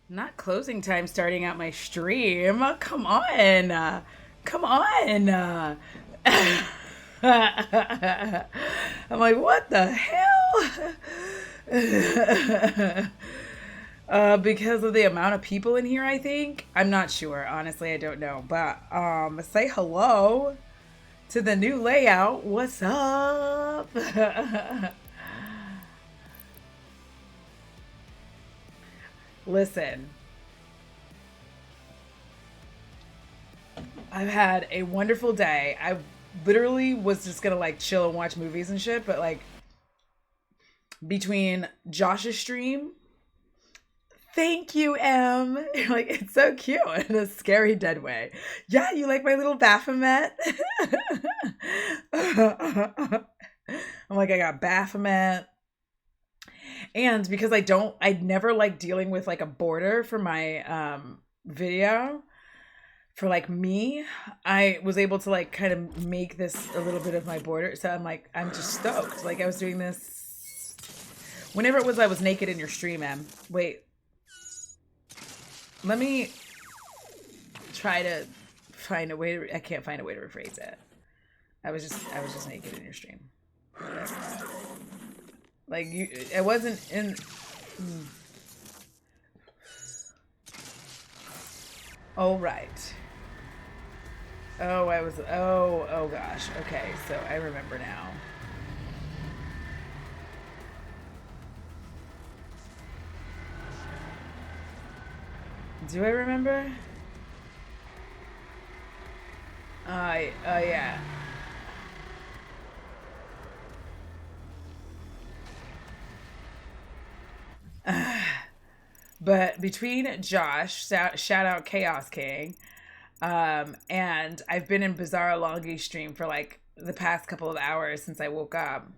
Not closing time starting out my stream. Come on. Come on. I'm like, what the hell? Because of the amount of people in here, I think. I'm not sure. Honestly, I don't know. But say hello to the new layout. What's up? Listen, I've had a wonderful day. I literally was just gonna like chill and watch movies and shit, but like between Josh's stream, thank you, M. Like it's so cute in a scary dead way. Yeah, you like my little Baphomet? I'm like, I got Baphomet. And because I never like dealing with like a border for my video, for like me, I was able to like kind of make this a little bit of my border. So I'm like, I'm just stoked. Like I was doing this whenever it was I was naked in your stream, Em. Wait, let me try to find a way to, I can't find a way to rephrase it. I was just naked in your stream. Like you, I wasn't in. Oh right. Oh gosh. Okay, so I remember now. Do I remember? Yeah. But between Josh, shout out Chaos King, and I've been in Bizarre Longi stream for like the past couple of hours since I woke up.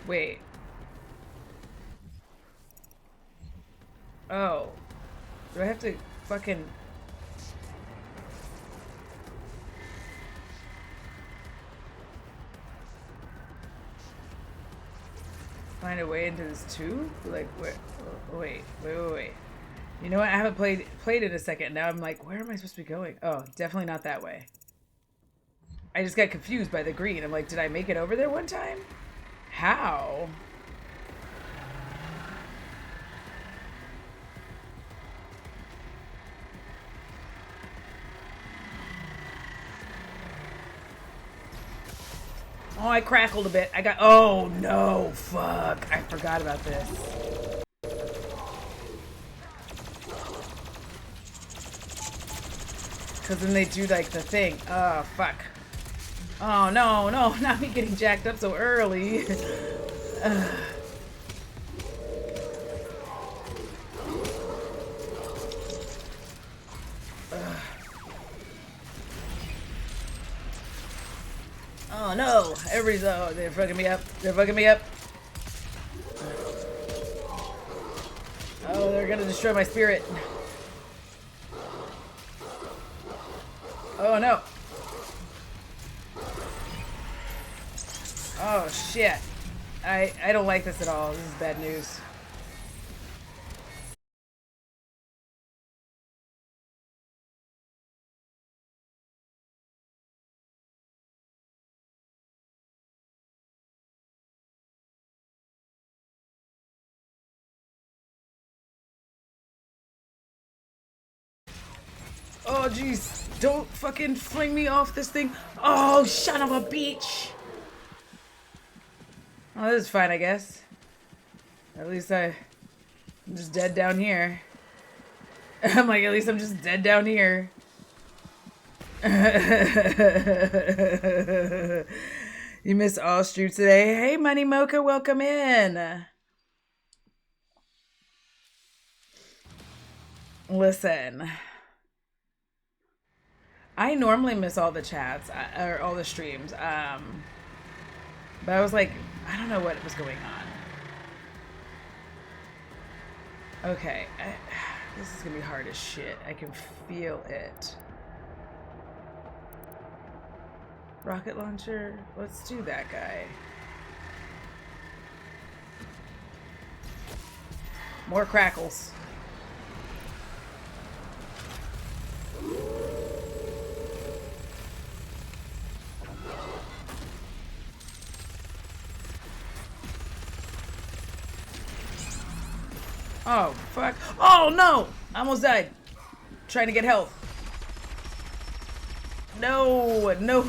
Wait. Oh. Do I have to fucking... find a way into this tube? Like, where? Wait. You know what? I haven't played in a second. Now I'm like, where am I supposed to be going? Oh, definitely not that way. I just got confused by the green. I'm like, did I make it over there one time? How? Oh, I crackled a bit. I got... Oh, no. Fuck. I forgot about this. Because then they do, like, the thing. Oh, fuck. Oh, no. Not me getting jacked up so early. Oh, no. Everybody's... Oh, they're fucking me up. Oh, they're gonna destroy my spirit. Oh, no. Oh, shit. I don't like this at all. This is bad news. Oh, jeez. Don't fucking fling me off this thing. Oh, son of a bitch. Oh, this is fine, I guess. At least I'm just dead down here. I'm like, at least I'm just dead down here. You missed all streams today. Hey, Money Mocha, welcome in. Listen. I normally miss all the chats or all the streams. But I was like, I don't know what was going on. Okay, this is gonna be hard as shit. I can feel it. Rocket launcher. Let's do that guy. More crackles. Oh, fuck. Oh, no! I almost died. Trying to get health. No, no.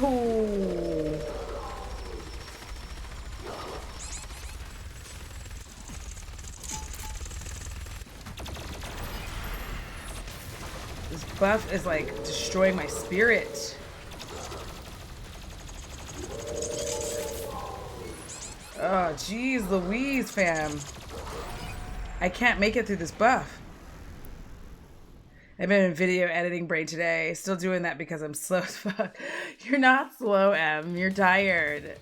This buff is like destroying my spirit. Oh, jeez Louise, fam. I can't make it through this buff. I've been in video editing brain today. Still doing that because I'm slow as fuck. You're not slow, Em. You're tired.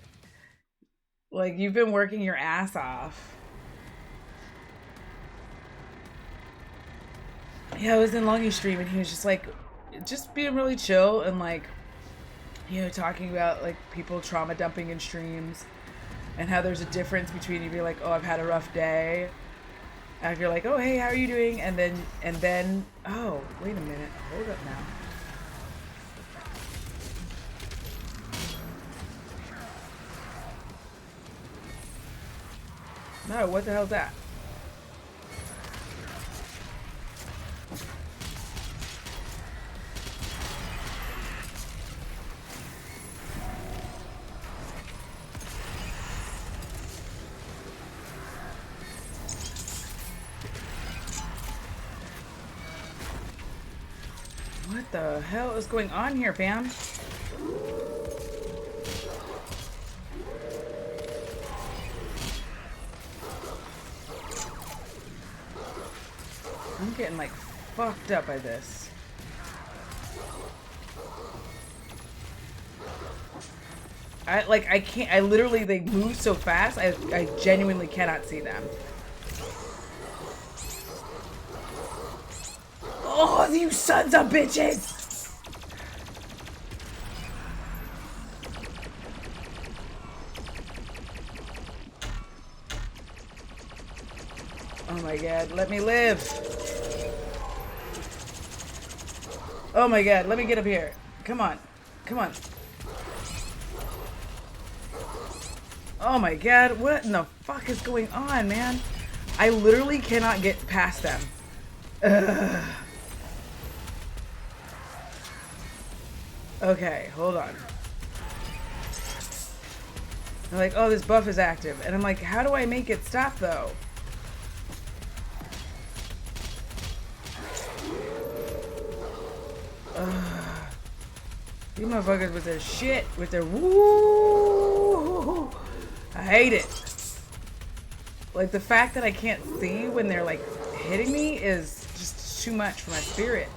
Like, you've been working your ass off. Yeah, I was in Longy's stream and he was just like, just being really chill and like, you know, talking about like people trauma dumping in streams and how there's a difference between you being like, oh, I've had a rough day. And you're like, oh, hey, how are you doing? And then, oh, wait a minute. Hold up now. No, what the hell's that? What the hell is going on here, fam? I'm getting like fucked up by this. I can't, I literally, they move so fast, I genuinely cannot see them. Oh, you sons of bitches! Oh my god, let me live! Oh my god, let me get up here. Come on. Come on. Oh my god, what in the fuck is going on, man? I literally cannot get past them. Ugh. Okay, hold on. They're like, oh, this buff is active. And I'm like, how do I make it stop, though? These motherfuckers with their shit, with their woo. I hate it. Like, the fact that I can't see when they're, like, hitting me is just too much for my spirit.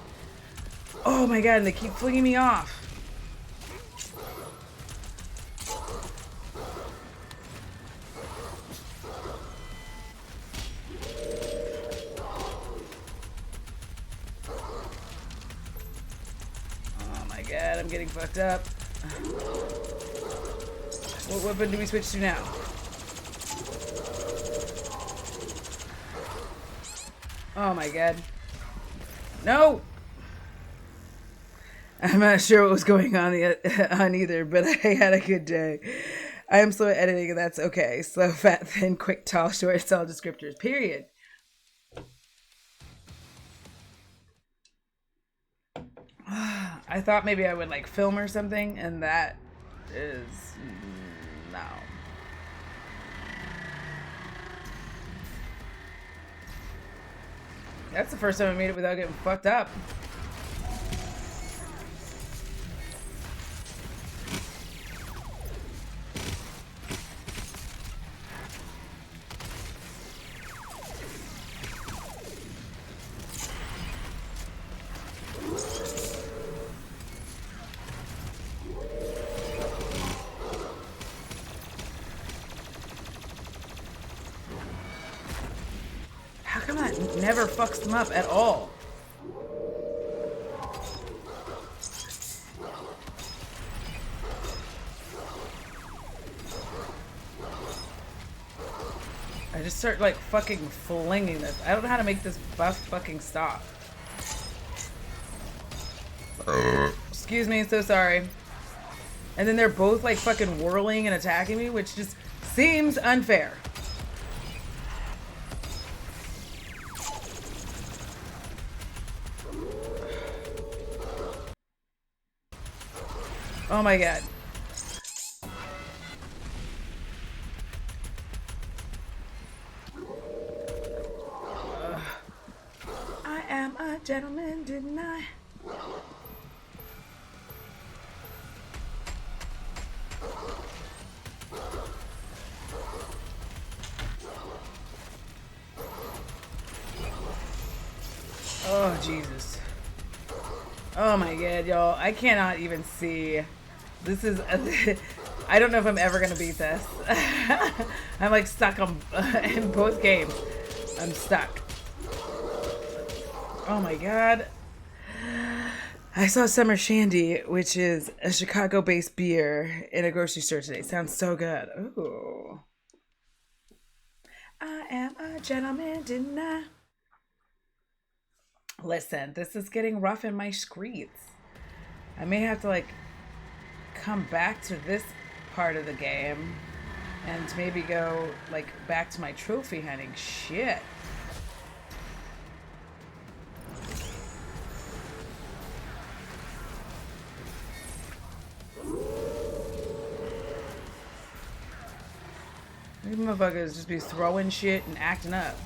Oh my god, and they keep flinging me off. God, I'm getting fucked up. What weapon do we switch to now? Oh my god. No! I'm not sure what was going on either, but I had a good day. I am slow at editing and that's okay. Slow, fat, thin, quick, tall, short, it's all descriptors. Period. I thought maybe I would like film or something, and that is no. That's the first time I made it without getting fucked up. Never fucks them up at all. I just start like fucking flinging this. I don't know how to make this bus fucking stop. Excuse me, so sorry. And then they're both like fucking whirling and attacking me, which just seems unfair. Oh my god. I am a gentleman, didn't I? Oh, Jesus. Oh my god, y'all. I cannot even see. This is... I don't know if I'm ever going to beat this. I'm like stuck on in both games. I'm stuck. Oh my god. I saw Summer Shandy, which is a Chicago-based beer, in a grocery store today. Sounds so good. Ooh. I am a gentleman, didn't I? Listen, this is getting rough in my streets. I may have to, like, come back to this part of the game and maybe go, like, back to my trophy hunting. Shit. These motherfuckers just be throwing shit and acting up.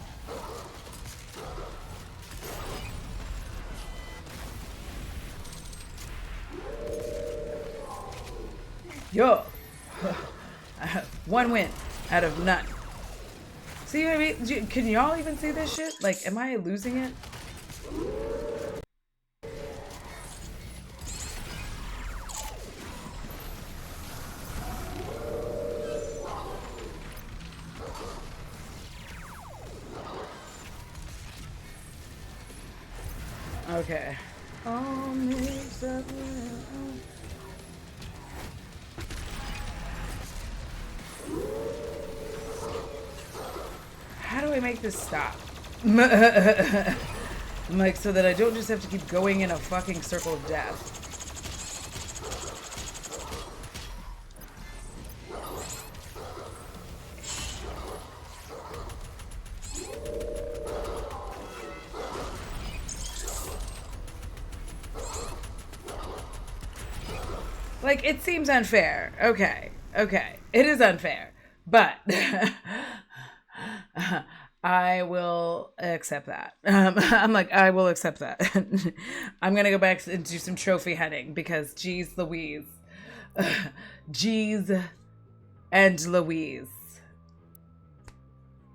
Yo, one win out of none. See what I mean? Can y'all even see this shit? Like, am I losing it? Okay. All mixed up. How do I make this stop? I'm like, so that I don't just have to keep going in a fucking circle of death. Like, it seems unfair. Okay. Okay. It is unfair. But I will accept that. I'm like, I will accept that. I'm going to go back and do some trophy hunting because geez Louise. Geez and Louise.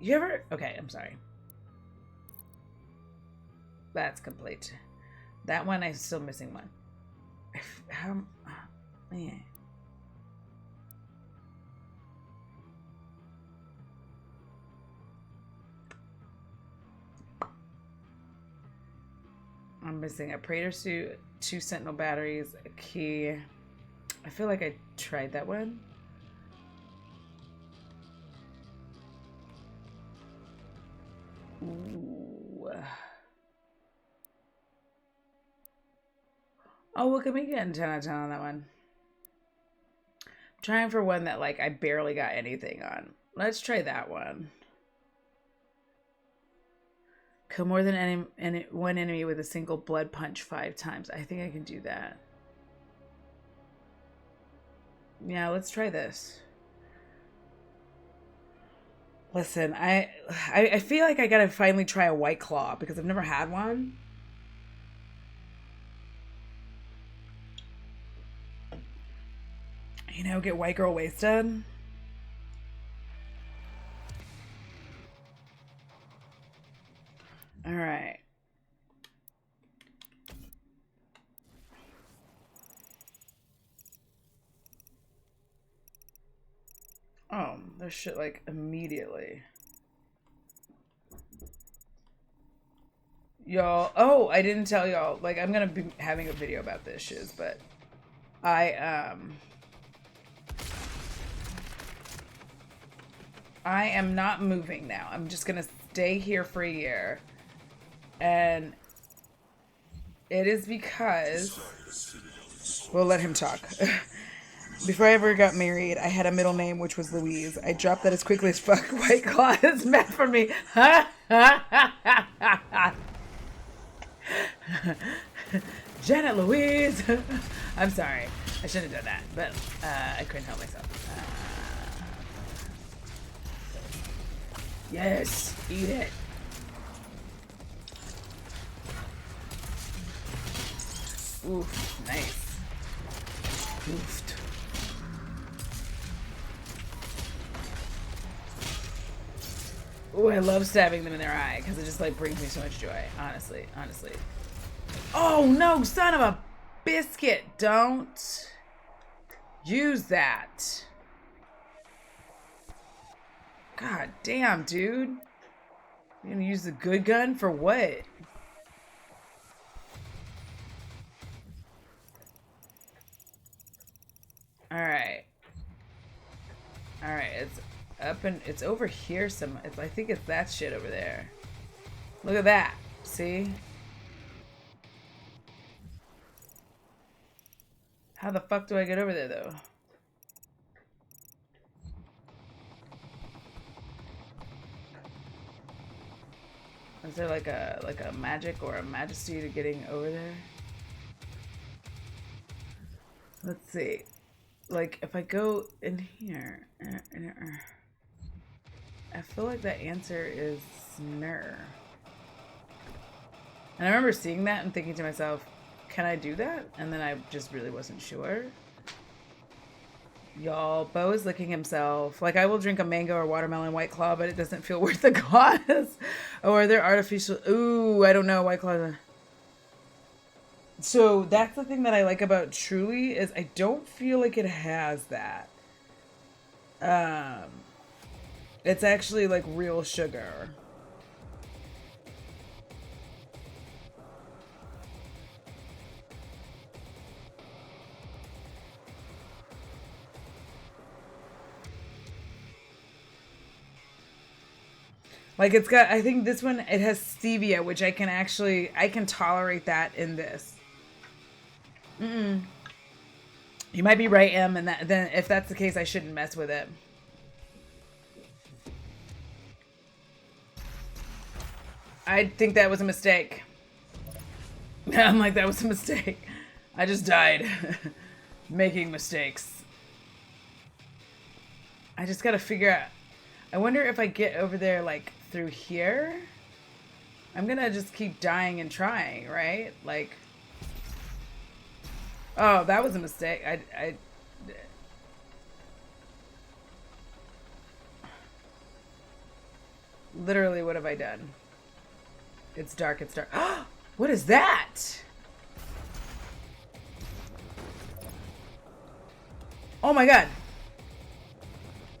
You ever... Okay, I'm sorry. That's complete. That one, I'm still missing one. How... Man. I'm missing a Praetor suit, 2 Sentinel batteries, a key. I feel like I tried that one. Ooh. Oh, look at me getting 10 out of 10 on that one. I'm trying for one that, like, I barely got anything on. Let's try that one. Kill more than one enemy with a single blood punch 5 times. I think I can do that. Yeah, let's try this. Listen, I feel like I gotta finally try a White Claw because I've never had one. You know, get white girl wasted. All right. Oh, there's shit like immediately. Y'all, oh, I didn't tell y'all. Like, I'm gonna be having a video about this shiz, but I I am not moving now. I'm just gonna stay here for a year. And it is because... We'll let him talk. Before I ever got married, I had a middle name, which was Louise. I dropped that as quickly as fuck. White Claw is meant for me. Janet Louise. I'm sorry. I shouldn't have done that, but I couldn't help myself. Yes, eat it. Oof, nice. Oofed. Ooh, I love stabbing them in their eye because it just like brings me so much joy. Honestly. Oh no, son of a biscuit! Don't use that. God damn, dude. You're gonna use the good gun for what? Alright. Alright, it's up and it's over here some. I think it's that shit over there. Look at that. See? How the fuck do I get over there though? Is there like a magic or a majesty to getting over there? Let's see. Like if I go in here, I feel like the answer is snur. And I remember seeing that and thinking to myself, can I do that? And then I just really wasn't sure. Y'all, Bo is licking himself. Like, I will drink a mango or watermelon White Claw, but it doesn't feel worth the cost. Oh, are there artificial... Ooh, I don't know. White Claw... So, that's the thing that I like about Truly, is I don't feel like it has that. It's actually, like, real sugar. Like it's got, I think this one, it has stevia, which I can tolerate that in this. You might be right, Em, and then if that's the case, I shouldn't mess with it. I think that was a mistake. I'm like, that was a mistake. I just died making mistakes. I just gotta figure out, I wonder if I get over there, like, through here? I'm gonna just keep dying and trying, right? Like... Oh, that was a mistake. I... Literally, what have I done? It's dark, it's dark. What is that? Oh my god.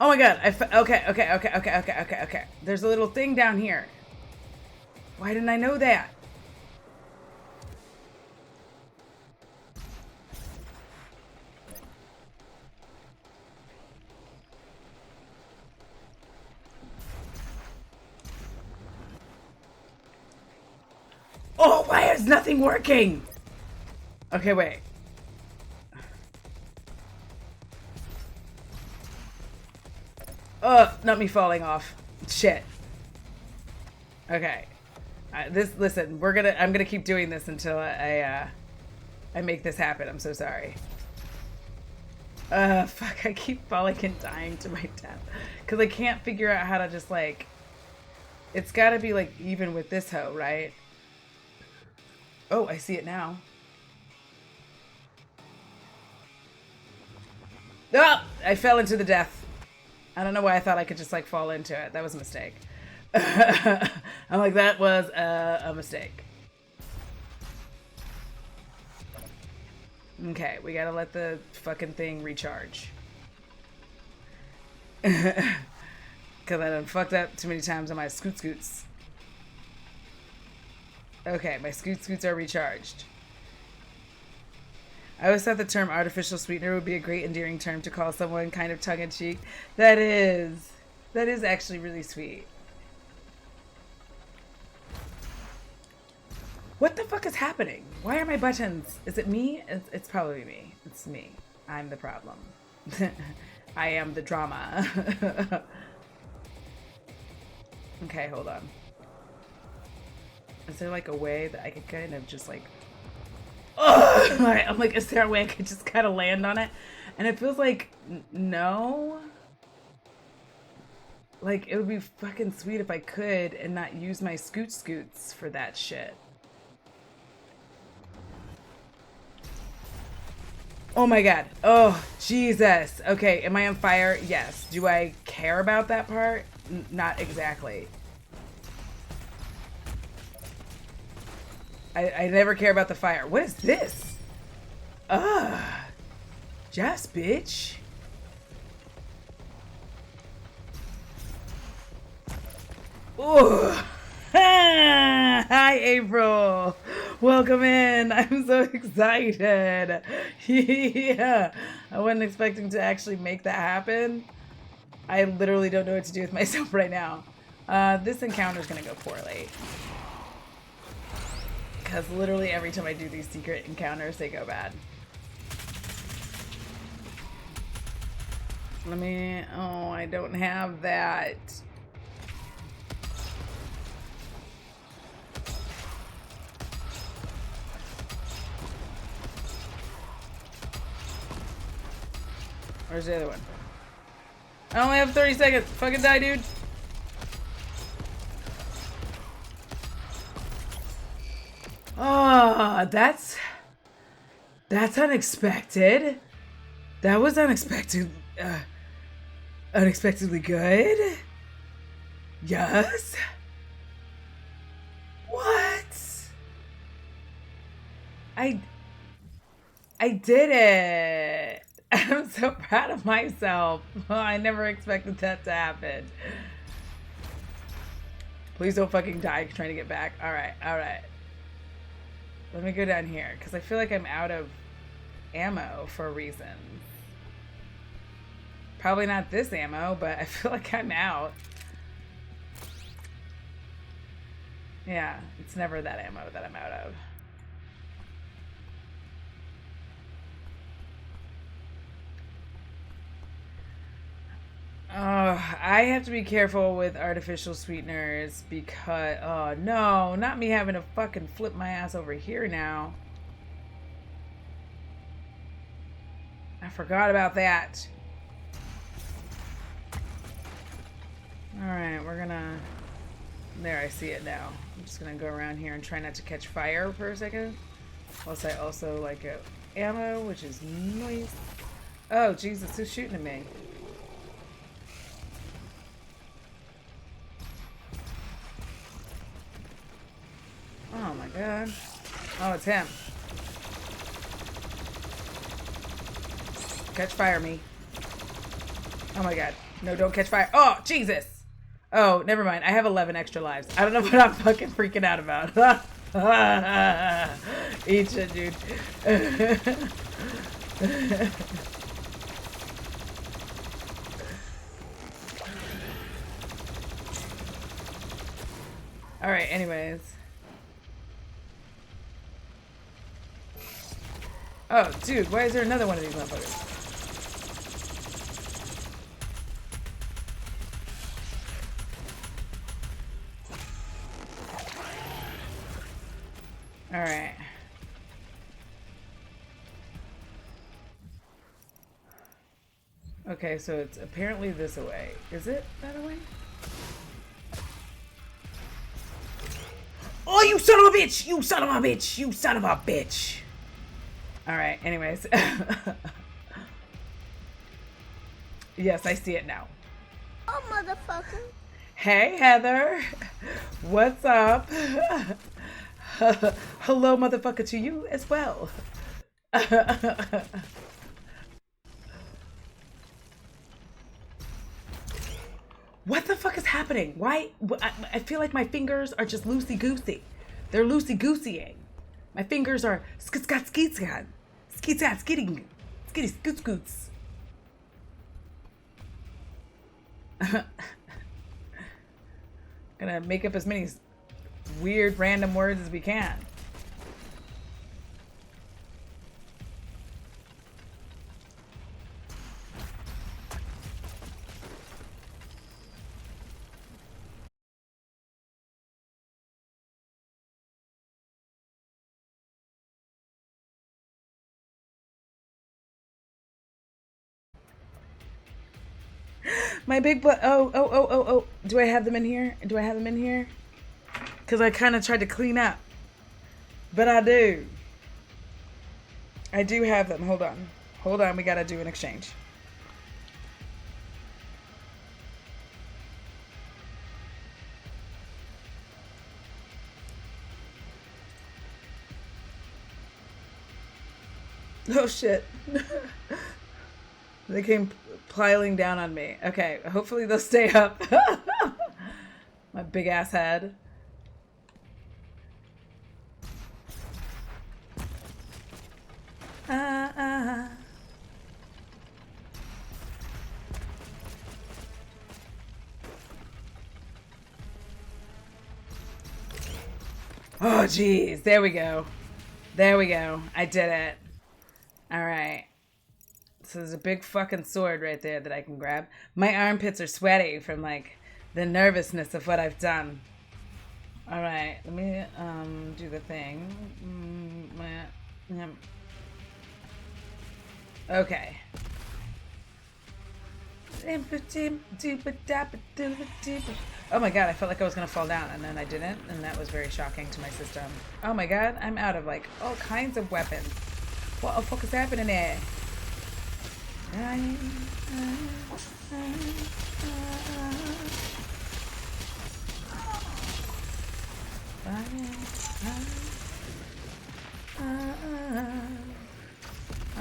Oh my god, okay. There's a little thing down here. Why didn't I know that? Oh, why is nothing working? Okay, wait. Not me falling off. Shit. Okay. Listen, I'm gonna keep doing this until I make this happen. I'm so sorry. Fuck, I keep falling and dying to my death. Cause I can't figure out how to just like, it's gotta be like even with this hoe, right? Oh, I see it now. Oh, I fell into the death. I don't know why I thought I could just like fall into it. That was a mistake. I'm like, that was a mistake. Okay, we gotta let the fucking thing recharge. Cause I done fucked up too many times on my scoots. Okay, my scoots are recharged. I always thought the term artificial sweetener would be a great endearing term to call someone kind of tongue-in-cheek. That is. That is actually really sweet. What the fuck is happening? Why are my buttons? Is it me? It's probably me. It's me. I'm the problem. I am the drama. Okay, hold on. Is there like a way that I could kind of just like... Ugh! I'm like, is there a way I could just kind of land on it? And it feels like, no. Like, it would be fucking sweet if I could and not use my scoots for that shit. Oh my god. Oh, Jesus. Okay, am I on fire? Yes. Do I care about that part? Not exactly. I never care about the fire. What is this? Ugh. Just bitch. Oh. Hi, April. Welcome in. I'm so excited. Yeah. I wasn't expecting to actually make that happen. I literally don't know what to do with myself right now. This encounter is going to go poorly. Because literally every time I do these secret encounters, they go bad. Let me... Oh, I don't have that. Where's the other one? I only have 30 seconds. Fucking die, dude. Oh, that's unexpected. That was unexpected. Unexpectedly good. Yes. What? I did it. I'm so proud of myself. I never expected that to happen. Please don't fucking die trying to get back. All right, all right. Let me go down here because I feel like I'm out of ammo for a reason. Probably not this ammo, but I feel like I'm out. Yeah, it's never that ammo that I'm out of. Oh, I have to be careful with artificial sweeteners because, oh no, not me having to fucking flip my ass over here now. I forgot about that. Alright, we're gonna... There, I see it now. I'm just gonna go around here and try not to catch fire for a second. Plus I also like ammo, which is nice. Oh, Jesus, who's shooting at me? Oh my god. Oh, it's him. Catch fire me. Oh my god. No, don't catch fire. Oh, Jesus. Oh, never mind. I have 11 extra lives. I don't know what I'm fucking freaking out about. Eat shit, dude. Alright, anyways. Oh, dude, why is there another one of these motherfuckers? Alright. Okay, so it's apparently this away. Is it that away? Oh, you son of a bitch! You son of a bitch! You son of a bitch! Alright, anyways. Yes, I see it now. Oh, motherfucker. Hey, Heather. What's up? Hello, motherfucker, to you as well. What the fuck is happening? Why? I feel like my fingers are just loosey-goosey. They're loosey-gooseying. My fingers are skitskat-skitskat. Skitskat, skitting. Skitty, scoots. Gonna make up as many weird random words as we can. My big butt. Oh. Do I have them in here? Do I have them in here? Because I kind of tried to clean up. But I do. I do have them. Hold on. Hold on. We got to do an exchange. Oh, shit. They came piling down on me. Okay, hopefully they'll stay up. My big ass head. Oh, geez. There we go. There we go. I did it. All right. So there's a big fucking sword right there that I can grab. My armpits are sweaty from like the nervousness of what I've done. All right, let me do the thing. Okay. Oh my god, I felt like I was gonna fall down and then I didn't, and that was very shocking to my system. Oh my god, I'm out of like all kinds of weapons. What the fuck is happening there? Oh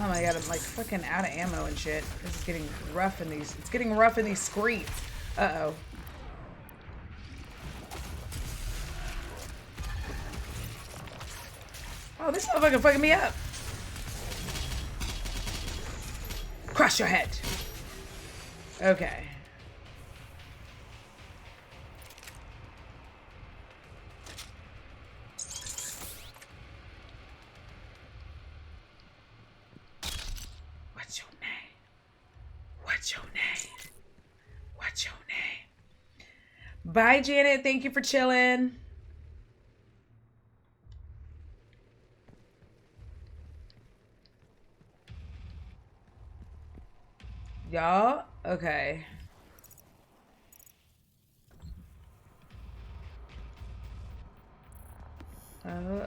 my god, I'm like fucking out of ammo and shit. This is getting rough in these. It's getting rough in these streets. Uh-oh. Oh, this motherfucker fucking me up. Cross your head. Okay. What's your name? What's your name? What's your name? Bye, Janet. Thank you for chilling. Y'all? Okay. Oh.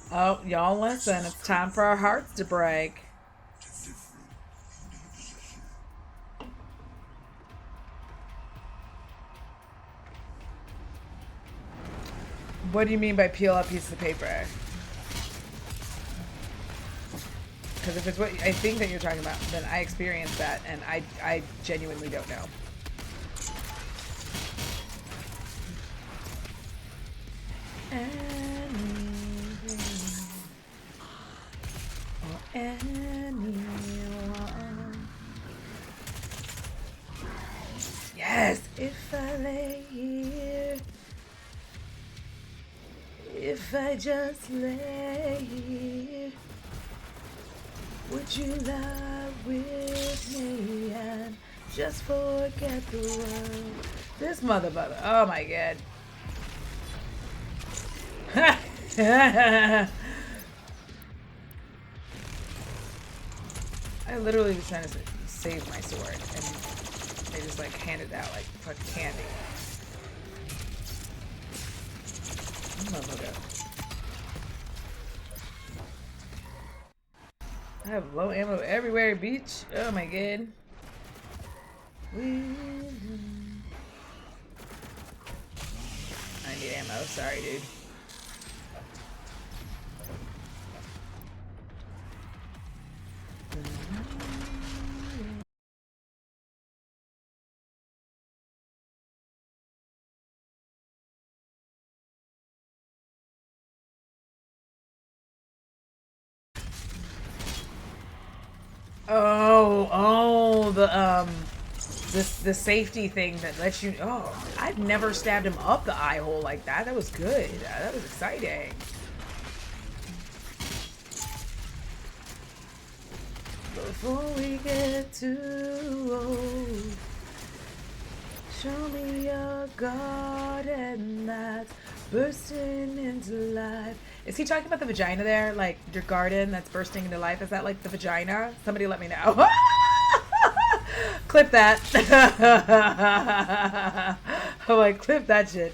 Oh, y'all listen. It's time for our hearts to break. What do you mean by peel up piece of paper? Because if it's what I think that you're talking about, then I experienced that, and I genuinely don't know. Anyone. Yes, if I lay here, if I just lay here, would you lie with me and just forget the world? This mother. Oh my god. I literally was trying to save my sword, and they just like handed out like fucking candy. I have low ammo everywhere, beach. Oh my god. I need ammo. Sorry, dude. Oh, the safety thing that lets you. Oh, I've never stabbed him up the eye hole like that. That was good. That was exciting. Before we get too old, show me a garden that's bursting into life. Is he talking about the vagina there? Like your garden that's bursting into life? Is that like the vagina? Somebody let me know. Clip that. I'm like, clip that shit.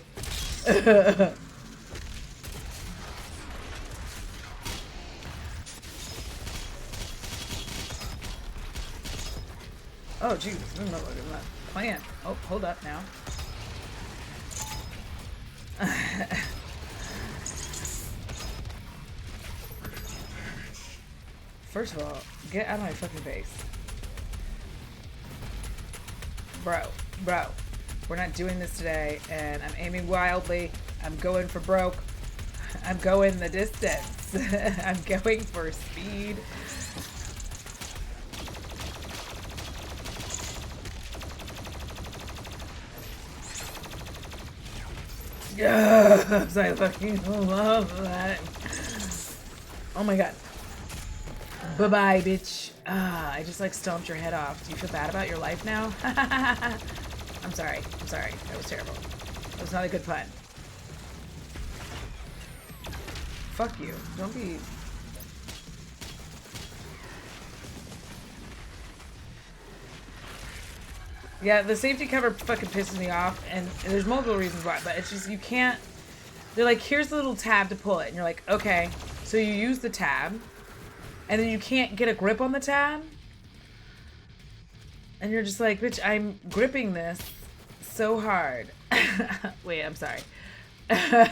Oh, jeez. I'm not looking at that plant. Oh, hold up now. First of all, get out of my fucking face. Bro, we're not doing this today, and I'm aiming wildly. I'm going for broke. I'm going the distance. I'm going for speed. Yes, I fucking love that. Oh my god. Bye-bye, bitch. Ah, I just like stomped your head off. Do you feel bad about your life now? I'm sorry. That was terrible. That was not a good pun. Fuck you. Don't be... Yeah, the safety cover fucking pisses me off, and there's multiple reasons why, but it's just, you can't... They're like, here's the little tab to pull it, and you're like, okay. So you use the tab, and then you can't get a grip on the tab, and you're just like, bitch, I'm gripping this so hard. Wait, I'm sorry. You're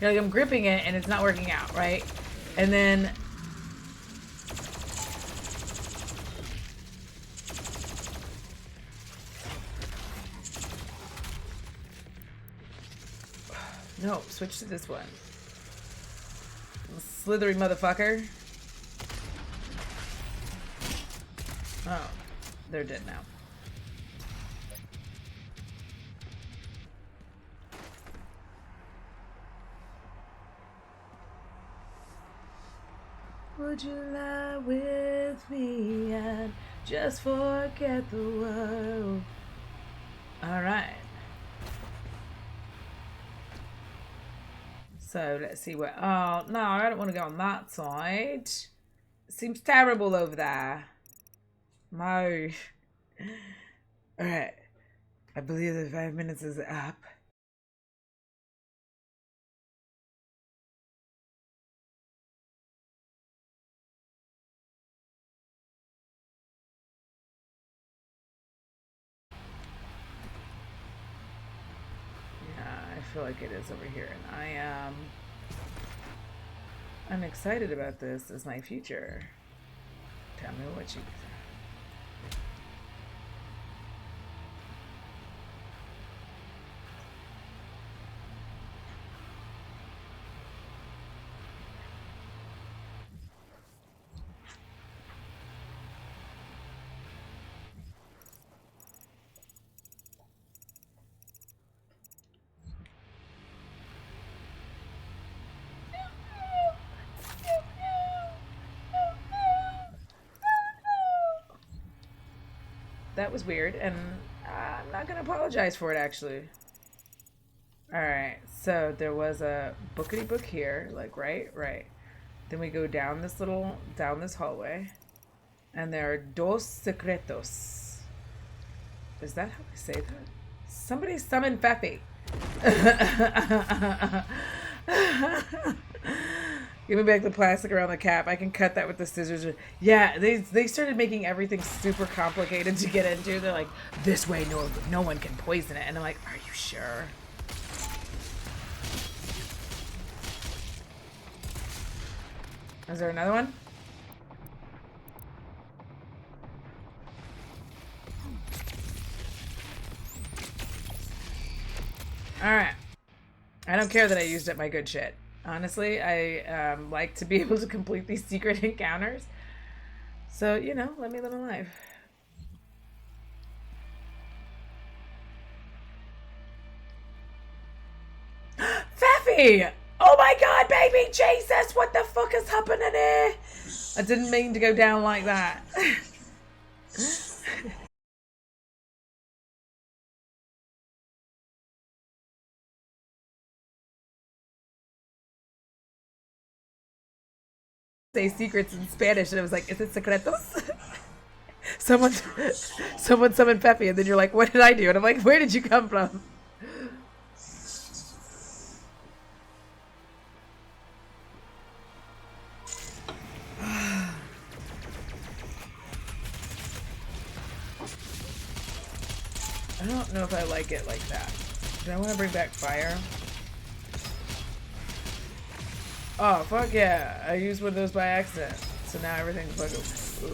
like, I'm gripping it, and it's not working out, right? And then... No, switch to this one. Slithery motherfucker. Oh, they're dead now. Would you lie with me and just forget the world? All right. So let's see where. Oh no, I don't want to go on that side. Seems terrible over there. No. All right. I believe the 5 minutes is up. I feel like it is over here, and I'm excited about this as my future. Tell me what you... That was weird, and I'm not gonna apologize for it, actually. Alright, so there was a bookity book here, like right. Then we go down this hallway, and there are dos secretos. Is that how I say that? Somebody summon Feppy. Give me back the plastic around the cap. I can cut that with the scissors. Yeah, they started making everything super complicated to get into. They're like, this way no one can poison it. And I'm like, are you sure? Is there another one? Alright. I don't care that I used up my good shit. Honestly, I like to be able to complete these secret encounters. So, you know, let me live my life. Feffy! Oh my god, baby Jesus! What the fuck is happening here? I didn't mean to go down like that. Say secrets in Spanish, and I was like, is it secretos? someone summoned Feffy, and then you're like, what did I do? And I'm like, where did you come from? I don't know if I like it like that. Do I want to bring back fire? Oh, fuck yeah. I used one of those by accident. So now everything's fucking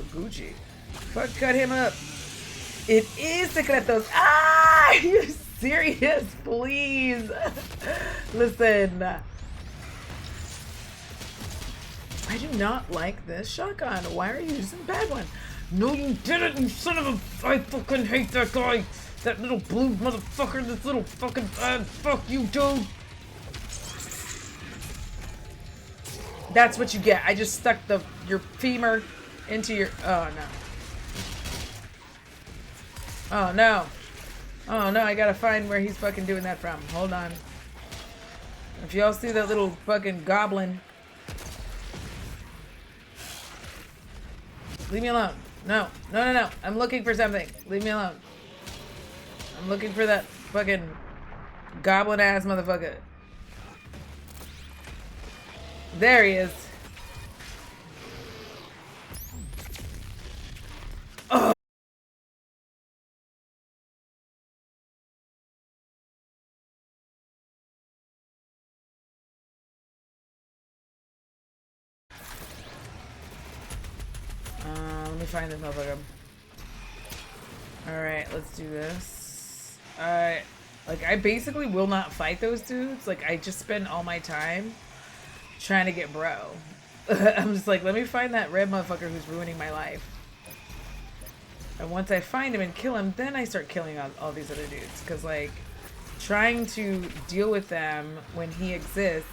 Gucci. Fuck, cut him up. It is Secretos. Ah! Are you serious? Please. Listen. I do not like this shotgun. Why are you using a bad one? No, you didn't, you son of a... I fucking hate that guy. That little blue motherfucker. This little fucking... fuck you, dude. That's what you get. I just stuck your femur into your... Oh, no. Oh, no. Oh, no. I gotta find where he's fucking doing that from. Hold on. If y'all see that little fucking goblin... Leave me alone. No. No, no, no. I'm looking for something. Leave me alone. I'm looking for that fucking goblin-ass motherfucker. There he is. Oh. Let me find this motherfucker. Alright, let's do this. Like, I basically will not fight those dudes. Like, I just spend all my time trying to get bro. I'm just like, let me find that red motherfucker who's ruining my life. And once I find him and kill him, then I start killing all these other dudes. Because, like, trying to deal with them when he exists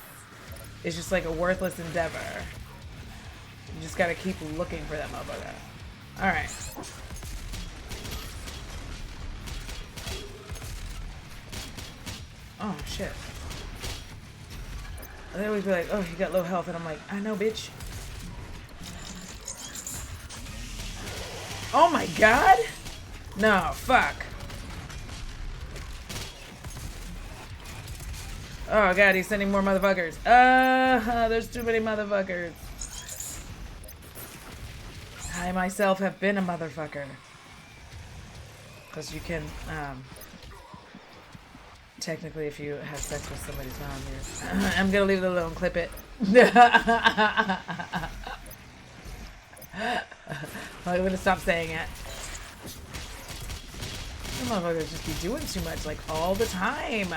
is just like a worthless endeavor. You just gotta keep looking for that motherfucker. Alright. Oh, shit. They always be like, oh, you got low health. And I'm like, I know, bitch. Oh my god? No, fuck. Oh god, he's sending more motherfuckers. There's too many motherfuckers. I myself have been a motherfucker. Because you can, technically, if you have sex with somebody's mom, you're... I'm gonna leave it alone. Clip it. I'm gonna stop saying it. The motherfuckers just be doing too much, like, all the time.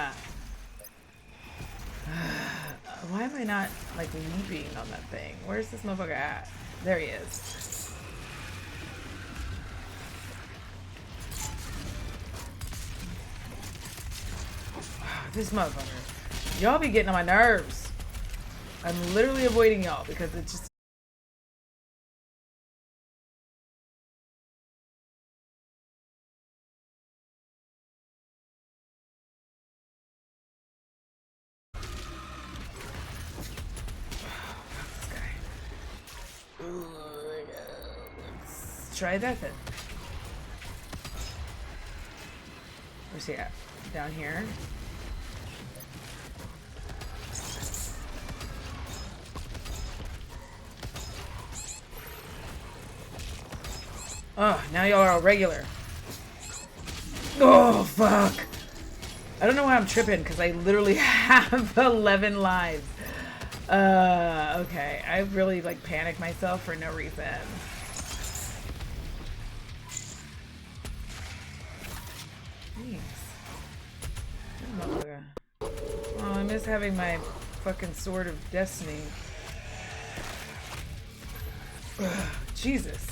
Why am I not, like, leaping on that thing? Where's this motherfucker at? There he is. This motherfucker. Y'all be getting on my nerves. I'm literally avoiding y'all because it's just... Let's try that then. Where's he at? Down here. Oh, now y'all are all regular. Oh, fuck. I don't know why I'm tripping, because I literally have 11 lives. Okay. I really, like, panicked myself for no reason. Thanks. Oh, I miss having my fucking sword of destiny. Ugh, Jesus.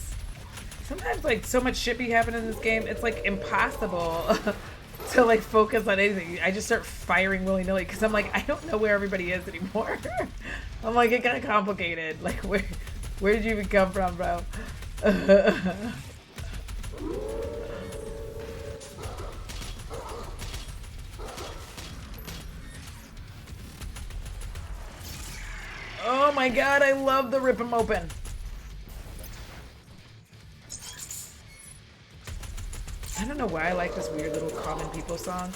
Sometimes like so much shit be happening in this game, it's like impossible to like focus on anything. I just start firing willy-nilly because I'm like, I don't know where everybody is anymore. I'm like, it got complicated. Like, where did you even come from, bro? Oh my god, I love the rip 'em open. I don't know why I like this weird little Common People song,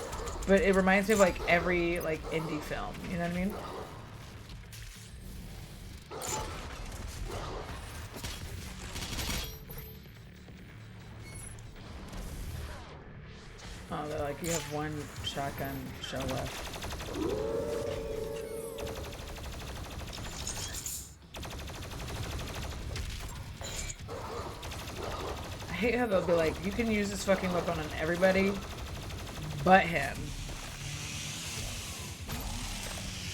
but it reminds me of like every like indie film, you know what I mean? Oh, they're like, you have one shotgun shell left. I hate how they'll be like, you can use this fucking weapon on everybody but him.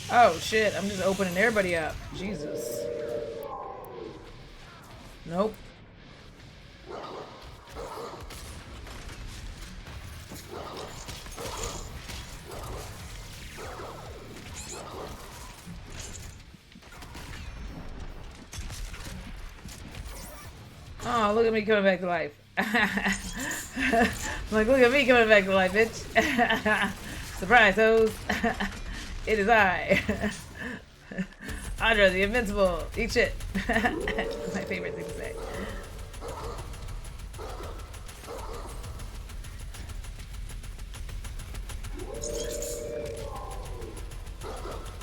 Oh shit, I'm just opening everybody up. Jesus. Nope. Oh, look at me coming back to life. I'm like, look at me coming back to life, bitch. Surprise, hoes. It is I. Audra the Invincible. Eat shit. That's my favorite thing to say.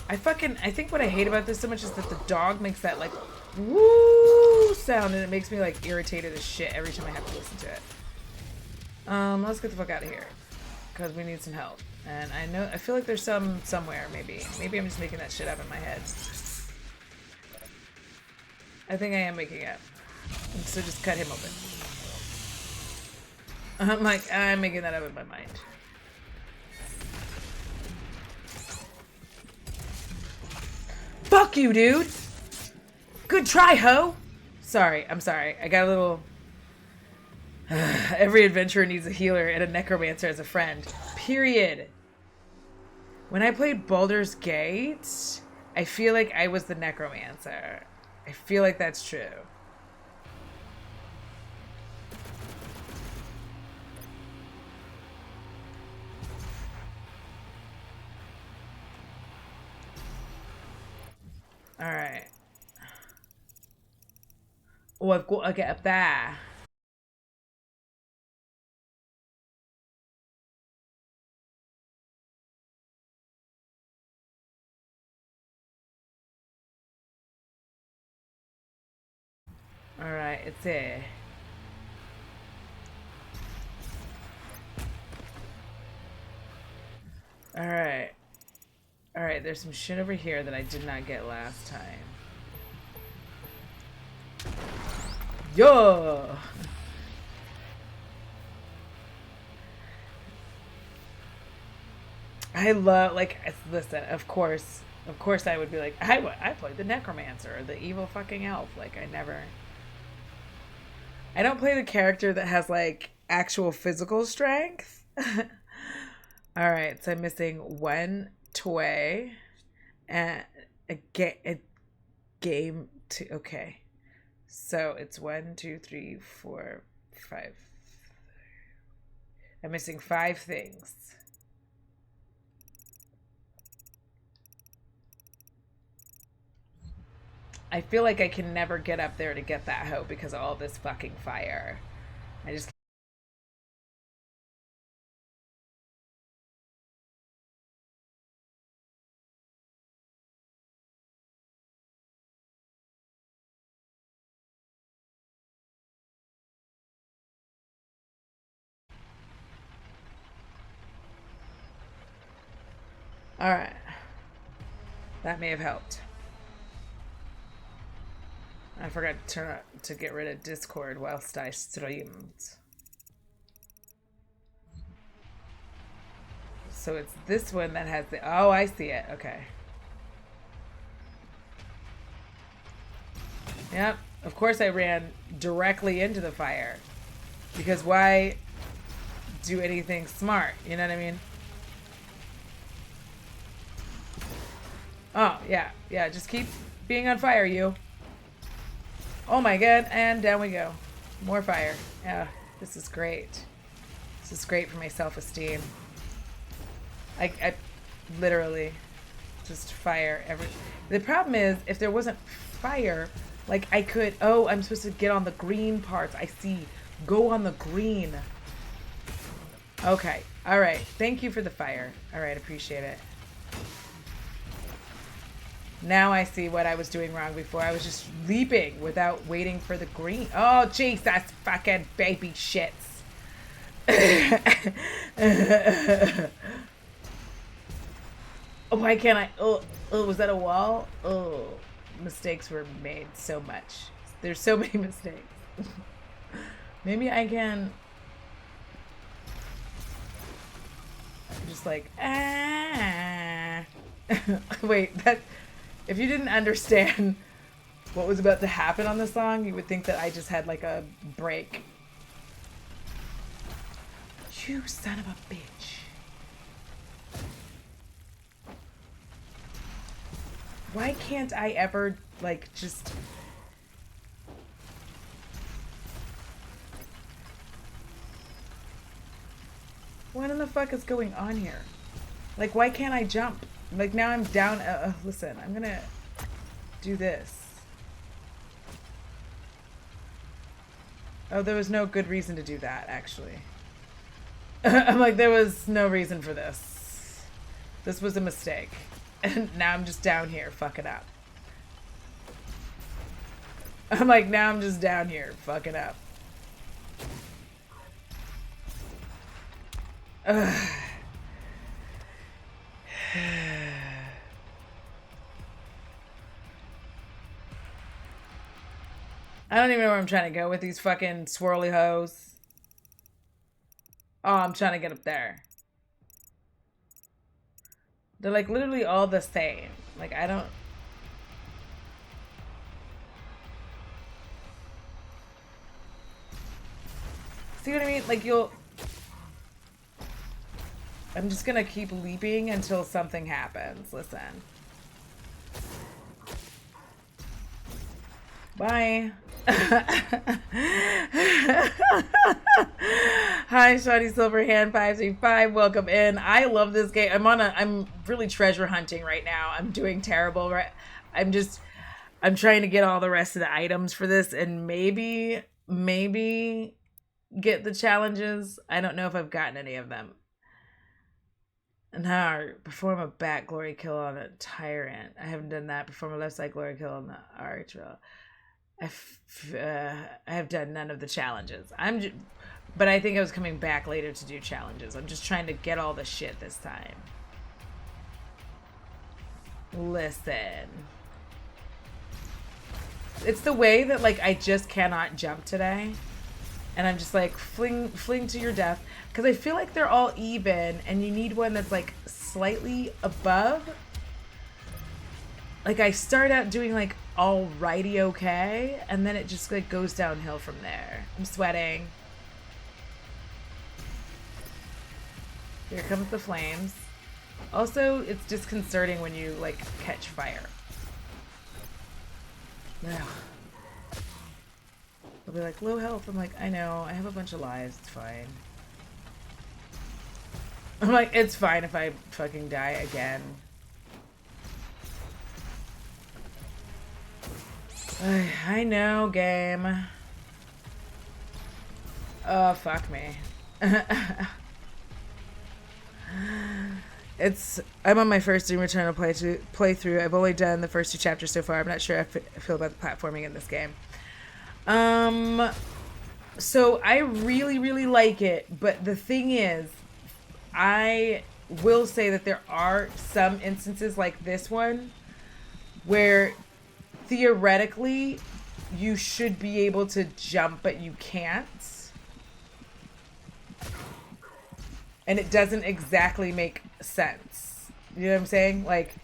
I think what I hate about this so much is that the dog makes that like woo sound and it makes me like irritated as shit every time I have to listen to it. Let's get the fuck out of here because we need some help. And I feel like there's some somewhere, maybe I'm just making that shit up in my head. I think I am making it up. So just cut him open. I'm making that up in my mind. Fuck you, dude! Good try, ho! Sorry, I'm sorry. I got a little... Every adventurer needs a healer and a necromancer as a friend. Period. When I played Baldur's Gate, I feel like I was the necromancer. I feel like that's true. Alright. Oh, I've got to get up there. Alright, it's here. Alright. Alright, there's some shit over here that I did not get last time. Yo! I love, like, listen, of course I would be like, I played the necromancer or the evil fucking elf. Like, I don't play the character that has, like, actual physical strength. Alright, so I'm missing one toy and a game to, okay. So it's 1, 2, 3, 4, 5. I'm missing 5 things. I feel like I can never get up there to get that hoe because of all this fucking fire. I just... Alright. That may have helped. I forgot to get rid of Discord whilst I streamed. So it's this one that has the... Oh, I see it. Okay. Yep. Of course I ran directly into the fire. Because why do anything smart? You know what I mean? Oh, yeah. Yeah, just keep being on fire, you. Oh my god, and down we go. More fire. Yeah, this is great. This is great for my self-esteem. I literally just fire every... The problem is, if there wasn't fire, like I could... Oh, I'm supposed to get on the green parts. I see. Go on the green. Okay. All right. Thank you for the fire. All right. Appreciate it. Now I see what I was doing wrong before. I was just leaping without waiting for the green. Oh, jeez, that's fucking baby shits. Oh, why can't I? Oh, was that a wall? Oh, mistakes were made so much. There's so many mistakes. Maybe I can... I'm just like, ah. Wait, that... If you didn't understand what was about to happen on the song, you would think that I just had like a break. You son of a bitch. Why can't I ever, like, just... What in the fuck is going on here? Like, why can't I jump? Like, now I'm down. Listen, I'm gonna do this. Oh, there was no good reason to do that, actually. I'm like, there was no reason for this. This was a mistake. And now I'm just down here fucking up. I'm like, now I'm just down here fucking up. Ugh. I don't even know where I'm trying to go with these fucking swirly hoes. Oh, I'm trying to get up there. They're like literally all the same. Like, I don't... See what I mean? Like, you'll... I'm just gonna keep leaping until something happens. Listen. Bye. Hi, Shawty Silverhand 535. Welcome in. I love this game. I'm really treasure hunting right now. I'm doing terrible. Right. I'm trying to get all the rest of the items for this and maybe get the challenges. I don't know if I've gotten any of them. Now, perform a back glory kill on a tyrant. I haven't done that. Perform a left side glory kill on the archer. I have done none of the challenges. But I think I was coming back later to do challenges. I'm just trying to get all the shit this time. Listen. It's the way that, like, I just cannot jump today. And I'm just like, fling to your death. Because I feel like they're all even, and you need one that's, like, slightly above. Like, I start out doing, like, alrighty okay, and then it just, like, goes downhill from there. I'm sweating. Here comes the flames. Also, it's disconcerting when you, like, catch fire. Ugh. They'll be like, low health. I'm like, I know. I have a bunch of lives. It's fine. I'm like, it's fine if I fucking die again. I know, game. Oh, fuck me. I'm on my first Doom Eternal playthrough. I've only done the first 2 chapters so far. I'm not sure how I feel about the platforming in this game. So I really, really like it, but the thing is, I will say that there are some instances like this one where theoretically you should be able to jump, but you can't. And it doesn't exactly make sense. You know what I'm saying? Like,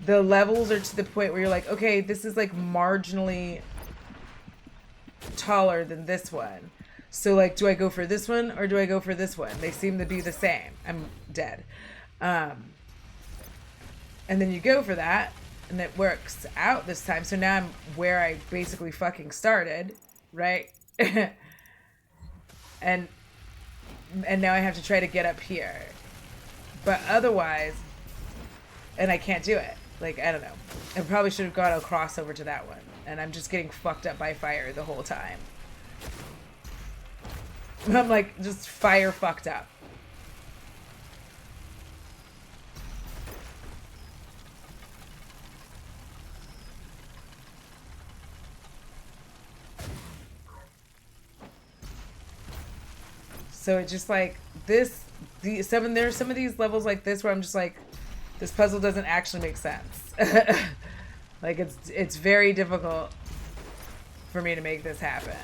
the levels are to the point where you're like, okay, this is like marginally taller than this one. So, like, do I go for this one or do I go for this one? They seem to be the same. I'm dead. And then you go for that, and it works out this time. So now I'm where I basically fucking started, right? and now I have to try to get up here. But otherwise, and I can't do it. Like, I don't know. I probably should have gone across over to that one. And I'm just getting fucked up by fire the whole time. I'm like, just fire fucked up. So it's just like this, there's some of these levels like this where I'm just like, this puzzle doesn't actually make sense. Like it's very difficult for me to make this happen.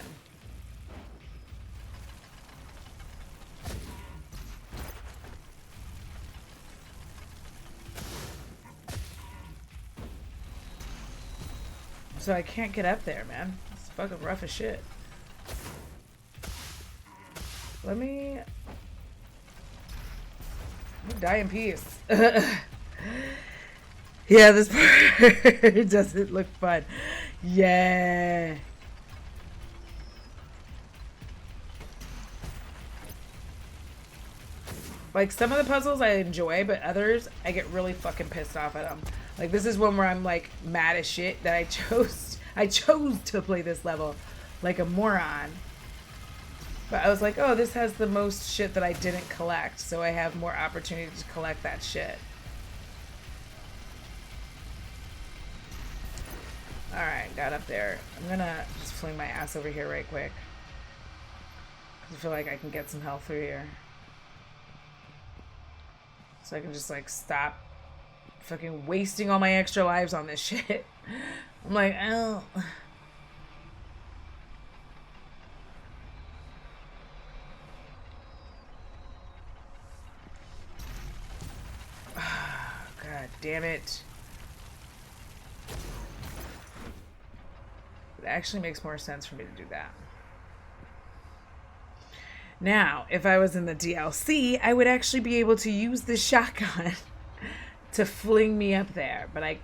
So I can't get up there, man. It's fucking rough as shit. Let me die in peace. Yeah, this part doesn't look fun. Yeah. Like, some of the puzzles I enjoy, but others, I get really fucking pissed off at them. Like, this is one where I'm, like, mad as shit that I chose to play this level like a moron. But I was like, oh, this has the most shit that I didn't collect, so I have more opportunity to collect that shit. Alright, got up there. I'm gonna just fling my ass over here right quick. I feel like I can get some health through here. So I can just, like, stop fucking wasting all my extra lives on this shit. I'm like, oh. God damn it. It actually makes more sense for me to do that. Now, if I was in the DLC, I would actually be able to use the shotgun to fling me up there. But I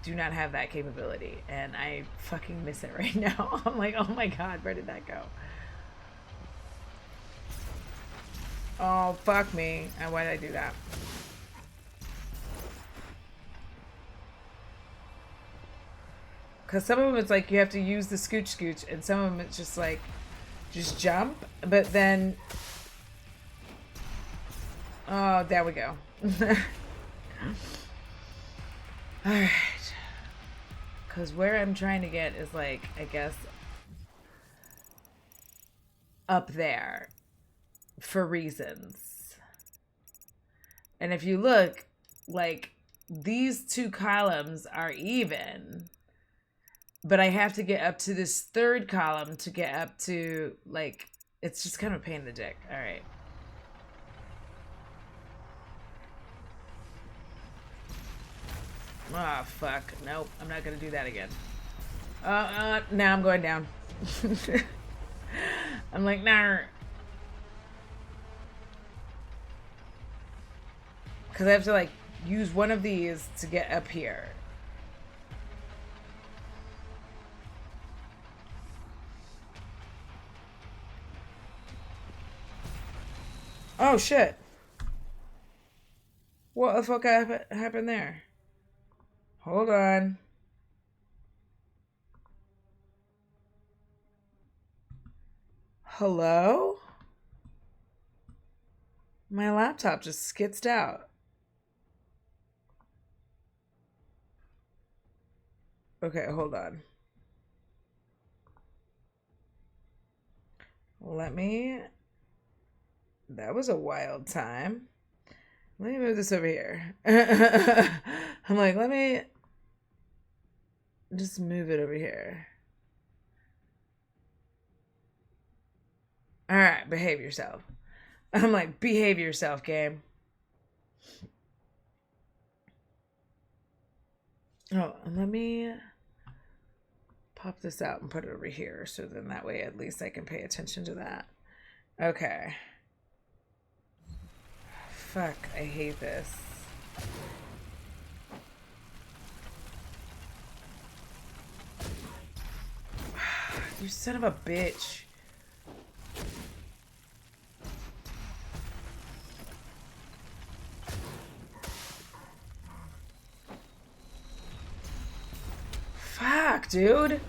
do not have that capability. And I fucking miss it right now. I'm like, oh my god, where did that go? Oh, fuck me. And why did I do that? Because some of them it's like you have to use the scooch, and some of them it's just like, just jump. But then, oh, there we go. Alright. Because where I'm trying to get is like, I guess, up there for reasons. And if you look, like, these two columns are even. But I have to get up to this third column to get up to, like, it's just kind of a pain in the dick. All right. Ah, oh, fuck. Nope, I'm not going to do that again. Now I'm going down. I'm like, nah. Because I have to, like, use one of these to get up here. Oh, shit. What the fuck happened there? Hold on. Hello? My laptop just skitzed out. Okay, hold on. Let me... That was a wild time. Let me move this over here. I'm like, let me just move it over here. All right, behave yourself. I'm like, behave yourself, game. Oh, and let me pop this out and put it over here, so then that way at least I can pay attention to that. Okay. Fuck, I hate this. You son of a bitch. Fuck, dude.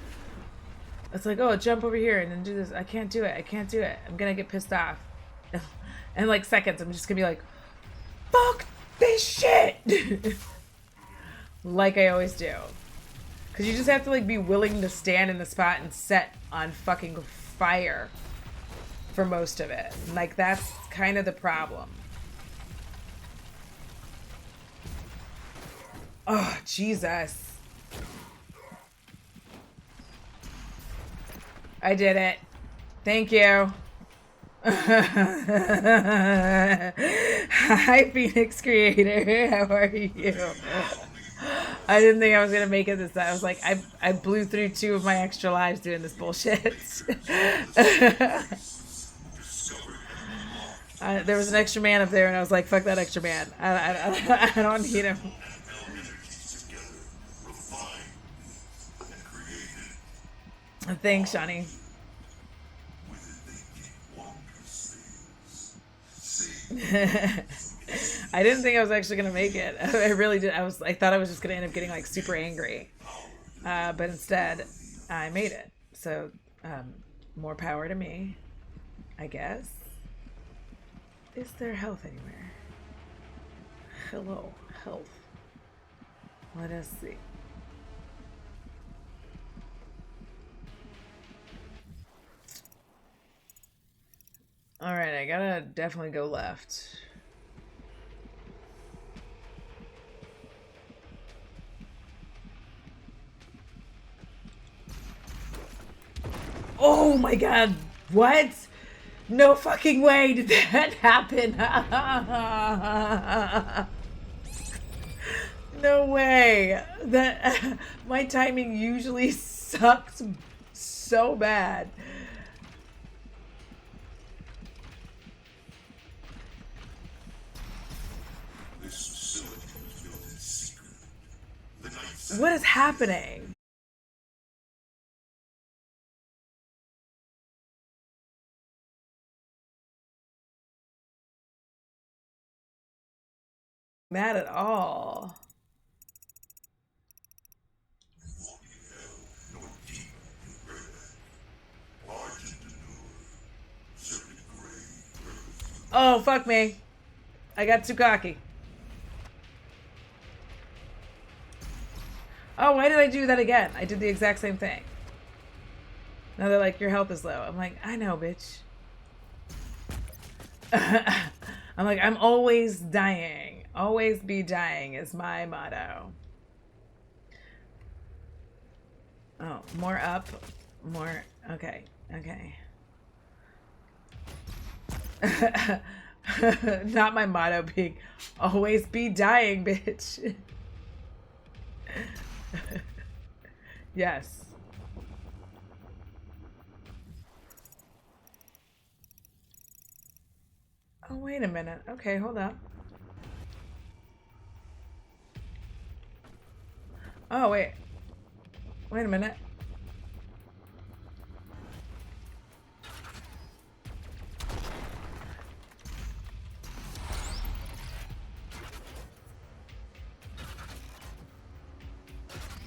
It's like, oh, jump over here and then do this. I can't do it. I can't do it. I'm gonna get pissed off. In like seconds, I'm just gonna be like, fuck this shit. Like I always do. Because you just have to like be willing to stand in the spot and set on fucking fire for most of it. Like that's kind of the problem. Oh, Jesus. I did it. Thank you. Hi, Phoenix Creator. How are you? I didn't think I was gonna make it this time. I was like, I blew through 2 of my extra lives doing this bullshit. There was an extra man up there, and I was like, fuck that extra man. I don't need him. Thanks, Johnny. I didn't think I was actually gonna make it. I really did. I thought I was just gonna end up getting like super angry, but instead, I made it. So, more power to me, I guess. Is there health anywhere? Hello, health. Let us see. Alright, I gotta definitely go left. Oh my god, what? No fucking way did that happen. No way. That my timing usually sucks so bad. What is happening? Mad at all. Oh, fuck me. I got too cocky. Oh, why did I do that again? I did the exact same thing. Now they're like, your health is low. I'm like, I know, bitch. I'm like, I'm always dying. Always be dying is my motto. Oh, more up. More. Okay. Okay. Not my motto being, always be dying, bitch. Yes. Oh, wait a minute. Okay, hold up. Oh, wait. Wait a minute.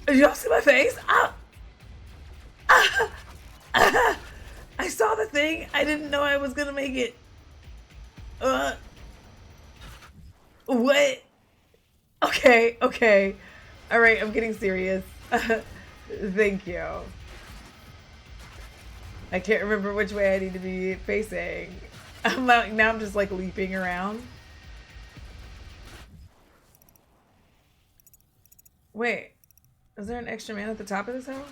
Did y'all see my face? Ah! Ah! Ah! I saw the thing. I didn't know I was gonna make it. What? Okay, okay. All right, I'm getting serious. Thank you. I can't remember which way I need to be facing. Now I'm just like leaping around. Wait, is there an extra man at the top of this hill?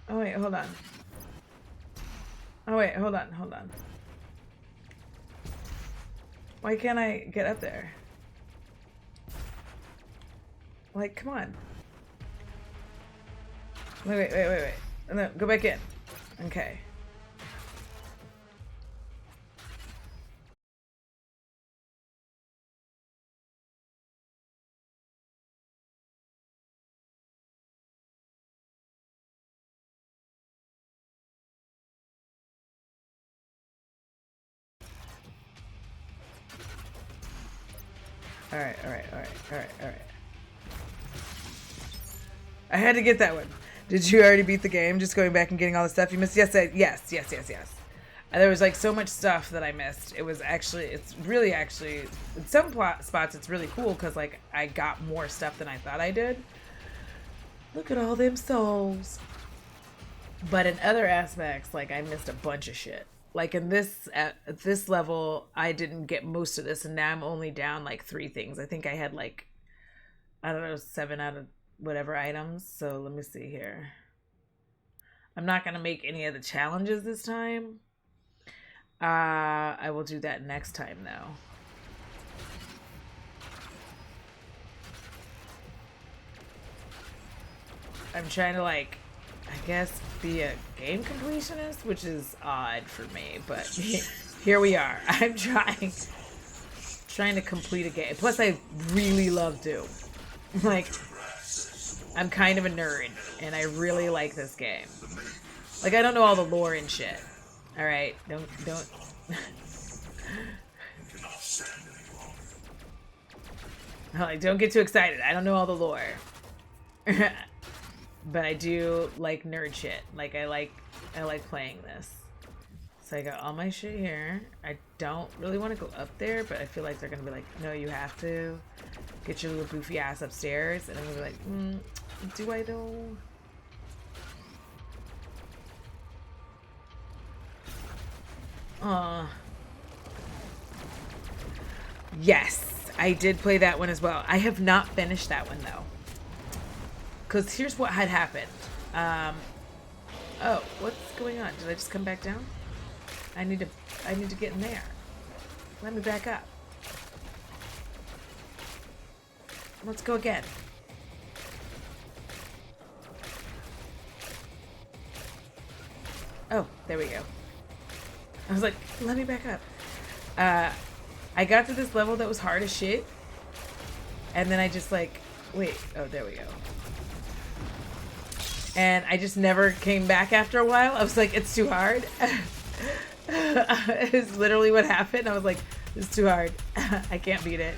Oh wait, hold on. Oh wait, hold on, hold on. Why can't I get up there? Like, come on. Wait. No, go back in. Okay. All right. I had to get that one. Did you already beat the game? Just going back and getting all the stuff you missed? Yes. There was like so much stuff that I missed. It's really in some spots it's really cool because like I got more stuff than I thought I did. Look at all them souls. But in other aspects, like I missed a bunch of shit. Like in at this level, I didn't get most of this, and now I'm only down like 3 things. I think I had like, I don't know, 7 out of whatever items. So let me see here. I'm not gonna make any of the challenges this time. I will do that next time though. I'm trying to like, I guess, be a game completionist, which is odd for me, but here we are. I'm trying to complete a game. Plus, I really love Doom. Like, I'm kind of a nerd, and I really like this game. Like, I don't know all the lore and shit. All right, don't. Like, don't get too excited. I don't know all the lore. But I do like nerd shit. Like I like playing this. So I got all my shit here. I don't really want to go up there, but I feel like they're gonna be like, no, you have to get your little goofy ass upstairs. And I'm gonna be like, do I though? Yes, I did play that one as well. I have not finished that one though. Because here's what had happened. Oh, what's going on? Did I just come back down? I need to get in there. Let me back up. Let's go again. Oh, there we go. I was like, let me back up. I got to this level that was hard as shit. And then I just like, wait, oh, there we go. And I just never came back after a while. I was like, it's too hard. It's literally what happened. I was like, it's too hard. I can't beat it.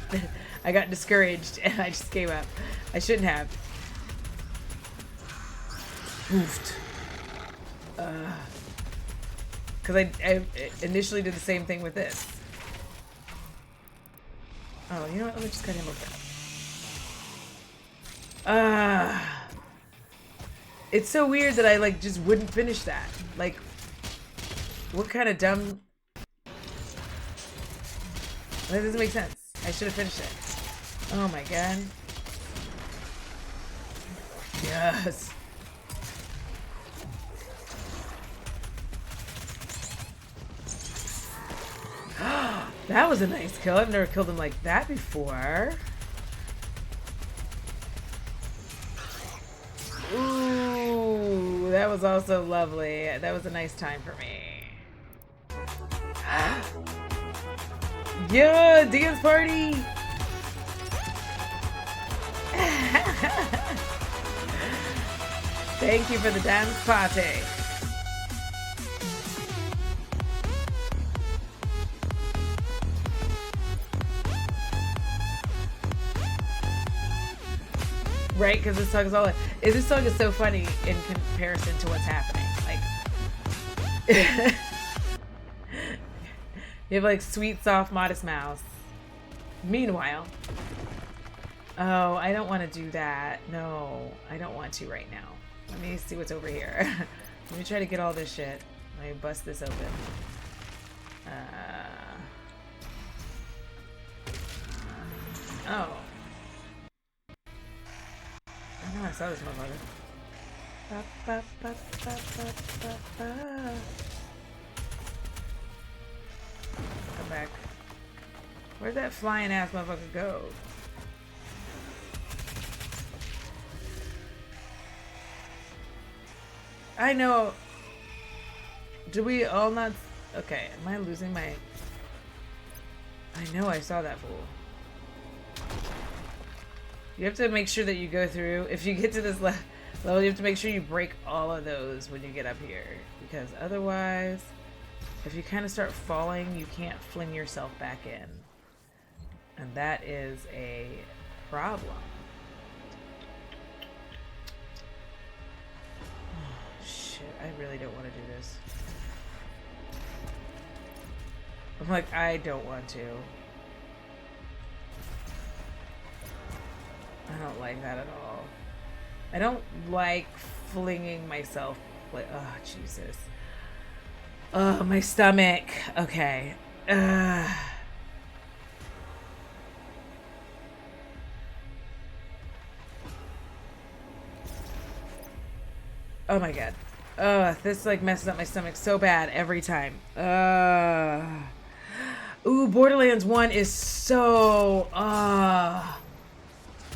I got discouraged and I just gave up. I shouldn't have. Oofed. Because I initially did the same thing with this. Oh, you know what? Let me just cut him open. It's so weird that I like just wouldn't finish that. Like, what kind of dumb... That doesn't make sense. I should have finished it. Oh my god. Yes. That was a nice kill. I've never killed him like that before. Ooh, that was also lovely. That was a nice time for me. Yeah, dance party! Thank you for the dance party. Right, because this song is all like, this song is so funny in comparison to what's happening. Like, you have like sweet, soft, modest mouse. Meanwhile, oh, I don't want to do that. No, I don't want to right now. Let me see what's over here. Let me try to get all this shit. Let me bust this open. Oh. I know I saw this motherfucker. Come back. Where'd that flying ass motherfucker go? I know. Do we all not? Okay, am I losing my? I know I saw that fool. You have to make sure that you go through. If you get to this level, you have to make sure you break all of those when you get up here, because otherwise, if you kind of start falling, you can't fling yourself back in, and that is a problem. Oh, shit, I really don't want to do this. I'm like, I don't want to. I don't like that at all. I don't like flinging myself like, oh, Jesus. Oh, my stomach. Okay. Oh my god. This like messes up my stomach so bad every time. Ooh, Borderlands 1 is so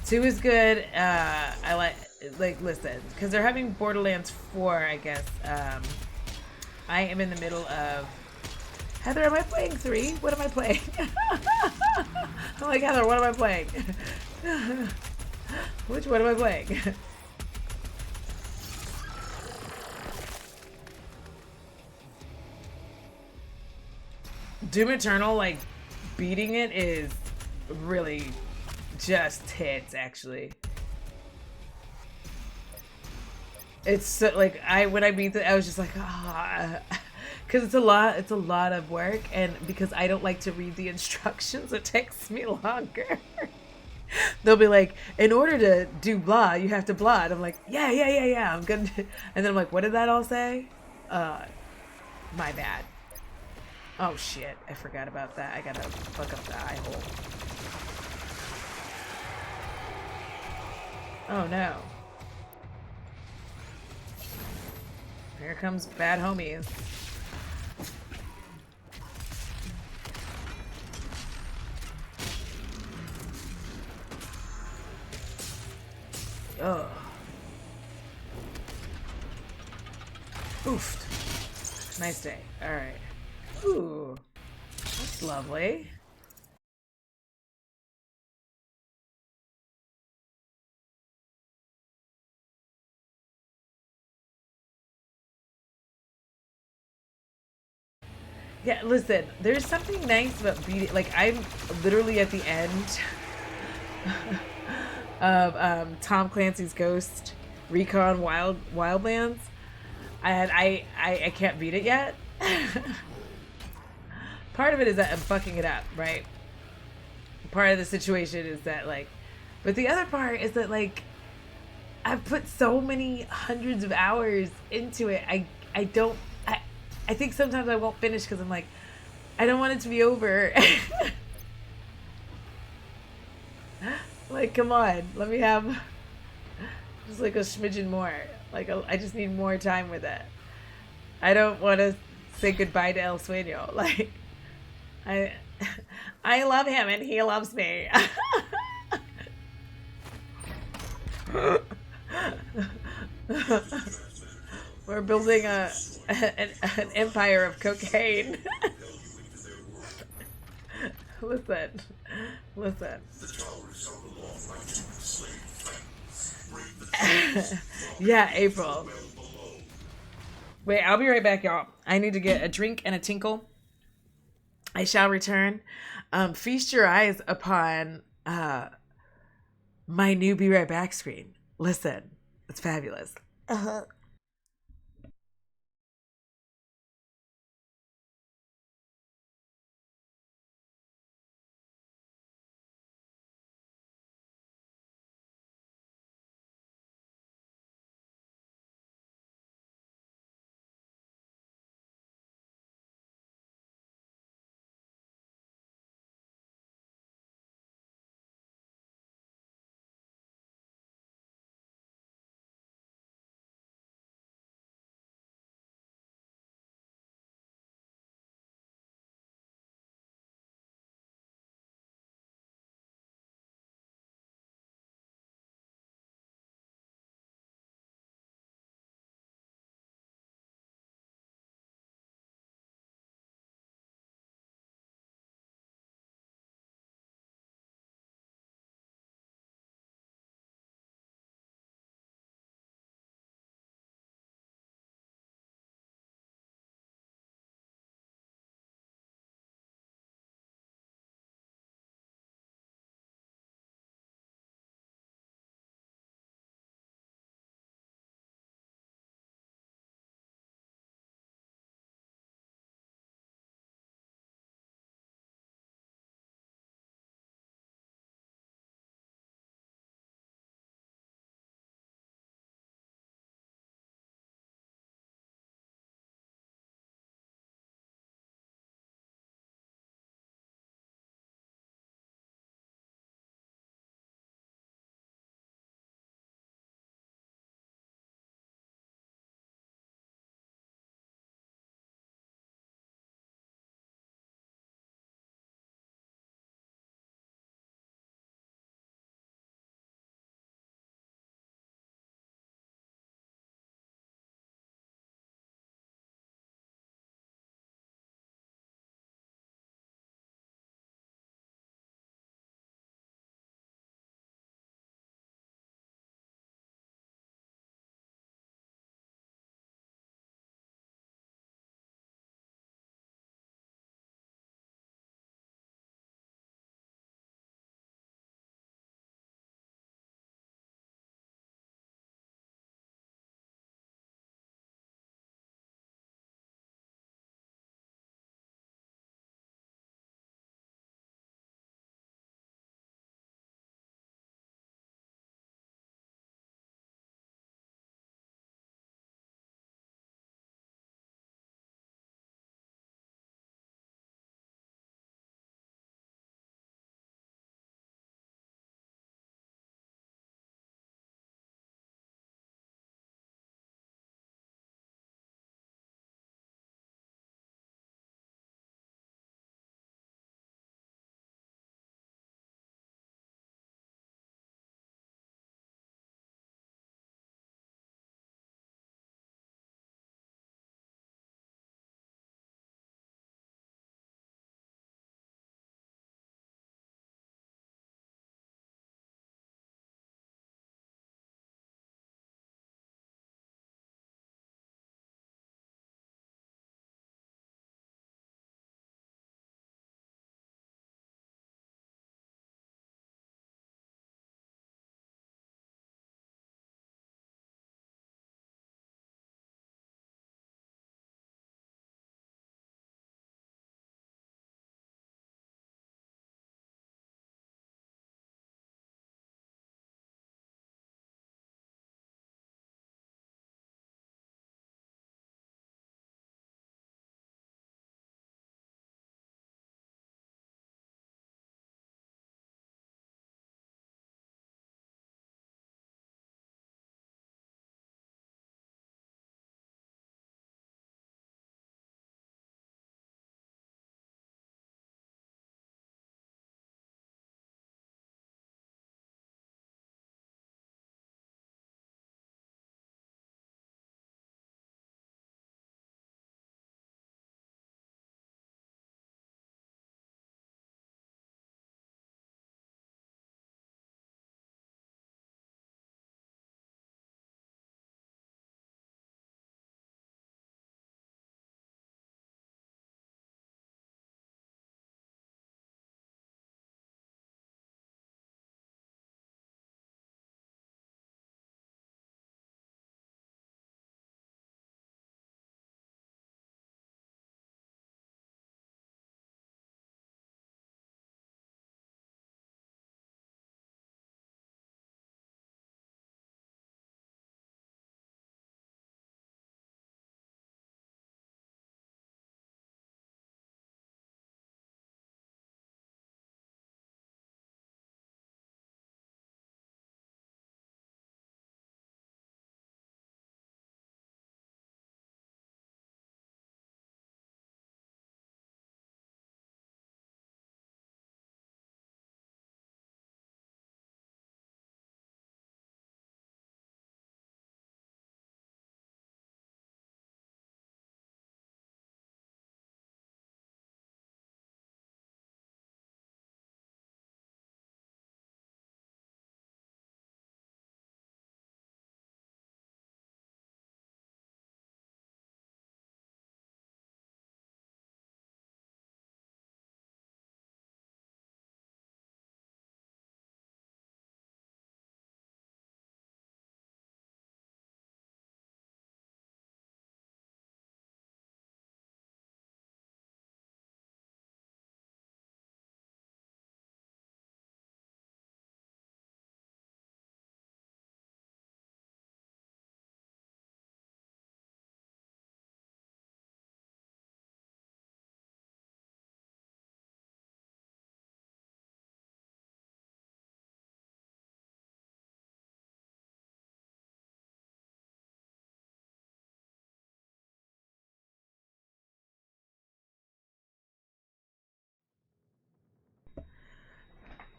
2 is good. I like listen, because they're having Borderlands 4, I guess. I am in the middle of Heather, am I playing 3? What am I playing? I'm like, Heather, what am I playing? Which one am I playing? Doom Eternal, like, beating it is really just hits, actually. It's so, like, when I beat it, I was just like, ah. Because it's a lot of work, and because I don't like to read the instructions, it takes me longer. They'll be like, in order to do blah, you have to blah. And I'm like, yeah, I'm gonna. And then I'm like, what did that all say? My bad. Oh shit, I forgot about that. I gotta fuck up the eye hole. Oh no. Here comes bad homies. Ugh. Oofed. Nice day. Alright. Ooh. That's lovely. Yeah, listen, there's something nice about beating, like, I'm literally at the end of Tom Clancy's Ghost Recon Wildlands, and I can't beat it yet. Part of it is that I'm fucking it up, right? Part of the situation is that, like, but the other part is that, like, I've put so many hundreds of hours into it. I don't I think sometimes I won't finish because I'm like, I don't want it to be over. Like, come on, let me have just like a smidgen more. Like, I just need more time with it. I don't want to say goodbye to El Sueño. Like, I I love him and he loves me. We're building an empire of cocaine. Listen. Yeah, April. Wait, I'll be right back, y'all. I need to get a drink and a tinkle. I shall return. Feast your eyes upon my new Be Right Back screen. Listen, it's fabulous.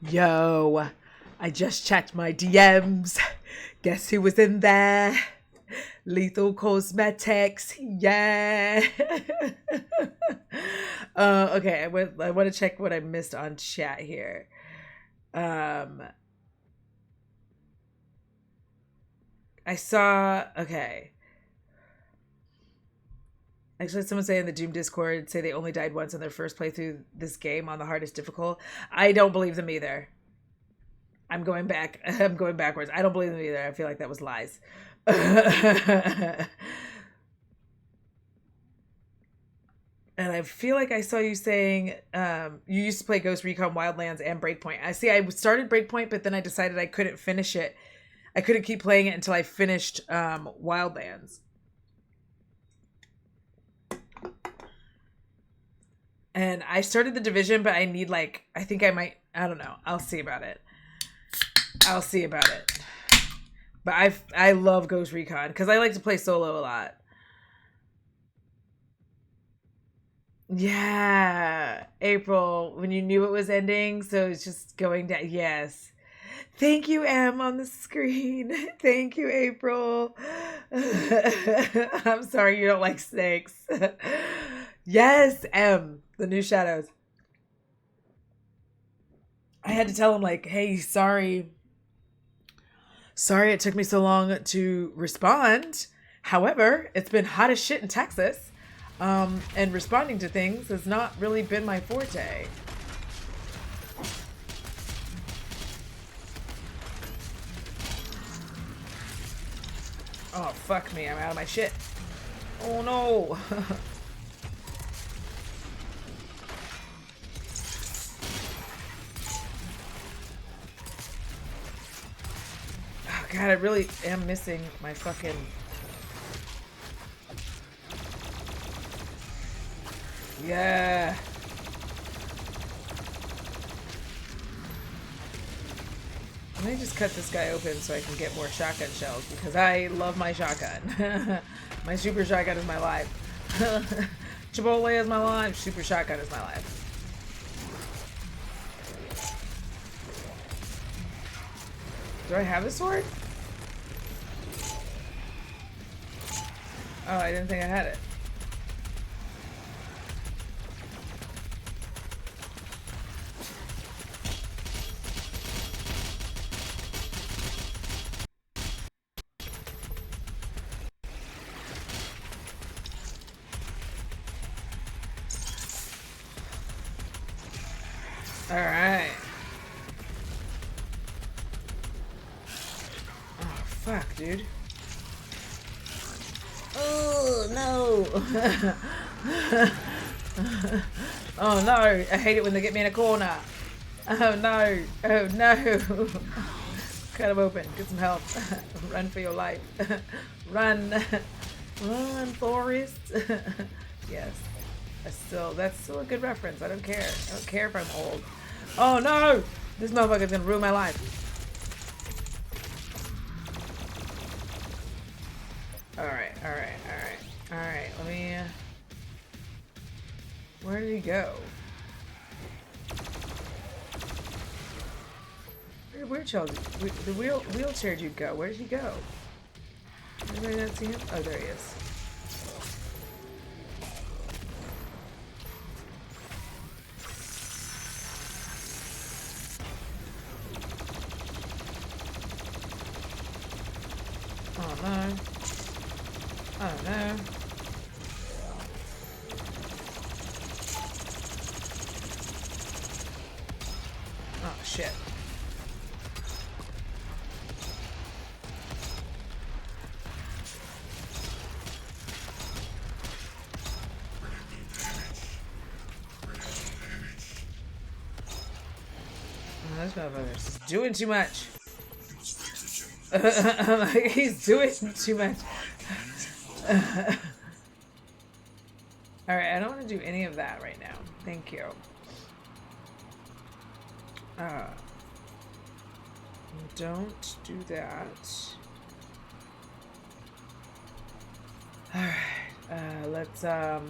Yo, I just checked my DMs. Guess who was in there? Lethal Cosmetics. Yeah. Okay, I want to check what I missed on chat here. I saw, okay. Actually, someone say in the Doom Discord, say they only died once on their first playthrough this game on the hardest difficult. I don't believe them either. I'm going backwards. I don't believe them either. I feel like that was lies. And I feel like I saw you saying you used to play Ghost Recon Wildlands and Breakpoint. I started Breakpoint, but then I decided I couldn't finish it. I couldn't keep playing it until I finished Wildlands. And I started the Division, but I need I don't know. I'll see about it. But I love Ghost Recon because I like to play solo a lot. Yeah, April, when you knew it was ending, so it's just going down. Yes. Thank you, M, on the screen. Thank you, April. I'm sorry you don't like snakes. Yes, M, the new shadows. I had to tell him, hey, sorry it took me so long to respond. However, it's been hot as shit in Texas. And responding to things has not really been my forte. Oh, fuck me. I'm out of my shit. Oh, no. Oh, God, I really am missing my fucking... Yeah. Let me just cut this guy open so I can get more shotgun shells because I love my shotgun. My super shotgun is my life. Chipotle is my life. Super shotgun is my life. Do I have a sword? Oh, I didn't think I had it. All right. Oh, fuck, dude. Oh, no. Oh, no. I hate it when they get me in a corner. Oh, no. Oh, no. Cut them open. Get some help. Run for your life. Run. Run, Forrest. Yes. That's still a good reference. I don't care. I don't care if I'm old. Oh no! This motherfucker's gonna ruin my life. Alright. Let me... Where did he go? The wheelchair dude go? Where did he go? Anybody not see him? Oh, there he is. Oh no. Oh no. Oh shit. Oh, this motherfucker's doing too much. He's doing too much. Alright, I don't want to do any of that right now. Thank you. Don't do that. Alright, let's, alright.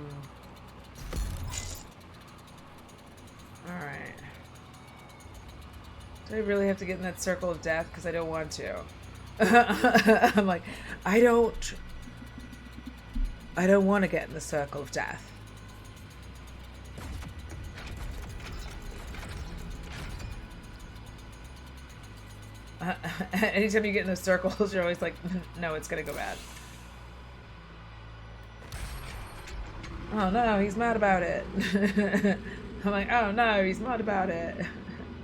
Do I really have to get in that circle of death? Because I don't want to. I'm like, I don't want to get in the circle of death. Anytime you get in those circles, you're always like, no, it's gonna go bad. Oh no, he's mad about it. I'm like, oh no, he's mad about it.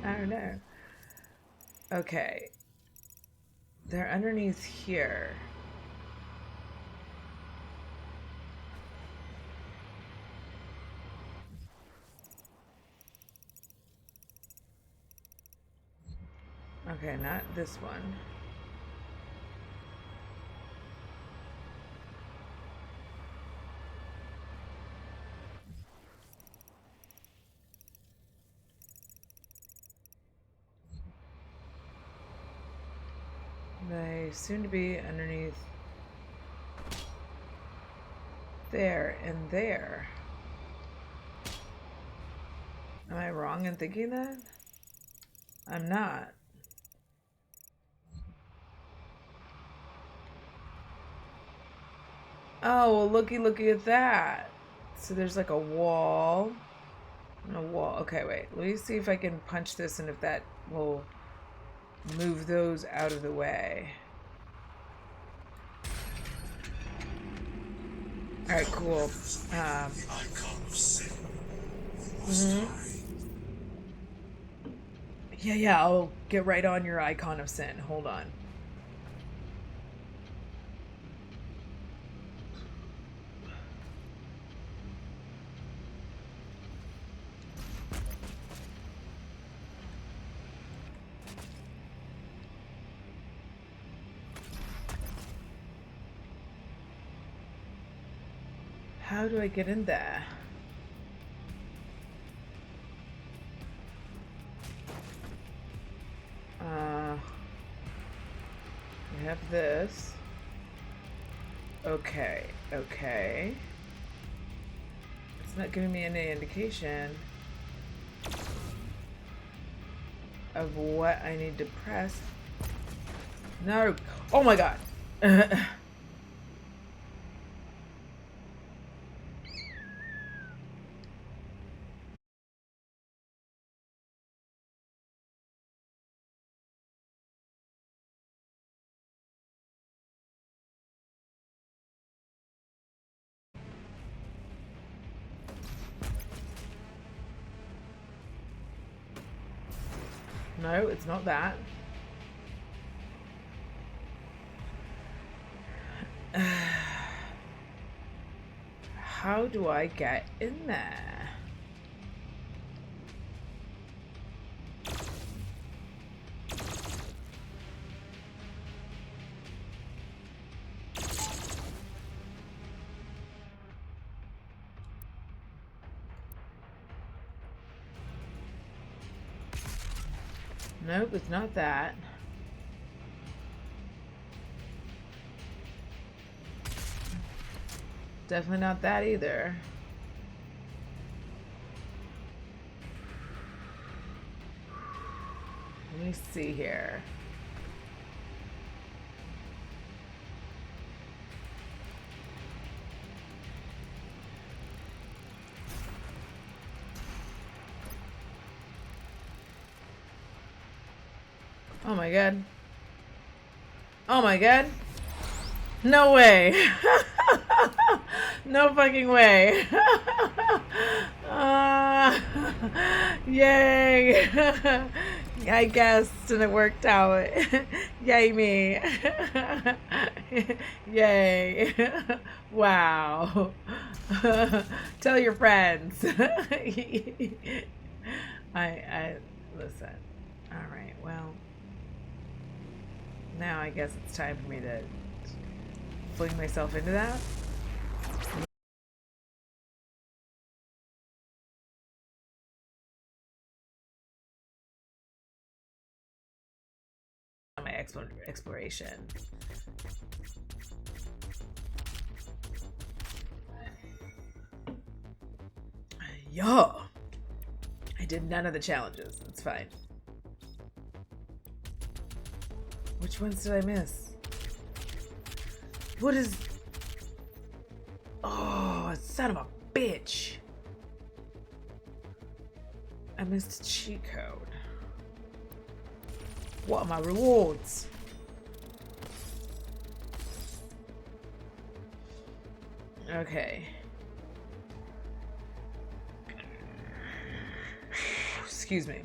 Oh no. Okay. They're underneath here. Okay, not this one. They seem to be underneath there and there. Am I wrong in thinking that? I'm not. Oh, well, looky at that. So there's like a wall. And a wall. Okay, wait. Let me see if I can punch this and if that will move those out of the way. Alright, cool. Yeah, I'll get right on your icon of sin. Hold on. How do I get in there? We have this. Okay. It's not giving me any indication of what I need to press. No. Oh my god. No, it's not that. How do I get in there? Nope, it's not that. Definitely not that either. Let me see here. Oh my god. Oh my god. No way. No fucking way. Yay. I guessed and it worked out. Yay me. Yay. Wow. Tell your friends. I listen. All right. Well, now I guess it's time for me to fling myself into that. My exploration. Yo, I did none of the challenges. It's fine. Which ones did I miss? What is... Oh, son of a bitch. I missed a cheat code. What are my rewards? Okay. Excuse me.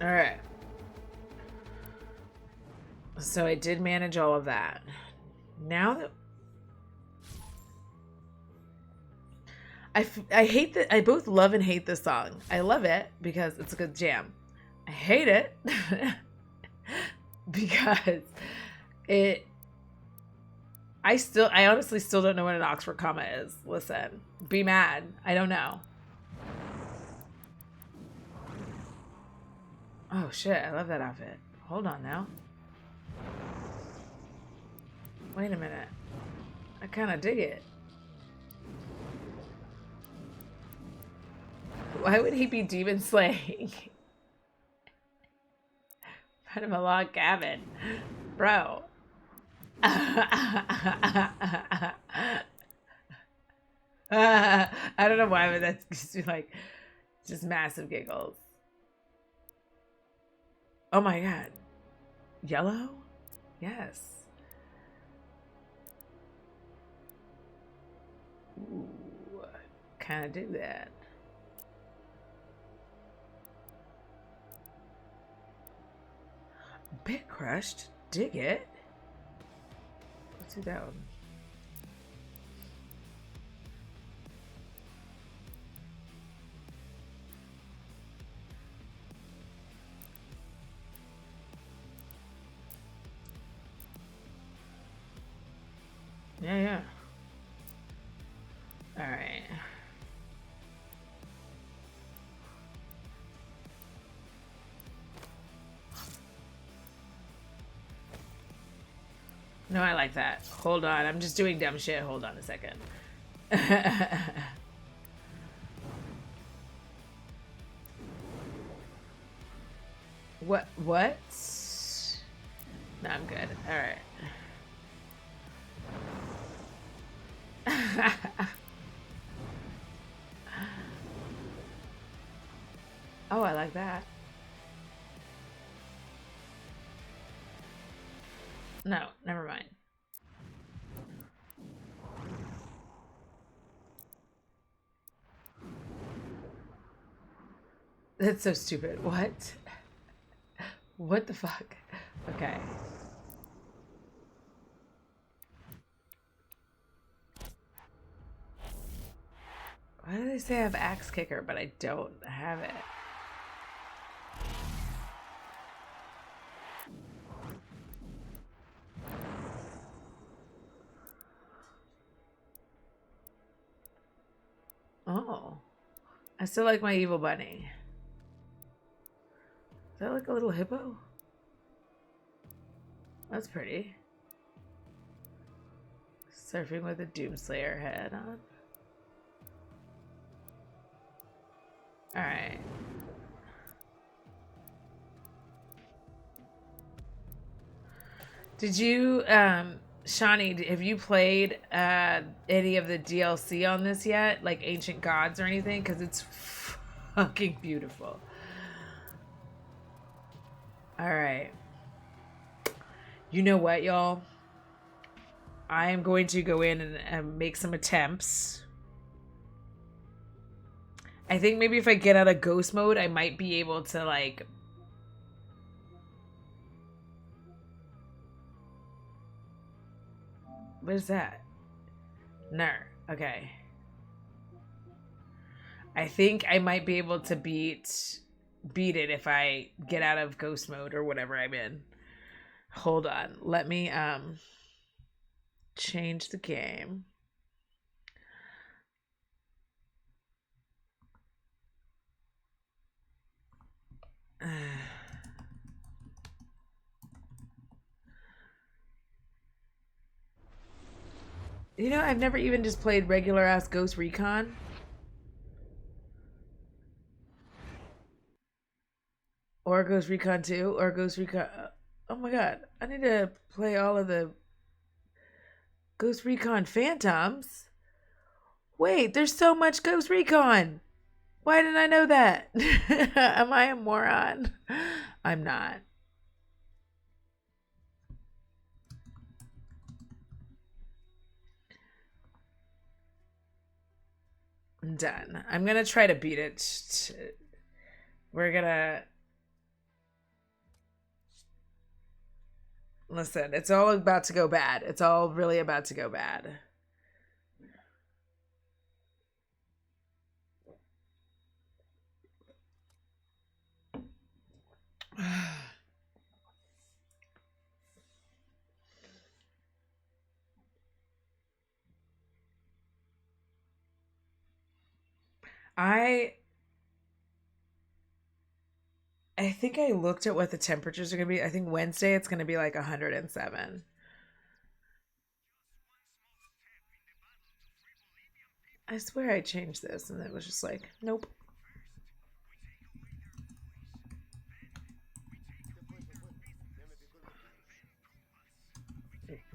All right. So I did manage all of that. Now that I hate that, I both love and hate this song. I love it because it's a good jam. I hate it because I honestly still don't know what an Oxford comma is. Listen, be mad. I don't know. Oh shit, I love that outfit. Hold on now. Wait a minute. I kind of dig it. Why would he be demon slaying? Out of a log cabin. Bro. I don't know why, but that's just like just massive giggles. Oh my god. Yellow? Yes. Ooh, kind of do that. Bit crushed. Dig it. Let's do that one. Yeah. All right. No, I like that. Hold on. I'm just doing dumb shit. Hold on a second. What? No, I'm good. All right. Oh, I like that. No, never mind. That's so stupid. What? What the fuck? Okay. Why do they say I have axe kicker, but I don't have it? Oh. I still like my evil bunny. Is that like a little hippo? That's pretty. Surfing with a Doomslayer head on. Alright. Did you, Shawnee, have you played any of the DLC on this yet? Like Ancient Gods or anything? Because it's fucking beautiful. Alright. You know what, y'all? I am going to go in and make some attempts. I think maybe if I get out of ghost mode, I might be able to, like... What is that? No. Okay. I think I might be able to beat it if I get out of ghost mode or whatever I'm in. Hold on. Let me change the game. You know, I've never even just played regular ass Ghost Recon. Or Ghost Recon 2, or Ghost Recon... Oh my god, I need to play all of the Ghost Recon Phantoms. Wait, there's so much Ghost Recon. Why didn't I know that? Am I a moron? I'm not. I'm done. I'm gonna try to beat it. We're gonna... Listen, it's all about to go bad. It's all really about to go bad. I think I looked at what the temperatures are going to be. I think Wednesday it's going to be like 107. I swear I changed this and it was just like, nope.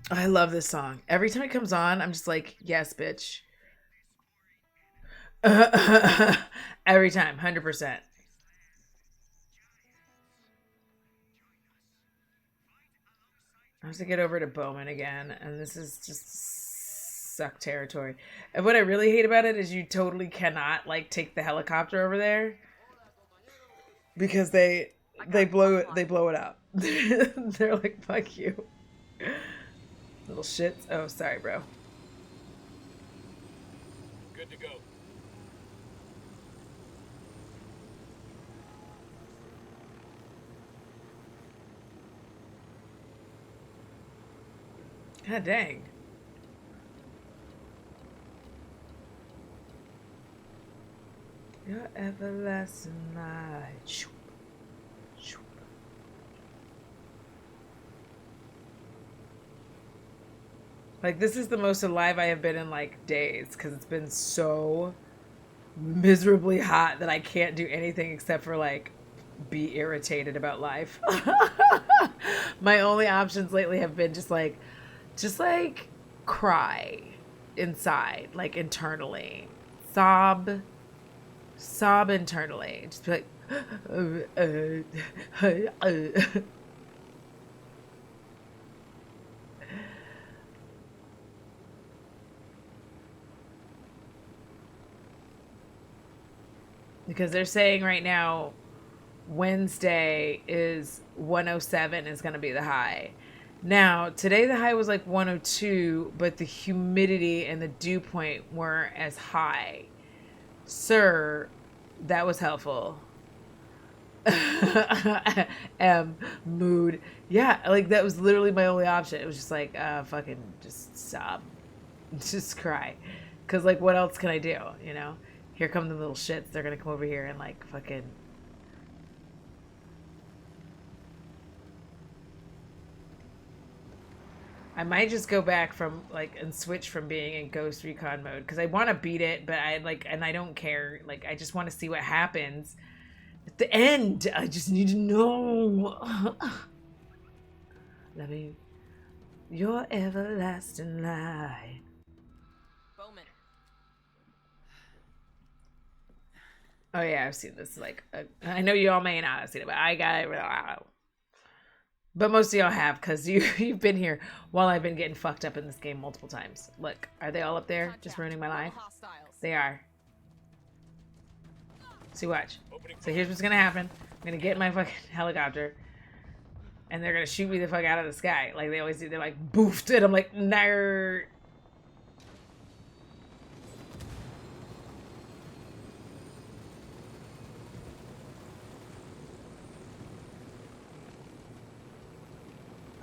I love this song. Every time it comes on, I'm just like, yes, bitch. Every time, 100%. I have to get over to Bowman again, and this is just suck territory. And what I really hate about it is you totally cannot like take the helicopter over there because they blow it up. They're like, fuck you. Little shits. Oh, sorry, bro. Good to go. God dang. Your everlasting light. Like, this is the most alive I have been in, like, days, because it's been so miserably hot that I can't do anything except for, like, be irritated about life. My only options lately have been just cry inside, like, internally. Sob internally. Just be like, because they're saying right now Wednesday is 107 is going to be the high. Now, today the high was like 102, but the humidity and the dew point weren't as high. Sir, that was helpful. Mood. Yeah, like that was literally my only option. It was just like, fucking just sob. Just cry. Because, like, what else can I do, you know? Here come the little shits. They're going to come over here and, like, fucking... I might just go back from, like, and switch from being in Ghost Recon mode. Because I want to beat it, but I, like, and I don't care. Like, I just want to see what happens at the end. I just need to know. Let me... Your everlasting light. Oh yeah, I've seen this. Like, I know you all may not have seen it, but I got it. But most of y'all have, because you've been here while I've been getting fucked up in this game multiple times. Look, are they all up there, just ruining my life? They are. See, watch. So here's what's gonna happen. I'm gonna get my fucking helicopter, and they're gonna shoot me the fuck out of the sky, like they always do. They're like, boofed, and I'm like, nerd.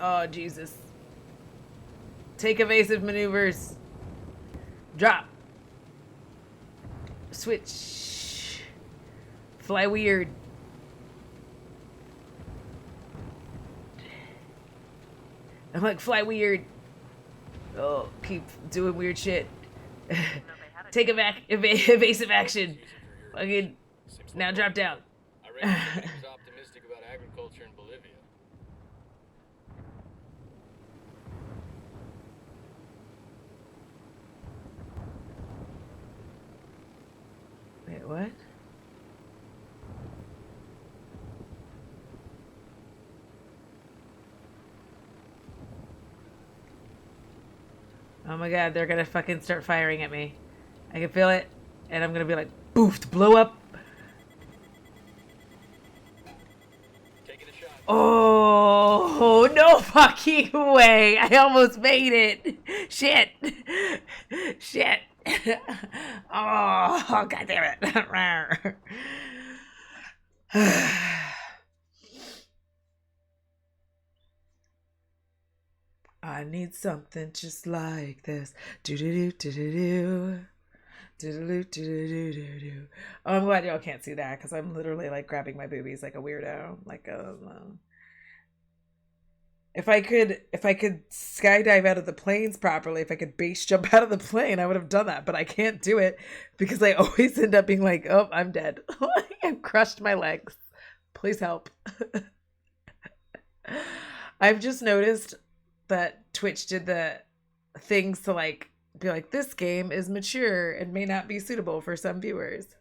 Oh, Jesus. Take evasive maneuvers. Drop. Switch. Fly weird. I'm like, fly weird. Oh, keep doing weird shit. Take evasive action. Fucking now drop down. I reckon he was optimistic about what? Oh my god, they're gonna fucking start firing at me. I can feel it, and I'm gonna be like, boofed, blow up. Oh, no fucking way. I almost made it. Shit. Shit. Oh, god damn it. I need something just like this. Do-do-do-do-do-do. Do-do-do-do-do-do-do. Oh, I'm glad y'all can't see that because I'm literally like grabbing my boobies like a weirdo. Like if I could skydive out of the planes properly, if I could base jump out of the plane, I would have done that. But I can't do it because I always end up being like, oh, I'm dead. I've crushed my legs. Please help. I've just noticed that Twitch did the things to like be like, this game is mature and may not be suitable for some viewers.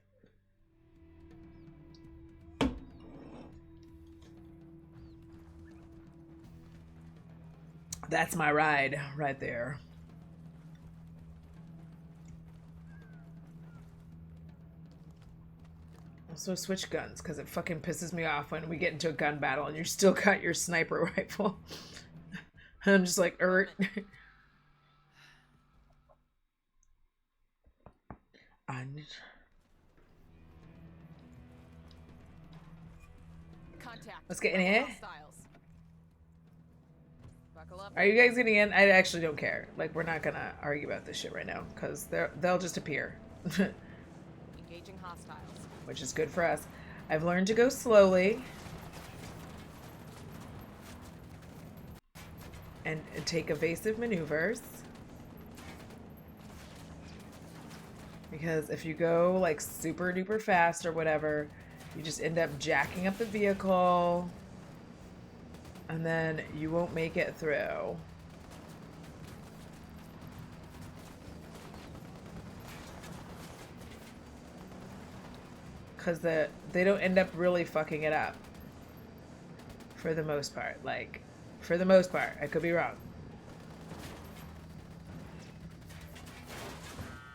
That's my ride right there. Also switch guns because it fucking pisses me off when we get into a gun battle and you still got your sniper rifle. And I'm just like, Let's get in here. Are you guys getting in? I actually don't care. Like, we're not gonna argue about this shit right now because they'll just appear. Engaging hostiles. Which is good for us. I've learned to go slowly and take evasive maneuvers. Because if you go like super duper fast or whatever, you just end up jacking up the vehicle and then you won't make it through. Because they don't end up really fucking it up. For the most part. Like, for the most part. I could be wrong.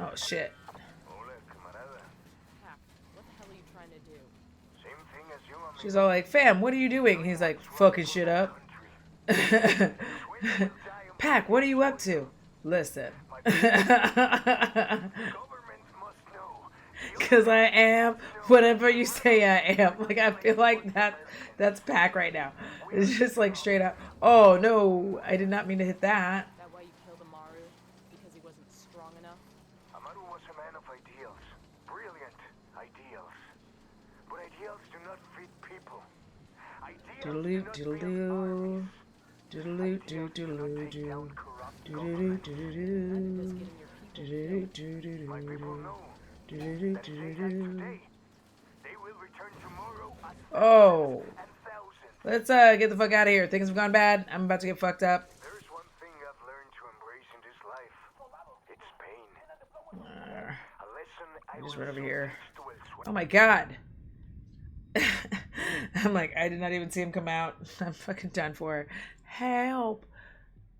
Oh, shit. She's all like, fam, what are you doing? He's like, fucking shit up. Pac, what are you up to? Listen. Because I am whatever you say I am. Like, I feel like that's Pac right now. It's just like straight up, oh, no, I did not mean to hit that. That why you killed Amaru? Because he wasn't strong enough? Amaru was a man of ideals. Brilliant ideals. But ideals do not fit people. Doodaloo, doodaloo. Doodaloo, doodaloo, doodaloo. Doodaloo, doodaloo. Doodaloo, doodaloo. My people know. Oh, let's get the fuck out of here. Things have gone bad. I'm about to get fucked up. There's one thing I've learned to embrace in this life. It's pain. A lesson I just right over here. will Oh my god. I'm like, I did not even see him come out. I'm fucking done for. Help.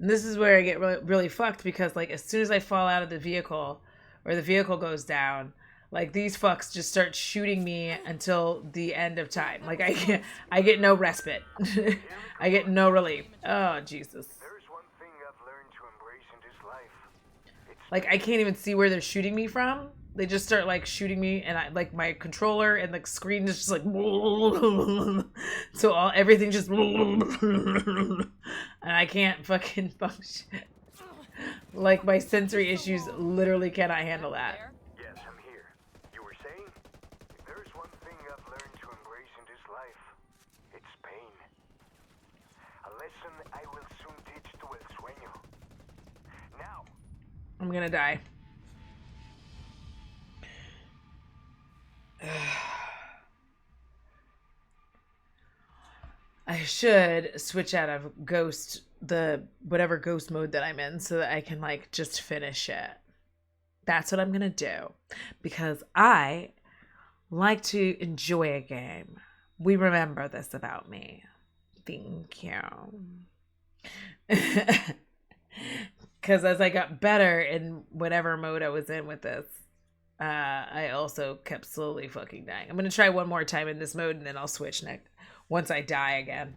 And this is where I get really, really fucked because like as soon as I fall out of the vehicle or the vehicle goes down, like these fucks just start shooting me until the end of time. Like I get no respite. I get no relief. Oh Jesus. There's one thing I've learned to embrace in this life. Like I can't even see where they're shooting me from. They just start like shooting me, and I like my controller and the screen is just like so everything just and I can't fucking function. Like my sensory issues literally cannot handle that. Yes, I'm here. You were saying? If there's one thing I've learned to embrace in this life, it's pain. A lesson I will soon teach to El Sueño. Now. I'm gonna die. I should switch out of ghost, whatever ghost mode that I'm in, so that I can like just finish it. That's what I'm gonna do, because I like to enjoy a game. We remember this about me. Thank you. Because as I got better in whatever mode I was in with this, I also kept slowly fucking dying. I'm going to try one more time in this mode, and then I'll switch next once I die again.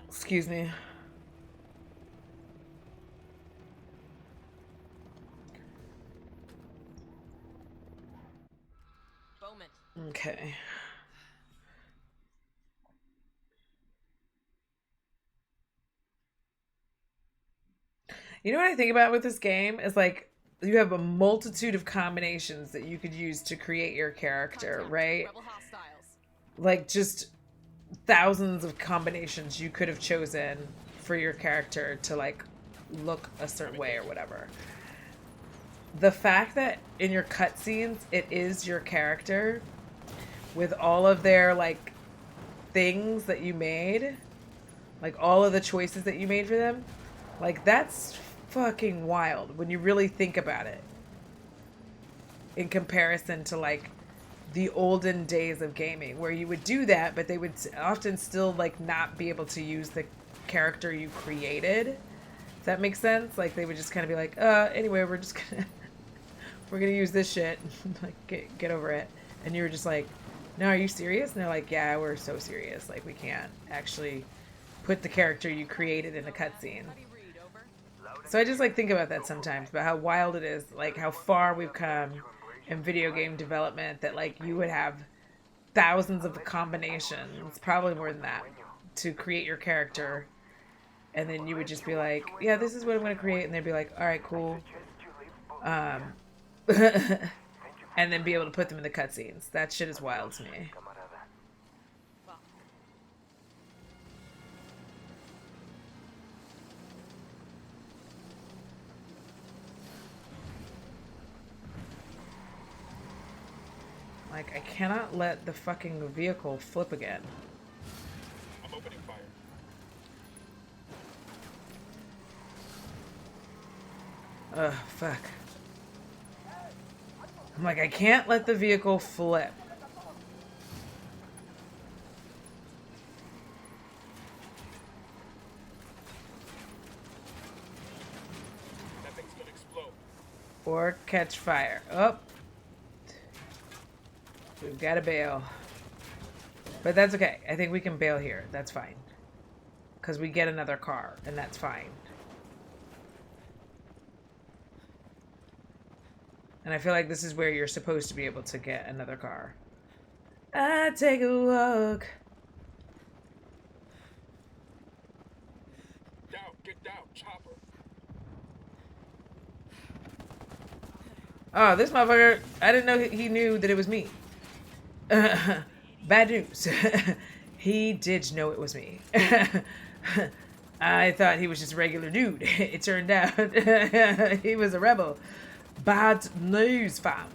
Excuse me. Bowman. Okay. You know what I think about with this game is like you have a multitude of combinations that you could use to create your character, Contact. right? Rebel hostiles. Like just thousands of combinations you could have chosen for your character to like look a certain way or whatever. The fact that in your cutscenes it is your character with all of their like things that you made, like all of the choices that you made for them, like that's fucking wild when you really think about it in comparison to like the olden days of gaming where you would do that, but they would often still like not be able to use the character you created. Does that make sense? Like they would just kind of be like, anyway, we're gonna use this shit. Like get over it. And you were just like, no, are you serious? And they're like, yeah, we're so serious. Like we can't actually put the character you created in a cutscene. So I just like think about that sometimes, about how wild it is, like how far we've come in video game development, that like you would have thousands of combinations, probably more than that, to create your character. And then you would just be like, yeah, this is what I'm going to create. And they'd be like, all right, cool. And then be able to put them in the cutscenes. That shit is wild to me. Like, I cannot let the fucking vehicle flip again. I'm opening fire. Ugh, fuck. I'm like, I can't let the vehicle flip. That thing's gonna explode. Or catch fire. Oh. We've got to bail. But that's okay. I think we can bail here. That's fine. Because we get another car, and that's fine. And I feel like this is where you're supposed to be able to get another car. I take a walk. Down, get down, chopper. Oh, this motherfucker, I didn't know he knew that it was me. Bad news. He did know it was me. I thought he was just a regular dude. It turned out he was a rebel. Bad news, fam.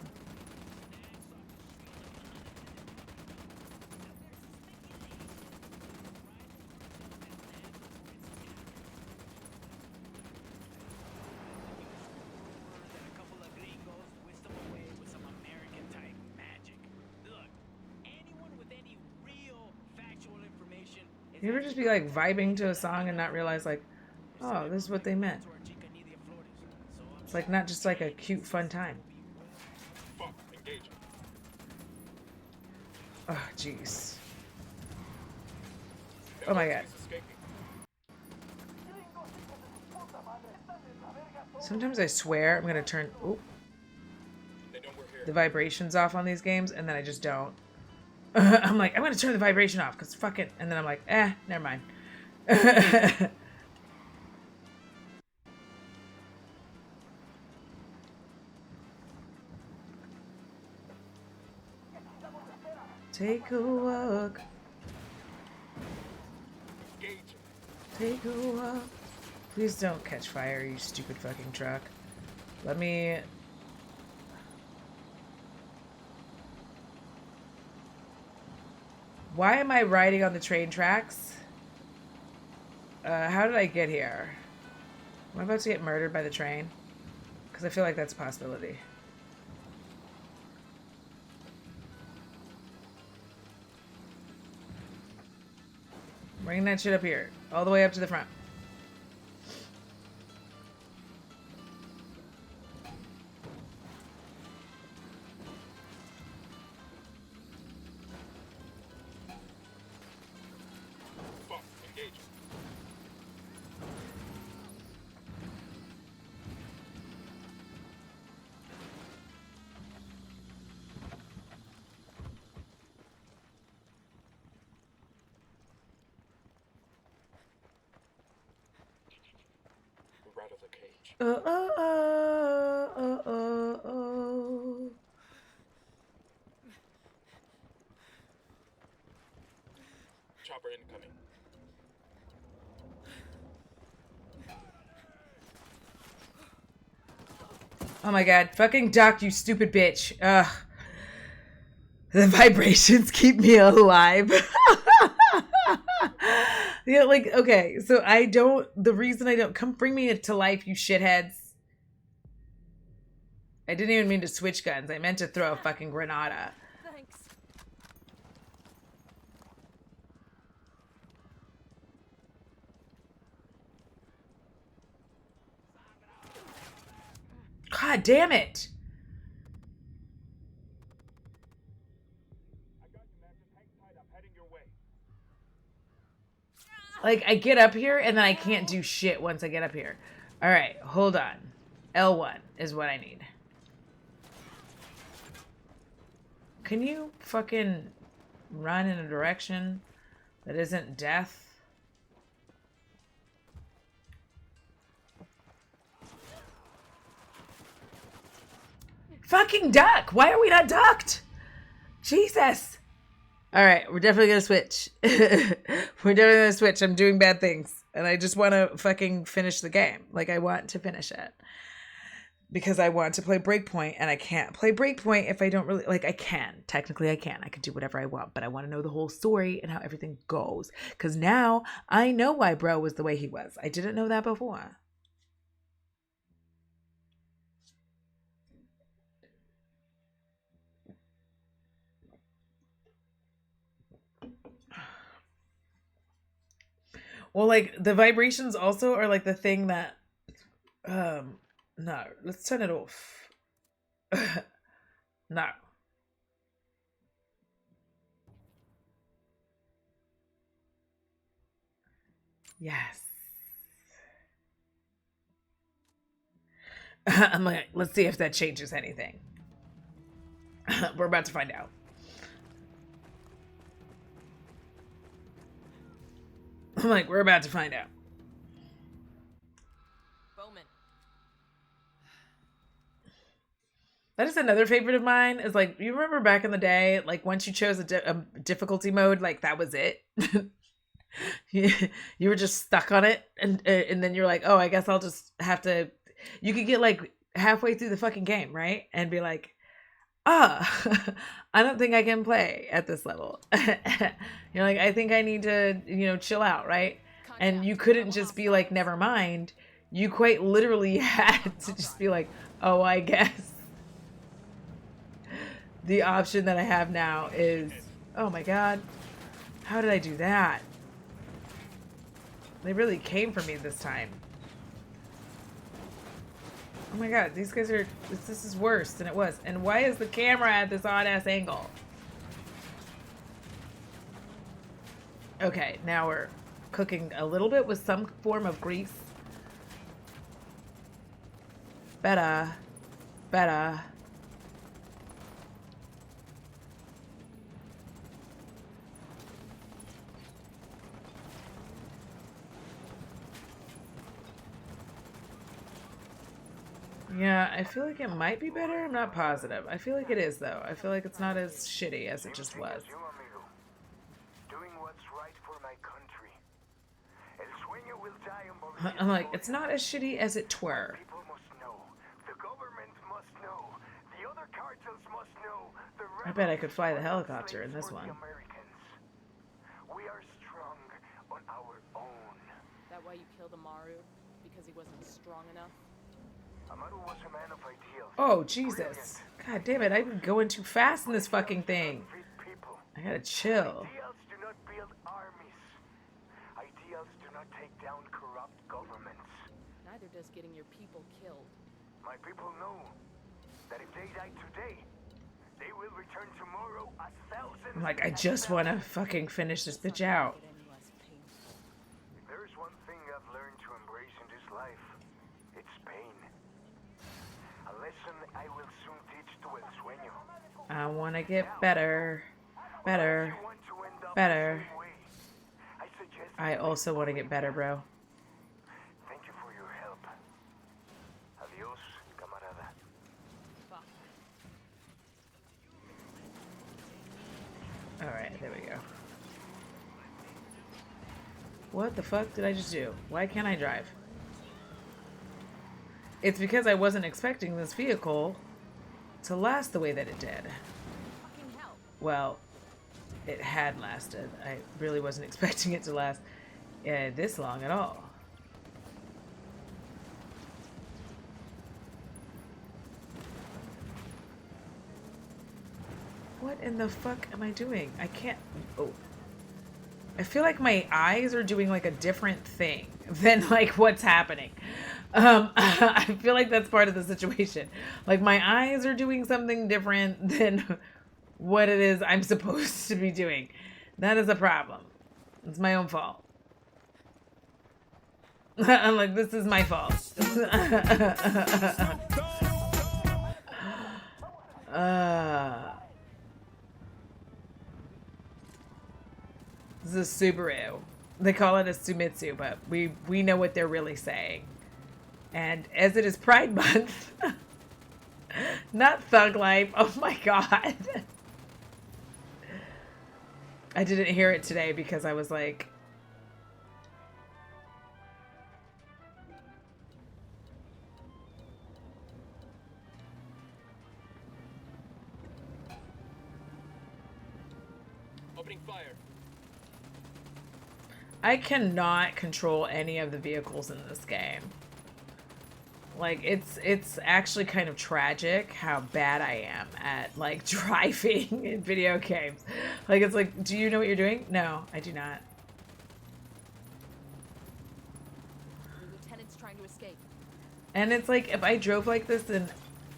You ever just be like vibing to a song and not realize like, oh, this is what they meant? It's like not just like a cute fun time. Fuck, engage. Oh, jeez. Oh my god. Sometimes I swear I'm gonna turn the vibrations off on these games, and then I just don't. I'm like, I'm gonna turn the vibration off because fuck it, and then I'm like, never mind. Take a walk. Take a walk. Please don't catch fire, you stupid fucking truck. Let me... Why am I riding on the train tracks? How did I get here? Am I about to get murdered by the train? Because I feel like that's a possibility. Bring that shit up here. All the way up to the front. Fuck, engaging. We're out of the cage. Oh. Chopper incoming. Oh my god. Fucking duck, you stupid bitch. Ugh. The vibrations keep me alive. Yeah, like, okay, so the reason I don't, come bring me to life, you shitheads. I didn't even mean to switch guns. I meant to throw a fucking granada. Thanks. God damn it. I got you, man. Just hang tight. I'm heading your way. Like, I get up here and then I can't do shit once I get up here. All right, hold on. L1 is what I need. Can you fucking run in a direction that isn't death? Fucking duck! Why are we not ducked? Jesus! Alright, we're definitely gonna switch. We're definitely gonna switch. I'm doing bad things. And I just want to fucking finish the game. Like, I want to finish it. Because I want to play Breakpoint, and I can't play Breakpoint if I don't really... Like, I can. Technically, I can. I can do whatever I want. But I want to know the whole story and how everything goes. Because now, I know why bro was the way he was. I didn't know that before. Well, like, the vibrations also are, like, the thing that... No. Let's turn it off. No. Yes. I'm like, let's see if that changes anything. We're about to find out. I'm like, we're about to find out. Bowman. That is another favorite of mine. Is like, you remember back in the day, like once you chose a difficulty mode, like that was it. You were just stuck on it, and then you're like, oh, I guess I'll just have to. You could get like halfway through the fucking game, right, and be like, I don't think I can play at this level. You're like, I think I need to, chill out, right? And you couldn't just be like, never mind. You quite literally had to just be like, oh, I guess. The option that I have now is, oh my god, how did I do that? They really came for me this time. Oh my god, these guys are, this is worse than it was. And why is the camera at this odd-ass angle? Okay, now we're cooking a little bit with some form of grease. Better. Yeah, I feel like it might be better. I'm not positive. I feel like it is, though. I feel like it's not as shitty as it just was. Doing what's right for my country. El sueño will die on I'm like, it's not as shitty as it twere. People must know. The government must know. The other cartels must know. I bet I could fly the helicopter in this one. We are strong on our own. That why you killed Amaru? Because he wasn't strong enough? Amaru was a man of ideals. Oh, Jesus. God damn it, I'm going too fast in this fucking thing. I gotta chill. Ideals do not build armies. cannot take down corrupt governments. Neither does getting your people killed. My people know that if they die today, they will return tomorrow a thousand. I'm like, I just want to fucking finish this bitch out. Get any less painful. If there is one thing I've learned to embrace in this life, it's pain. A lesson I will soon teach to El Sueño. I want to get better. Better. If you want to end up Better. the same way, I suggest I also want to get better, bro. thank you for your help. Adios, camarada. Fuck. Alright, there we go. What the fuck did I just do? Why can't I drive? It's because I wasn't expecting this vehicle to last the way that it did. Fucking hell. Well, it had lasted. I really wasn't expecting it to last this long at all. What in the fuck am I doing? I can't... Oh. I feel like my eyes are doing like a different thing than like what's happening. I feel like that's part of the situation. Like my eyes are doing something different than what it is I'm supposed to be doing. That is a problem. It's my own fault. I'm like, this is my fault. This is a Subaru. They call it a Sumitsu, but we know what they're really saying. And as it is Pride Month, not Thug Life. Oh my god. I didn't hear it today because I was like, Opening fire. I cannot control any of the vehicles in this game. Like, it's actually kind of tragic how bad I am at, like, driving in video games. Like, it's like, do you know what you're doing? No, I do not. Your lieutenant's trying to escape. And it's like, if I drove like this in,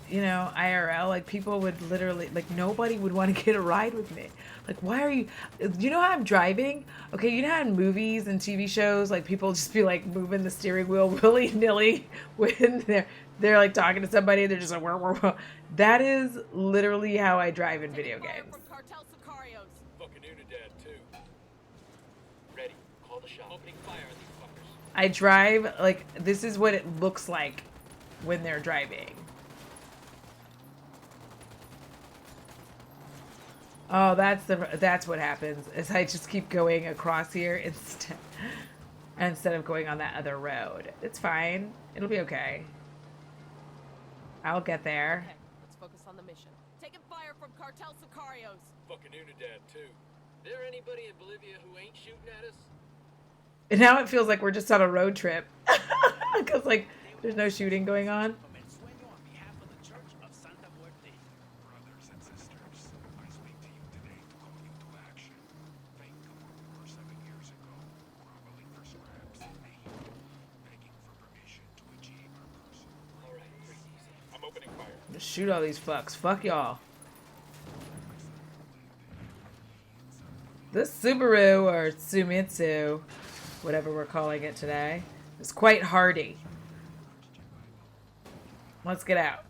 you know, IRL, like, people would literally, like, nobody would want to get a ride with me. Like, why are you know how I'm driving? Okay, you know how in movies and TV shows, like, people just be, like, moving the steering wheel willy-nilly when they're like, talking to somebody, they're just like, whoa, whoa, whoa. That is literally how I drive in video Fire games. from Cartel Sicarios. Fucking Unidad, too. Ready. Call the shot. Opening fire on these fuckers. I drive, like, this is what it looks like when they're driving. Oh, that's what happens, is I just keep going across here instead of going on that other road. It's fine. It'll be okay. I'll get there. Okay, let's focus on the mission. Taking fire from Cartel Sicarios. Fucking Unidad, too. There anybody in Bolivia who ain't shooting at us? And now it feels like we're just on a road trip. Because, like, there's no shooting going on. Brothers and sisters, I speak to you today to call you to action. Fake come over 7 years ago, groveling for scraps in Maine, begging for permission to achieve our personal. All right, breathe easy. I'm opening fire. Just shoot all these fucks. Fuck y'all. This Subaru, or Sumitsu, whatever we're calling it today, is quite hardy. Let's get out.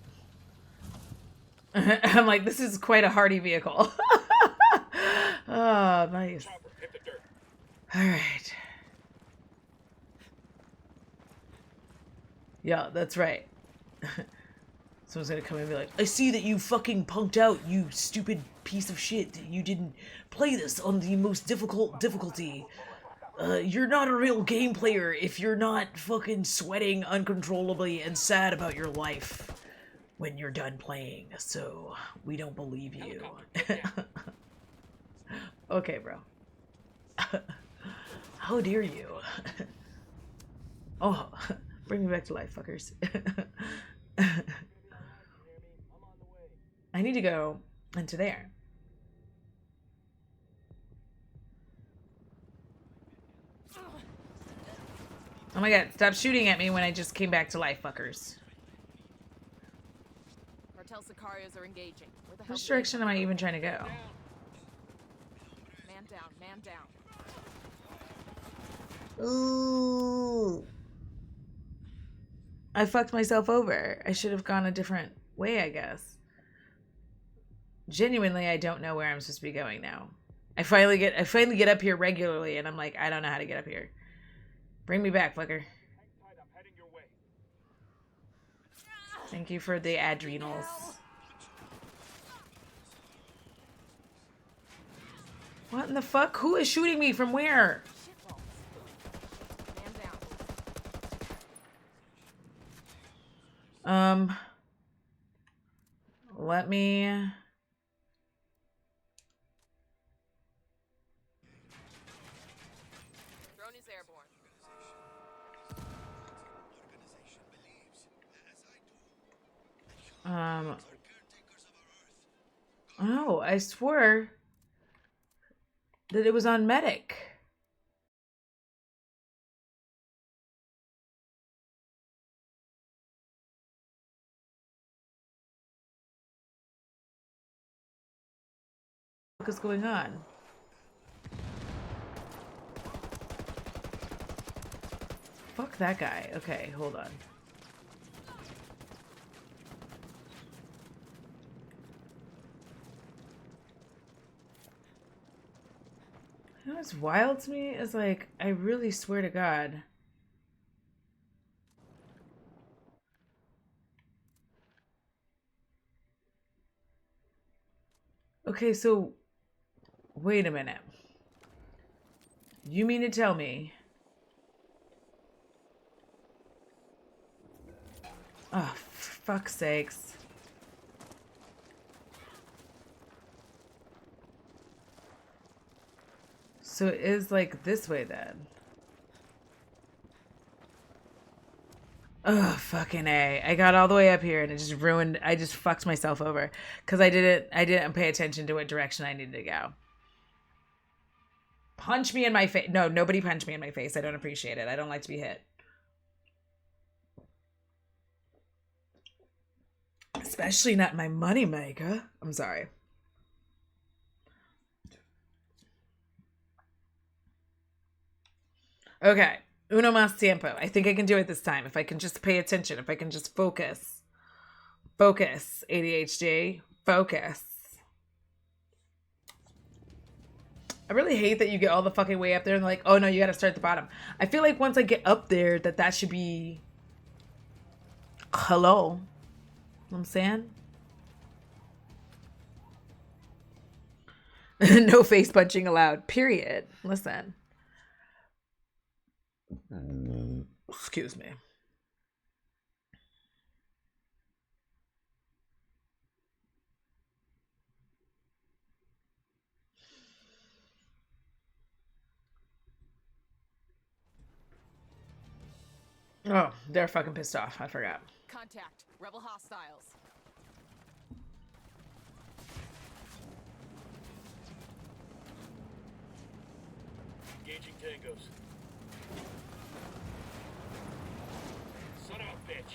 I'm like, this is quite a hardy vehicle. Oh, nice. Chopper, hit the dirt. All right. Yeah, that's right. Someone's gonna come in and be like, I see that you fucking punked out, you stupid piece of shit. You didn't play this on the most difficult difficulty. You're not a real game player if you're not fucking sweating uncontrollably and sad about your life when you're done playing. So, we don't believe you. Okay, bro. How dare you? Oh, bring me back to life, fuckers. I need to go into there. Oh my god, stop shooting at me when I just came back to life, fuckers. Cartel Sicarios are engaging. Where the hell Which direction am I even trying to go? Man down, man down. Ooh. I fucked myself over. I should have gone a different way, I guess. Genuinely, I don't know where I'm supposed to be going now. I finally get up here regularly, and I'm like, I don't know how to get up here. Bring me back, fucker. Thank you for the adrenals. What in the fuck? Who is shooting me from where? Man down. Let me... Drone is airborne. Oh, I swore that it was on medic. What is going on? Fuck that guy. Okay, hold on. You know what's wild to me is like, I really swear to God. Okay, so wait a minute. You mean to tell me? Oh, for fuck's sakes. So it is like this way then. Oh, fucking A. I got all the way up here and it just ruined, I just fucked myself over. Because I didn't pay attention to what direction I needed to go. Punch me in my face. No, nobody punch me in my face. I don't appreciate it. I don't like to be hit. Especially not my money maker. I'm sorry. Okay. Uno más tiempo. I think I can do it this time. If I can just pay attention. If I can just focus. Focus, ADHD. Focus. I really hate that you get all the fucking way up there and like, oh no, you gotta start at the bottom. I feel like once I get up there, that should be... Hello. You know what I'm saying? No face punching allowed. Period. Listen. Excuse me. Oh, they're fucking pissed off. I forgot. Contact. Rebel hostiles. Engaging tangos. Son of a bitch.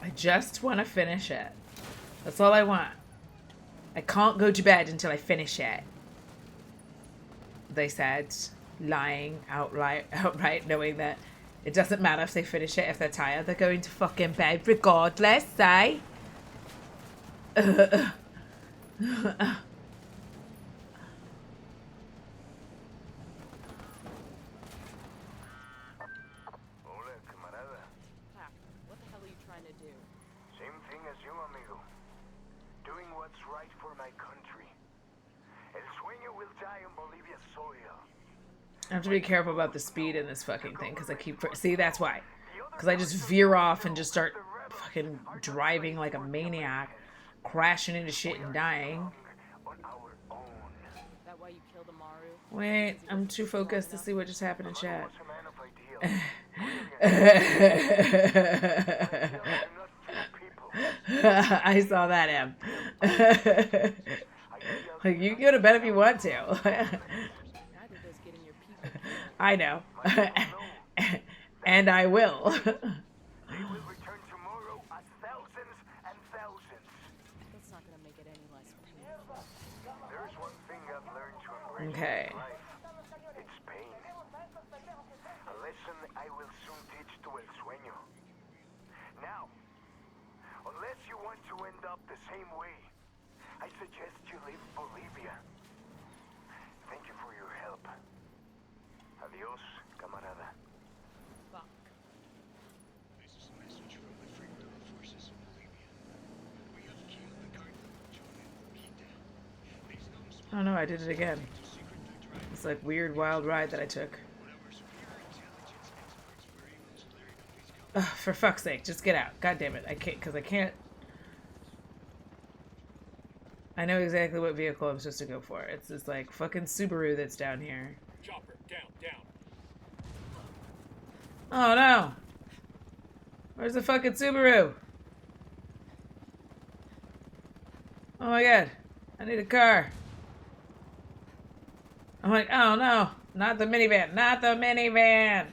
I just want to finish it. That's all I want. I can't go to bed until I finish it. They said, lying outright, knowing that it doesn't matter if they finish it. If they're tired, they're going to fucking bed regardless, eh? Hola, camarada. Pac, what the hell are you trying to do? Same thing as you, amigo. Doing what's right for my country. El sueño will die on Bolivia's soil. I have to be careful about the speed in this fucking thing because I keep... See, that's why. Because I just veer off and just start fucking driving like a maniac, crashing into shit and dying. On our own. That why you killed Amaru? Wait, I'm too focused to see what just happened in chat. Was a man of ideals. What I saw that, Em. Like, you can go to bed if you want to. Neither does getting your people killed. I know. And I will. They will return tomorrow as thousands and thousands. That's not gonna make it any less painful. There's one thing I've learned to embrace Okay. in life. It's pain. A lesson I will soon teach to El Sueño. Now, unless you want to end up the same way, I suggest you leave Bolivia. Thank you for your help. Adios, camarada. Fuck. This is a message from the Free Rebel forces in Bolivia. We have killed the Cardinal Juan Quita. Please don't Oh no, I did it again. to secretly drive It's like weird wild ride that I took. what our superior intelligence experts were able to learn of his company. Ugh, for fuck's sake, just get out. God damn it. I can't, because I can't. I know exactly what vehicle I'm supposed to go for. It's this like fucking Subaru that's down here. Chopper, down, down. Oh no! Where's the fucking Subaru? Oh my god. I need a car. I'm like, oh no. Not the minivan. Not the minivan.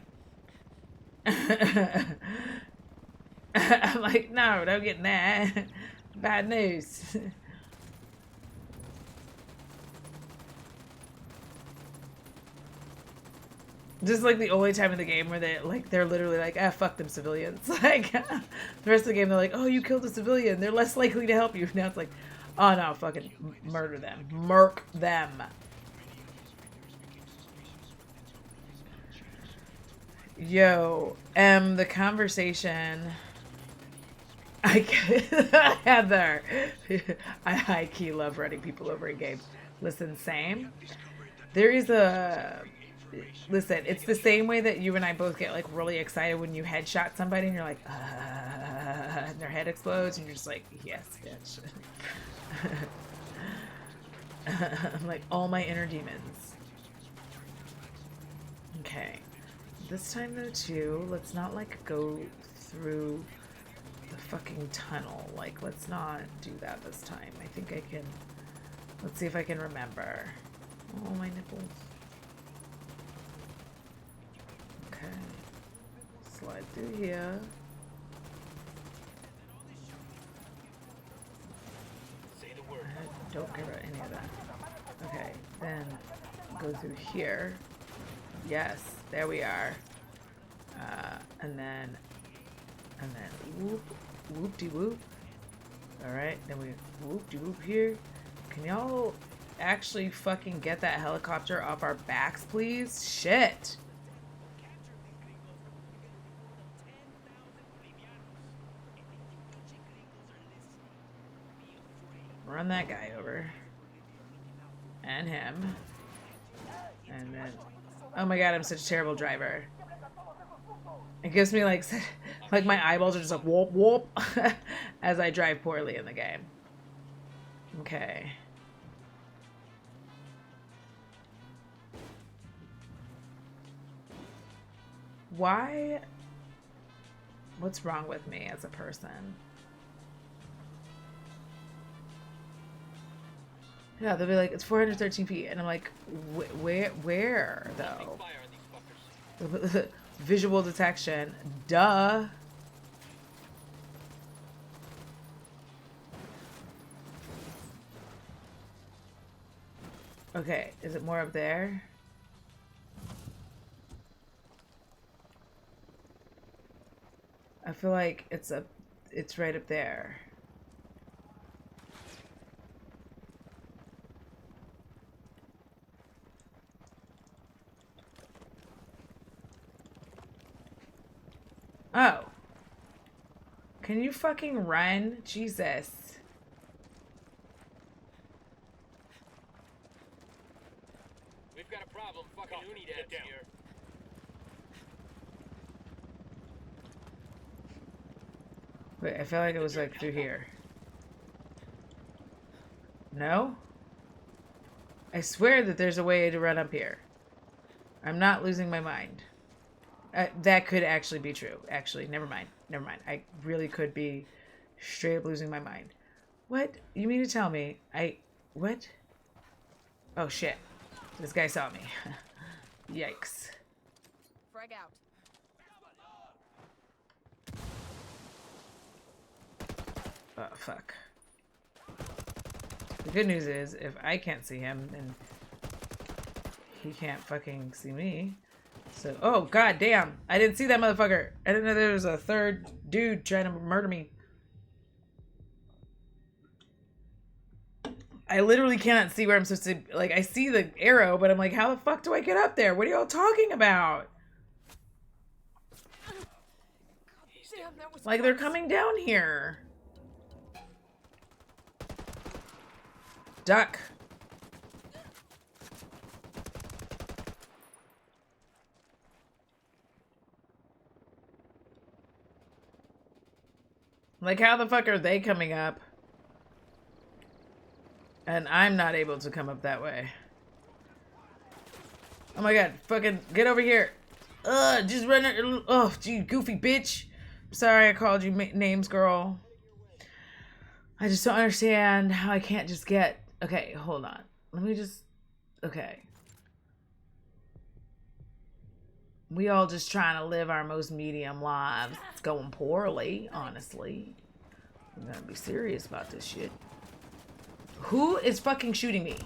I'm like, no, don't get in that. Bad news. Just like the only time in the game where they're literally like, ah, fuck them civilians. Like the rest of the game, they're like, oh, you killed a civilian. They're less likely to help you. Now it's like, oh no, fucking murder them, murk them. Yo, the conversation. Heather, I high key love running people over in games. Listen, same. There is a. Listen, it's the same way that you and I both get like really excited when you headshot somebody and you're like, and their head explodes and you're just like, yes, bitch. I'm like all my inner demons. Okay. This time though too, let's not like go through the fucking tunnel. Like, let's not do that this time. I think I can. Let's see if I can remember. Oh, my nipples. Okay. Slide through here. Say the word. I don't care about any of that. Okay, then go through here. Yes, there we are. And then whoop, whoop-de-whoop. Alright, then we whoop-de-whoop here. Can y'all actually fucking get that helicopter off our backs, please? Shit! Run that guy over. And him. And then... Oh my god, I'm such a terrible driver. It gives me like my eyeballs are just like whoop whoop as I drive poorly in the game. Okay. Why? What's wrong with me as a person? Yeah, they'll be like, it's 413 feet. And I'm like, where though? Fire on these fuckers. Visual detection. Duh. Okay, is it more up there? I feel like it's right up there. Oh. Can you fucking run? Jesus. We've got a problem. Fucking Unidad's here. Wait, I feel like it was like through here. No? I swear that there's a way to run up here. I'm not losing my mind. That could actually be true. Actually, never mind. Never mind. I really could be Straight up losing my mind. What? You mean to tell me what? Oh shit. This guy saw me. Yikes. Frag out. Oh, fuck. The good news is, if I can't see him, then he can't fucking see me. So, oh, god damn. I didn't see that motherfucker. I didn't know there was a third dude trying to murder me. I literally cannot see where I'm supposed to, like, I see the arrow, but I'm like, how the fuck do I get up there? What are y'all talking about? Damn, that was Like, they're coming down here. Duck. Like, how the fuck are they coming up? And I'm not able to come up that way. Oh my god, fucking get over here. Just run it. Oh, gee, goofy bitch. Sorry I called you names, girl. I just don't understand how I can't just get... Okay, hold on. Let me just... Okay. We all just trying to live our most medium lives. It's going poorly, honestly. I'm gonna be serious about this shit. Who is fucking shooting me?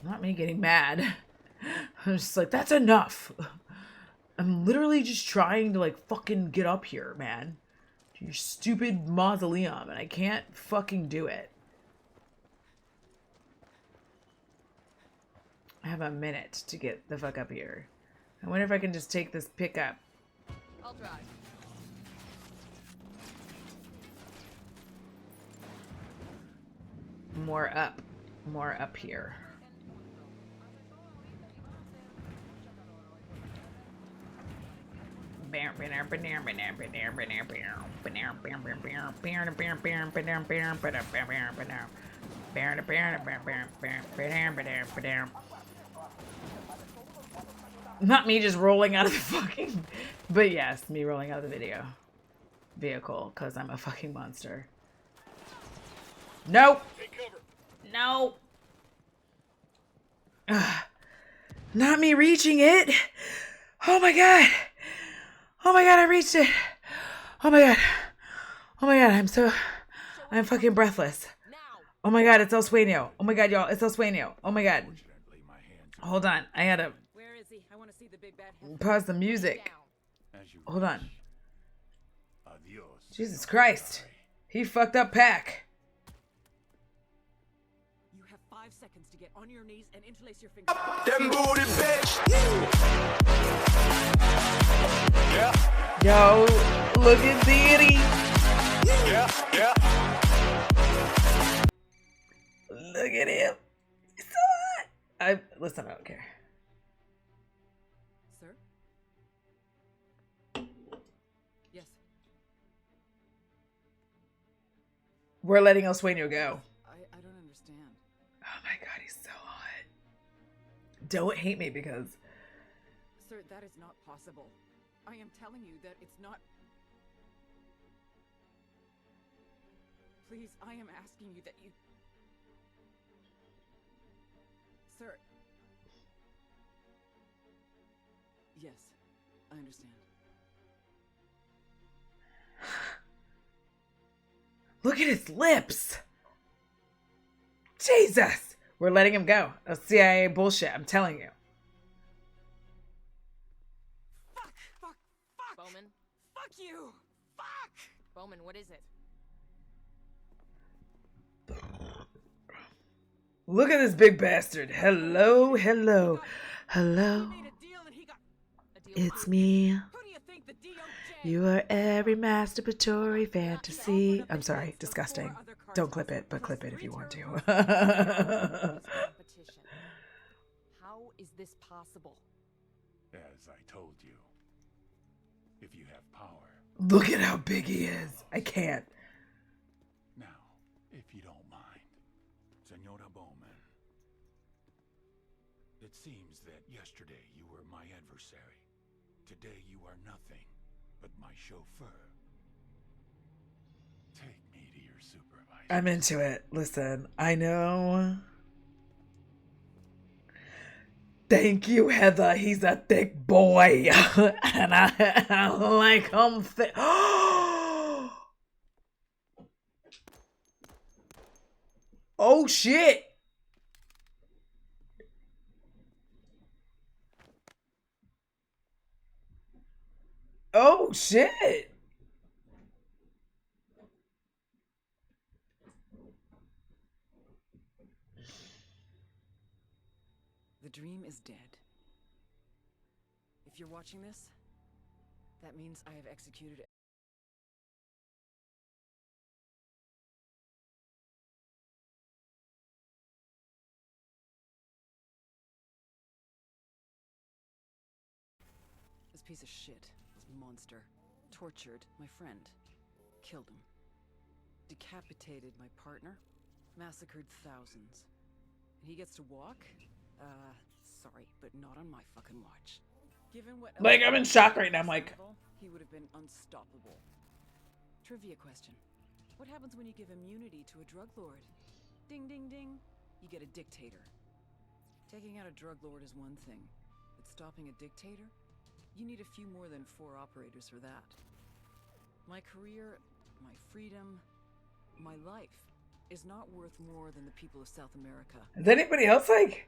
Not me getting mad. I'm just like, that's enough. I'm literally just trying to like fucking get up here, man. To your stupid mausoleum, and I can't fucking do it. I have a minute to get the fuck up here. I wonder if I can just take this pickup. I'll drive. More up here. Not me just rolling out of the fucking... But yes, me rolling out of the vehicle, because I'm a fucking monster. Nope. No. Not me reaching it. Oh my god. Oh my god, I reached it. Oh my god. Oh my god, I'm fucking breathless. Oh my god, it's El Sueño. Oh my god, y'all, it's El Sueño. Oh my god. Hold on, I had to Where is he? I want to see the big bad head. pause the music. Down. Hold on. Adios. Jesus Christ. He fucked up Pack. You have 5 seconds to get on your knees and interlace your fingers. Them booty bitch. Yeah, Yo, look at Diddy. yeah. Look at him. He's so hot. Listen, I don't care. Sir? Yes. We're letting El Sueño go. I don't understand. Oh my god, he's so hot. Don't hate me because... Sir, that is not possible. I am telling you that it's not... Please, I am asking you that you... Sir... Yes, I understand. Look at his lips. Jesus. We're letting him go. That's CIA bullshit, I'm telling you. Fuck! Bowman? Fuck you! Fuck! Bowman, what is it? Look at this big bastard. Hello, hello, hello. He made a deal and he got... A deal It's what? me. Who do you think the DOJ... You are every masturbatory fantasy. I'm sorry, disgusting. Don't clip it, but clip it if you want to. Competition. How is this possible? As I told you, if you have power. Look at how big he is. I can't. Now, if you don't mind, Senora Bowman. It seems that yesterday you were my adversary. today you are nothing but my chauffeur. Take me to your supervisor. I'm into it. Listen, I know. Thank you, Heather. He's a thick boy. And I like him thick. Oh, shit. Oh, shit. The dream is dead. If you're watching this, that means I have executed it. This piece of shit, this monster, tortured my friend, killed him, decapitated my partner, massacred thousands. And he gets to walk? Sorry, but not on my fucking watch. Given what Like, I'm in shock right now. I'm like, he would have been unstoppable. Trivia question. What happens when you give immunity to a drug lord? Ding, ding, ding. You get a dictator. Taking out a drug lord is one thing, but stopping a dictator? You need a few more than 4 operators for that. My career, my freedom, my life is not worth more than the people of South America. is anybody else like?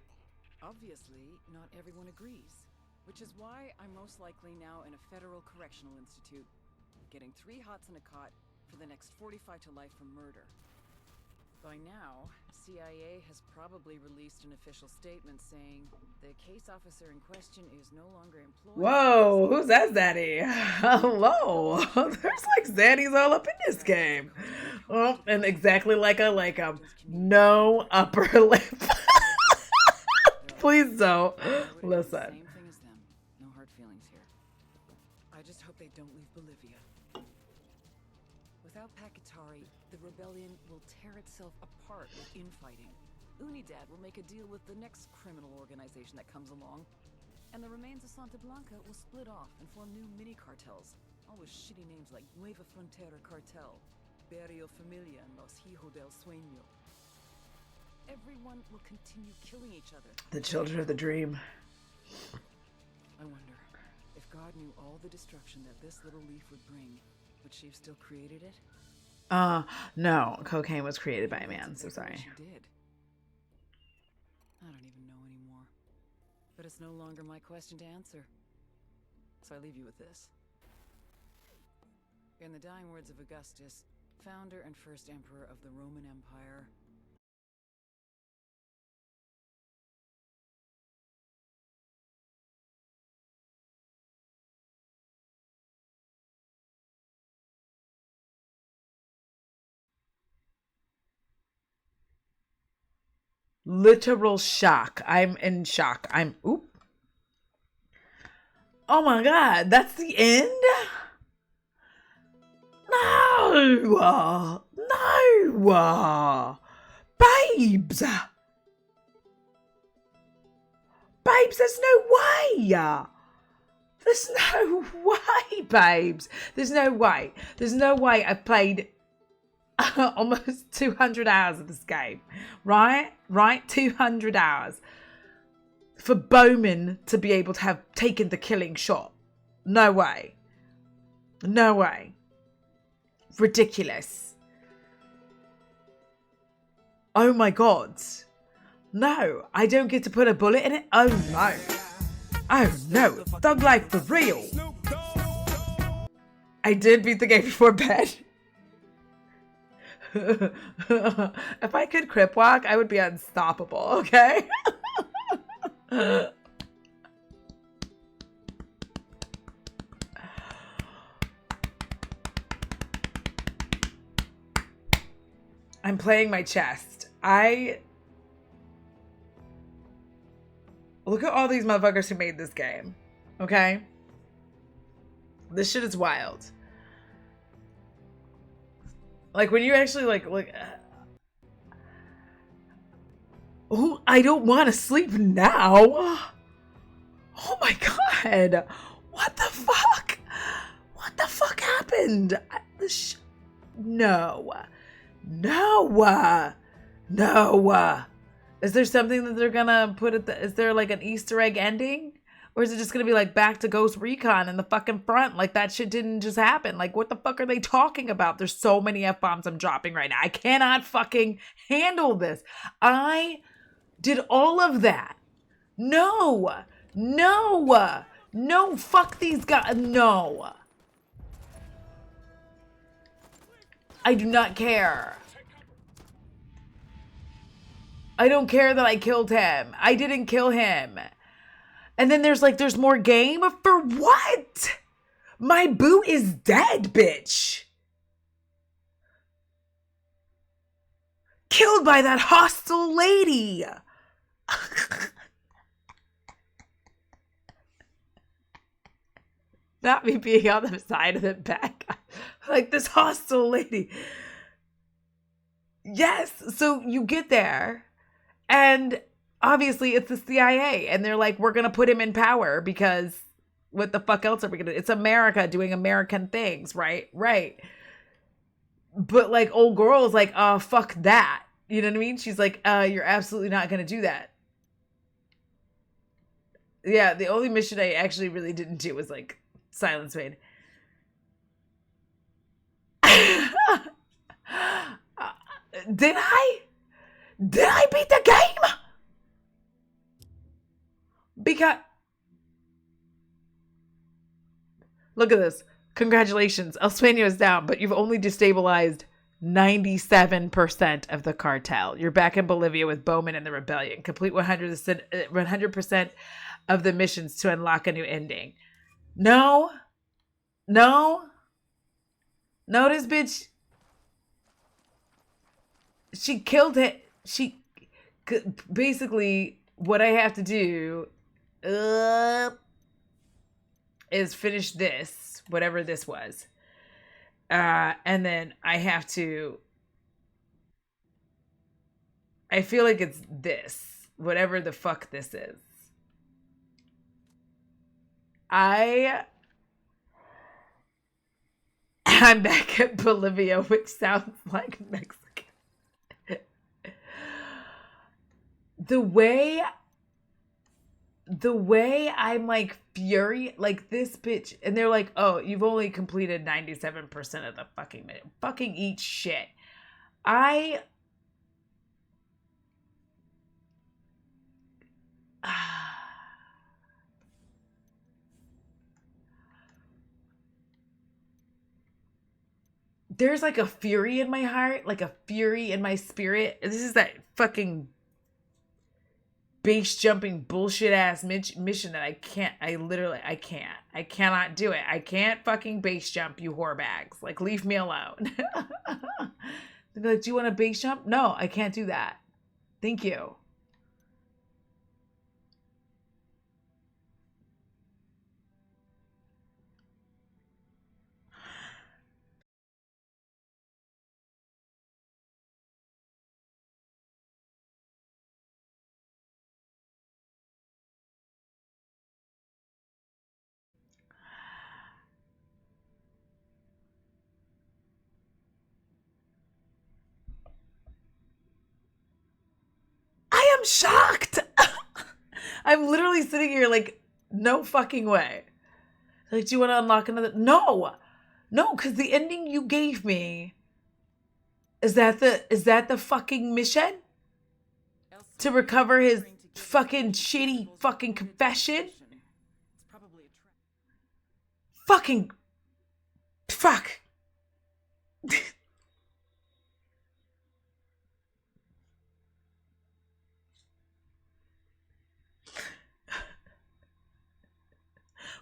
Obviously, not everyone agrees, which is why I'm most likely now in a federal correctional institute, getting 3 hots in a cot for the next 45 to life for murder. By now, CIA has probably released an official statement saying the case officer in question is no longer employed. Whoa, who's that Zaddy? Hello. There's like Zaddies all up in this game. Oh, and exactly like a no upper lip. Please don't. Listen. Same thing as them. No hard feelings here. I just hope they don't leave Bolivia. Without Pakatari, the rebellion will tear itself apart with infighting. Unidad will make a deal with the next criminal organization that comes along, and the remains of Santa Blanca will split off and form new mini-cartels, all with shitty names like Nueva Frontera Cartel, Barrio Familia, and Los Hijos del Sueño. Everyone will continue killing each other. The children of the dream. I wonder, if God knew all the destruction that this little leaf would bring, would she have still created it? No. Cocaine was created by a man, so sorry. She did. I don't even know anymore. But it's no longer my question to answer. So I leave you with this. In the dying words of Augustus, founder and first emperor of the Roman Empire, Literal shock. I'm in shock. Oop. Oh my God, that's the end? No. No. Babes. Babes, there's no way. There's no way, babes. There's no way. There's no way I've played almost 200 hours of this game. Right? 200 hours. For Bowman to be able to have taken the killing shot. No way. No way. Ridiculous. Oh my God. No, I don't get to put a bullet in it. Oh no. Oh no. Thug life for real. I did beat the game before bed. If I could crip walk, I would be unstoppable, okay? I'm playing my chest. Look at all these motherfuckers who made this game, okay? This shit is wild. Like, when you actually, like oh, I don't want to sleep now. Oh my God. What the fuck? What the fuck happened? No. No. No. Is there something that they're gonna put at the... Is there like an Easter egg ending? Or is it just gonna be like back to Ghost Recon in the fucking front? Like that shit didn't just happen. Like what the fuck are they talking about? There's so many F-bombs I'm dropping right now. I cannot fucking handle this. I did all of that. No. No. No, fuck these guys. No. I do not care. I don't care that I killed him. I didn't kill him. And then there's more game? For what? My boo is dead, bitch. Killed by that hostile lady. Not me being on the side of the back. Like this hostile lady. Yes. So you get there and obviously it's the CIA and they're like, we're going to put him in power because what the fuck else are we going to do? It's America doing American things, right? Right. But like old girl's like, oh, fuck that. You know what I mean? She's like, you're absolutely not going to do that. Yeah. The only mission I actually really didn't do was like Silence Wade. Did I beat the game? Because look at this. Congratulations. El Sueño is down, but you've only destabilized 97% of the cartel. You're back in Bolivia with Bowman and the rebellion. Complete 100% of the missions to unlock a new ending. No. This bitch. She killed it. She basically what I have to do is finish this, whatever this was. And then I have to, I feel like it's this, whatever the fuck this is. I'm back at Bolivia, which sounds like Mexico. The way I'm like furious, like this bitch, and they're like, oh, you've only completed 97% of the fucking eat shit. There's like a fury in my heart, like a fury in my spirit. This is that fucking base jumping bullshit ass mission that I cannot do it. I can't fucking base jump, you whore bags. Like, leave me alone. They'd be like, do you want a base jump? No, I can't do that. Thank you. I am shocked. I'm literally sitting here like, no fucking way. Like, do you want to unlock another? No, because the ending you gave me, is that the fucking mission? To recover his fucking shitty fucking confession? Fucking fuck.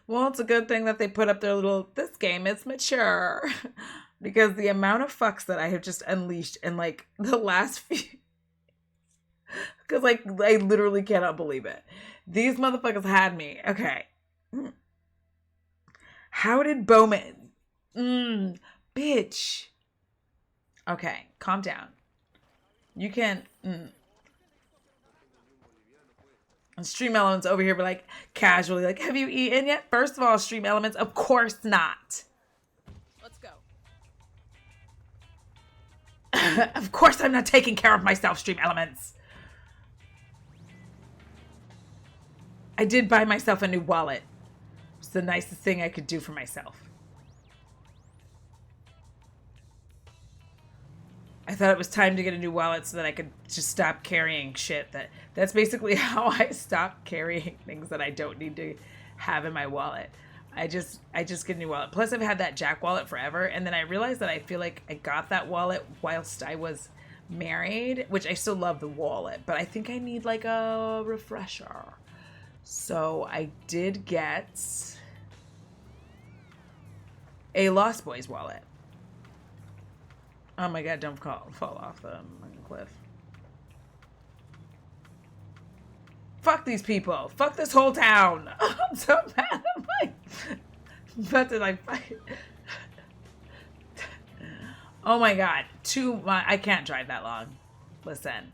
Well, it's a good thing that they put up their little, this game is mature. Because the amount of fucks that I have just unleashed in like the last few, because like I literally cannot believe it. These motherfuckers had me. Okay. How did Bowman? Bitch. Okay, calm down. You can. And Stream Elements over here, but like casually, like, have you eaten yet? First of all, Stream Elements, of course not. Let's go. Of course I'm not taking care of myself, Stream Elements. I did buy myself a new wallet. It's the nicest thing I could do for myself. I thought it was time to get a new wallet so that I could just stop carrying shit. That's basically how I stop carrying things that I don't need to have in my wallet. I just get a new wallet. Plus I've had that Jack wallet forever, and then I realized that I feel like I got that wallet whilst I was married, which I still love the wallet, but I think I need like a refresher. So I did get a Lost Boys wallet. Oh my god, don't fall off the cliff. Fuck these people. Fuck this whole town. I'm so mad. I'm like, about to like fight. Oh my god. I can't drive that long. Listen.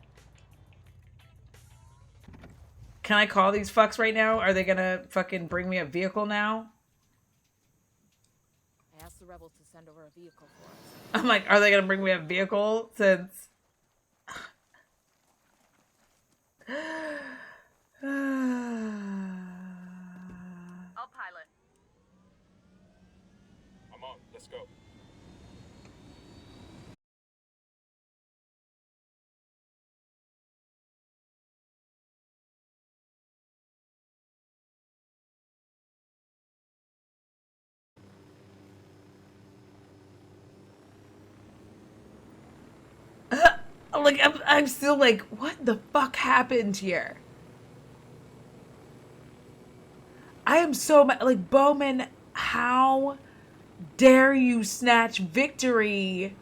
Can I call these fucks right now? Are they gonna fucking bring me a vehicle now? I asked the rebels to send over a vehicle for us. I'm like, are they gonna bring me a vehicle since... I'll pilot. I'm on. Let's go. Like, I'm still like, what the fuck happened here? I am so mad. Like, Bowman, how dare you snatch victory?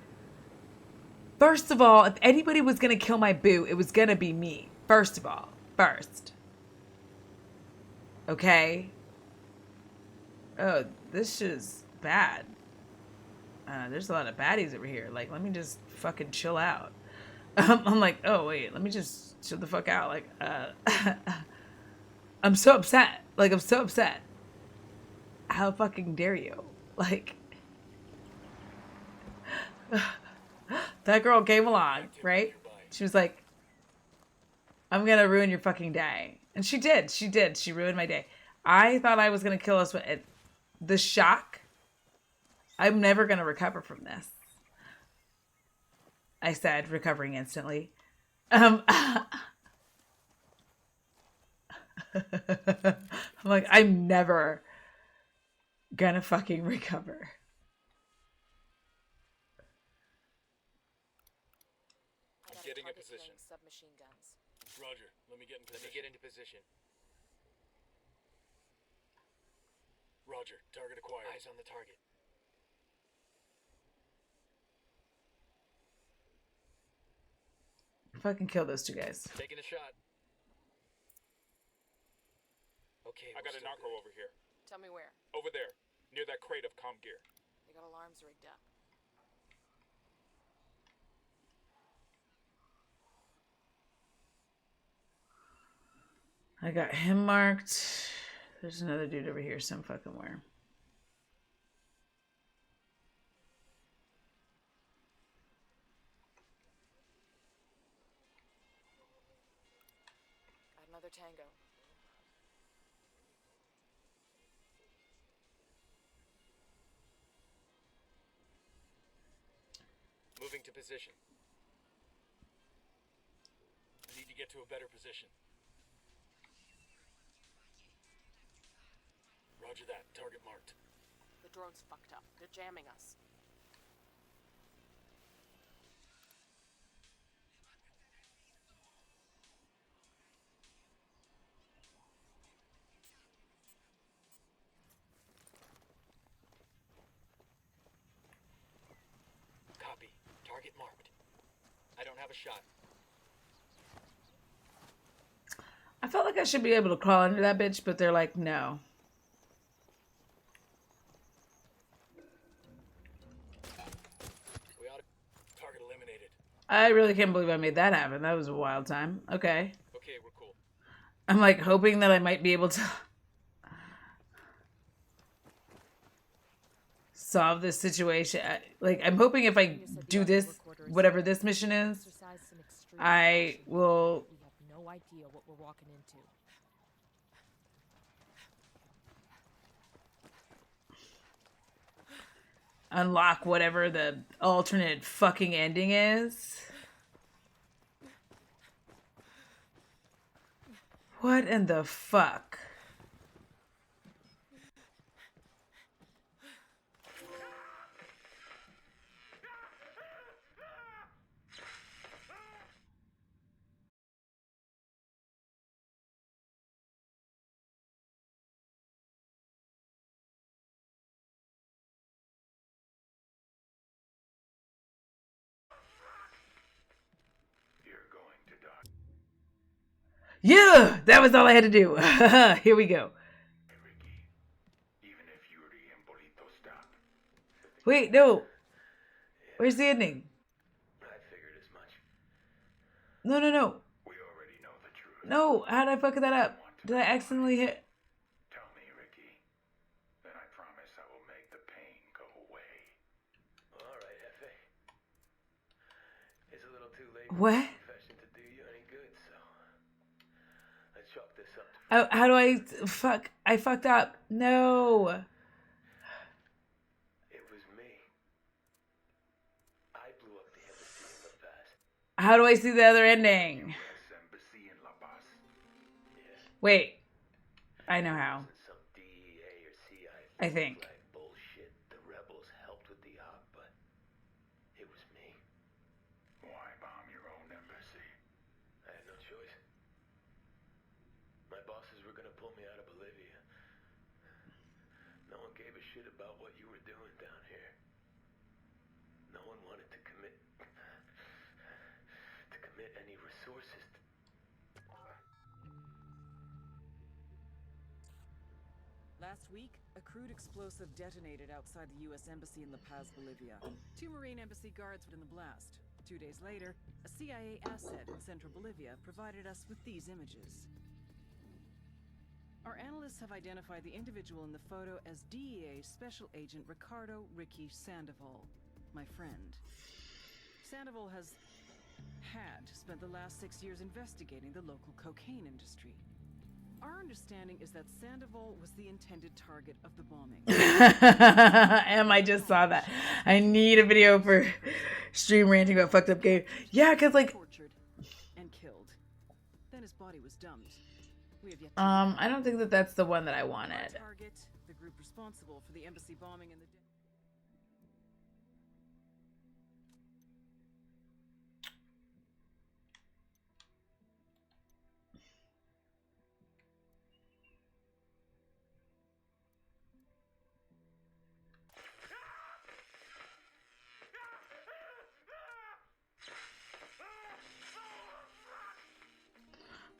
First of all, if anybody was going to kill my boo, it was going to be me. First of all. First. Okay? Oh, this shit is bad. There's a lot of baddies over here. Like, let me just fucking chill out. I'm like, oh, wait, let me just chill the fuck out. Like, I'm so upset. Like, I'm so upset. How fucking dare you? Like, that girl came along, right? She was like, I'm gonna ruin your fucking day. And she did. She did. She ruined my day. I thought I was gonna kill us with it. The shock. I'm never gonna recover from this. I said, recovering instantly. I'm like, I'm never gonna fucking recover. I'm getting a position. Submachine guns. Roger. Let me get into position. Roger. Target acquired. Eyes on the target. Fucking kill those two guys. Taking a shot. Okay. I got a narco over here. Tell me where. Over there. Near that crate of comm gear. They got alarms rigged up. I got him marked. There's another dude over here some fucking where. Got another tango. Moving to position. I need to get to a better position. Roger that. Target marked. The drone's fucked up. They're jamming us. Copy. Target marked. I don't have a shot. I felt like I should be able to crawl under that bitch, but they're like, no. We ought to... Target eliminated. I really can't believe I made that happen. That was a wild time. Okay. Okay, we're cool. I'm like hoping that I might be able to solve this situation. Like I'm hoping if I do this, whatever this mission is, I will. We have no idea what we're walking into. Unlock whatever the alternate fucking ending is. What in the fuck? You're going to die. Yeah, that was all I had to do. Here we go. Ricky. Even if Yuri and Bolito stop. Wait, no. Where's the ending? I figured as much. No, no, no. We already know the truth. No, how did I fuck that up? Did I accidentally hit? Tell me, Ricky. Then I promise I will make the pain go away. Alright, Hefe. It's a little too late What? for confession to do you any good, so let's chalk this up to How do I fuck? I fucked up. No. it was me. I blew up the embassy in La Paz. How do I see the other ending? U.S. Embassy in La Paz. Yeah. Wait. I know how. Some DEA or CIA I think. flag bullshit. The rebels helped with the op, but it was me. Why bomb your own embassy? I had no choice. My bosses were gonna pull me out of Bolivia. No one gave a shit about what you were doing down here. No one wanted to commit any resources. Last week, a crude explosive detonated outside the U.S. Embassy in La Paz, Bolivia. 2 Marine Embassy guards were in the blast. 2 days later, a CIA asset in central Bolivia provided us with these images. Our analysts have identified the individual in the photo as DEA Special Agent Ricardo Ricky Sandoval, my friend. Sandoval had spent the last 6 years investigating the local cocaine industry. Our understanding is that Sandoval was the intended target of the bombing. I just saw that. I need a video for stream ranting about fucked up game. Yeah, because like tortured and killed. Then his body was dumped. We have yet to I don't think that that's the one that I wanted. target the group responsible for the embassy bombing and the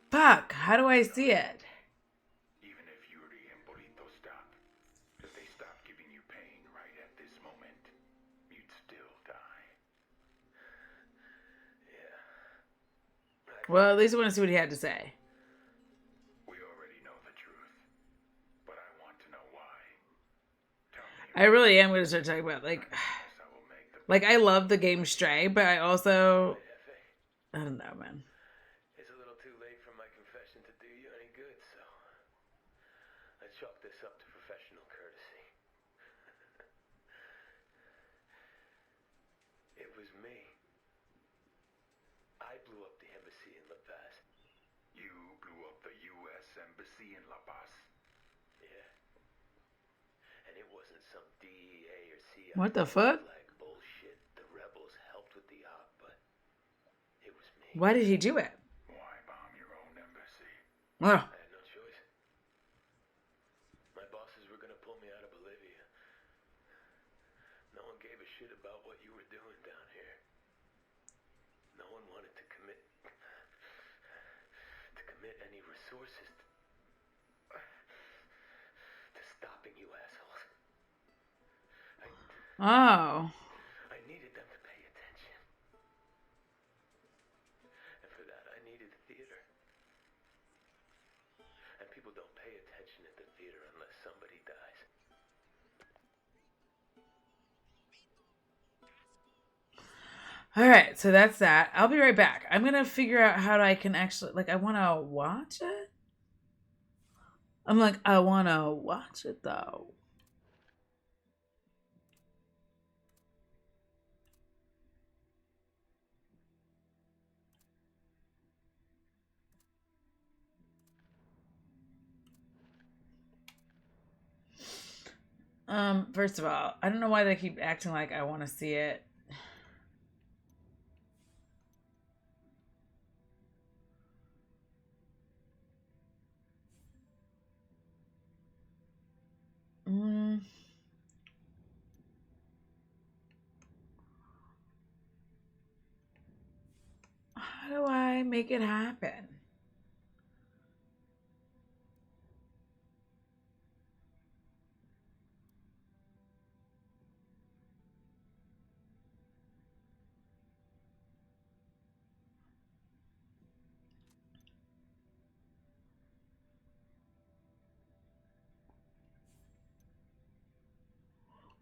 Fuck, how do I see it? Even if Yuri and Bolito stop, if they stop giving you pain right at this moment, you'd still die. Yeah. Well, at least I want to see what he had to say. We already know the truth, but I want to know why. Tell me. I really am going to start talking about like I will make the like I love the game Stray, but I also Hefe. I don't know, man. It's a little too late for my confession to do you any good, so I chalk this up to professional courtesy. It was me. I blew up the embassy in La Paz. You blew up the U.S. Embassy in La Paz. Yeah. And it wasn't some DEA or CIA What the fuck? flag bullshit. The rebels helped with the op, but it was me. Why did he do it? Why bomb your own embassy? Oh, I had no choice. My bosses were gonna pull me out of Bolivia. No one gave a shit about what you were doing down here. No one wanted to commit any resources to stopping you assholes. oh. I needed them to pay attention. And for that, I needed theater. People don't pay attention at the theater unless somebody dies. All right, so that's that. I'll be right back. I'm gonna figure out how I can actually, like, I want to watch it. I'm like, I want to watch it though. First of all, I don't know why they keep acting like I want to see it. Mm. How do I make it happen?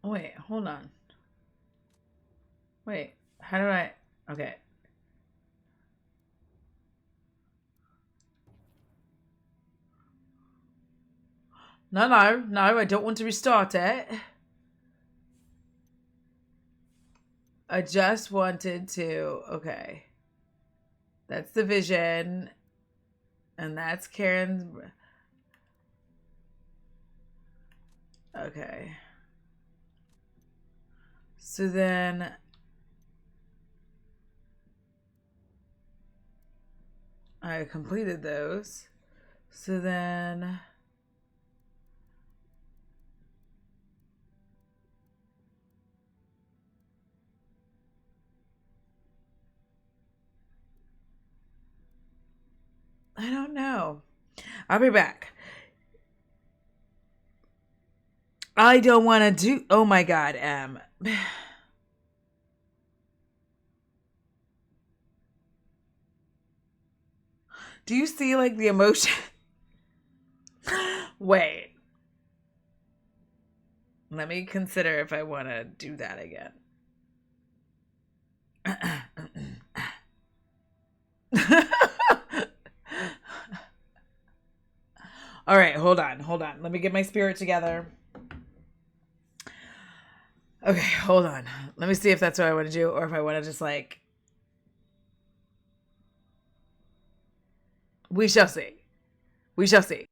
Oh, wait, hold on. Wait, how do I? Okay. No, I don't want to restart it. I just wanted to. Okay. That's the vision. And that's Karen's. Okay. So then. I completed those. So then. I don't know. I'll be back. I don't want to do. Oh my God, Em. Do you see like the emotion? Wait. Let me consider if I want to do that again. All right, hold on. Let me get my spirit together. Okay, hold on. Let me see if that's what I want to do or if I want to just like. We shall see. We shall see.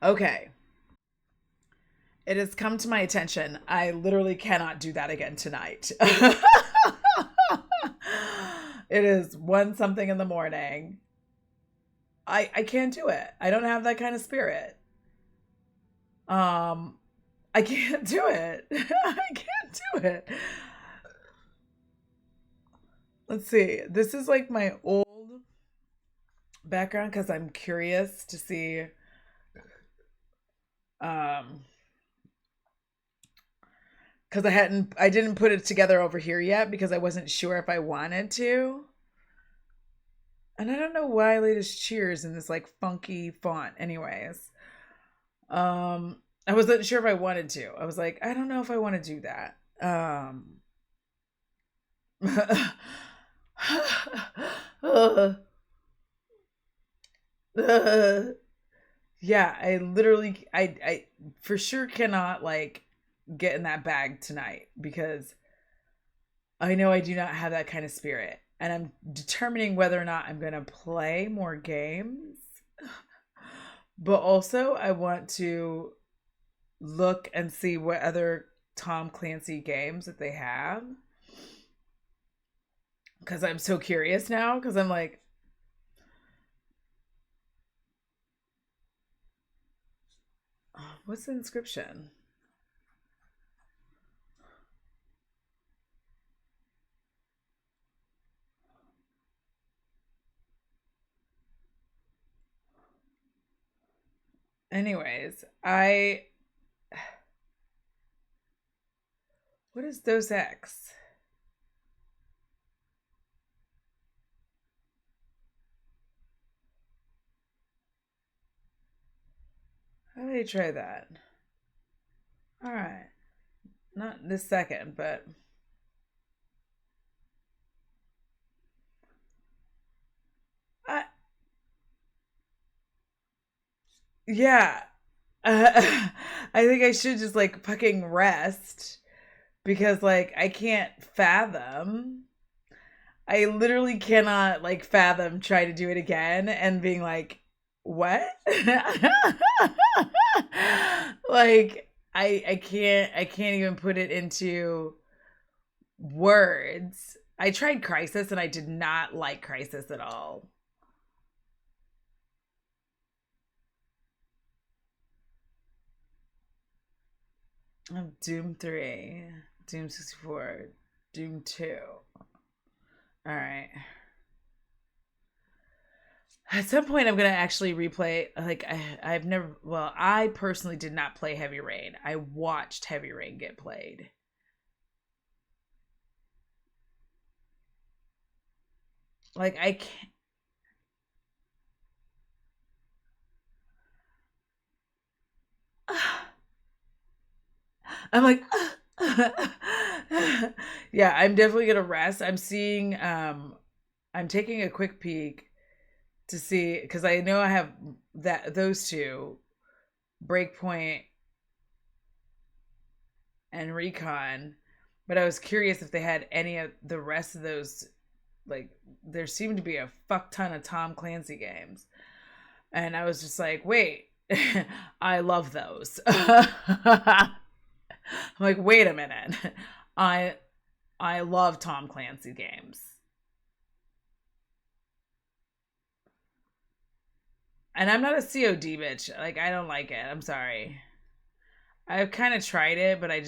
Okay. It has come to my attention. I literally cannot do that again tonight. It is 1 something in the morning. I can't do it. I don't have that kind of spirit. I can't do it. I can't do it. Let's see. This is like my old background because I'm curious to see because I didn't put it together over here yet because I wasn't sure if I wanted to. And I don't know why Latest Cheers in this like funky font anyways. I wasn't sure if I wanted to. I was like, I don't know if I want to do that. Yeah, I for sure cannot like get in that bag tonight because I know I do not have that kind of spirit. And I'm determining whether or not I'm going to play more games. But also, I want to look and see what other Tom Clancy games that they have. Because I'm so curious now. Because I'm like, what's the inscription? Anyways, what is Dos Ex? How do I try that? All right. Not this second, but yeah. I think I should just like fucking rest because like I can't fathom. I literally cannot like fathom try to do it again and being like, what? Like I can't even put it into words. I tried Crisis and I did not like Crisis at all. Doom 3, Doom 64, Doom 2. All right. At some point, I'm going to actually replay. Like, I've never, well, I personally did not play Heavy Rain. I watched Heavy Rain get played. Like, I can't. I'm like, yeah, I'm definitely gonna rest. I'm taking a quick peek to see because I know I have those two, Breakpoint and Recon, but I was curious if they had any of the rest of those. Like, there seemed to be a fuck ton of Tom Clancy games, and I was just like, wait, I love those. I'm like, wait a minute. I love Tom Clancy games. And I'm not a COD bitch. Like, I don't like it. I'm sorry. I've kind of tried it, but I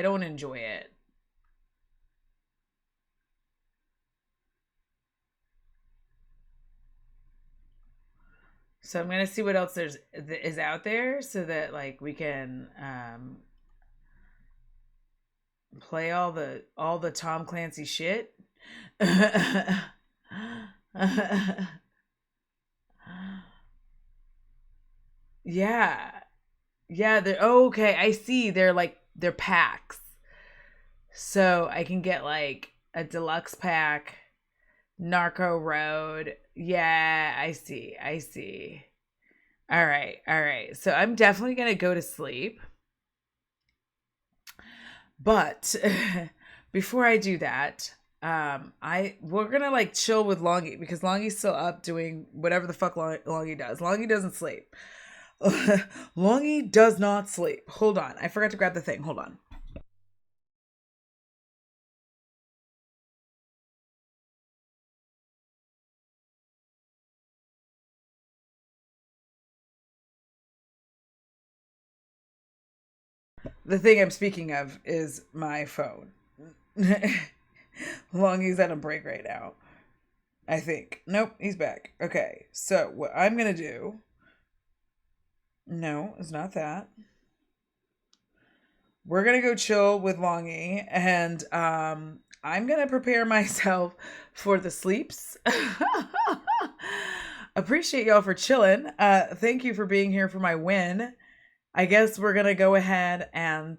don't enjoy it. So I'm gonna see what else is out there so that like we can play all the Tom Clancy shit. Yeah. Yeah, okay, I see. They're packs. So I can get like a deluxe pack, Narco Road. Yeah, I see. I see. All right. All right. So I'm definitely going to go to sleep. But before I do that, we're going to like chill with Longy because Longy's still up doing whatever the fuck Longy does. Longy doesn't sleep. Longy does not sleep. Hold on. I forgot to grab the thing. Hold on. The thing I'm speaking of is my phone. Longy's on a break right now. I think. Nope, he's back. Okay, so what I'm going to do... No, it's not that. We're going to go chill with Longy, and I'm going to prepare myself for the sleeps. Appreciate y'all for chilling. Thank you for being here for my win. I guess we're going to go ahead and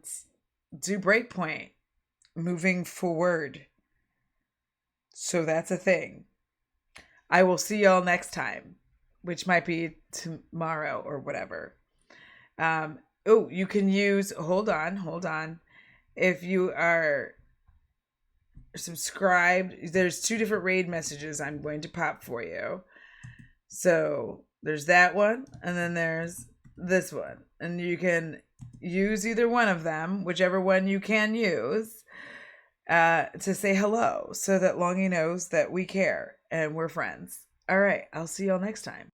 do Breakpoint moving forward. So that's a thing. I will see y'all next time, which might be tomorrow or whatever. Oh, you can use, hold on. If you are subscribed, there's 2 different raid messages I'm going to pop for you. So there's that one, and then there's this one. And you can use either one of them, whichever one you can use, to say hello so that Longy knows that we care and we're friends. All right, I'll see y'all next time.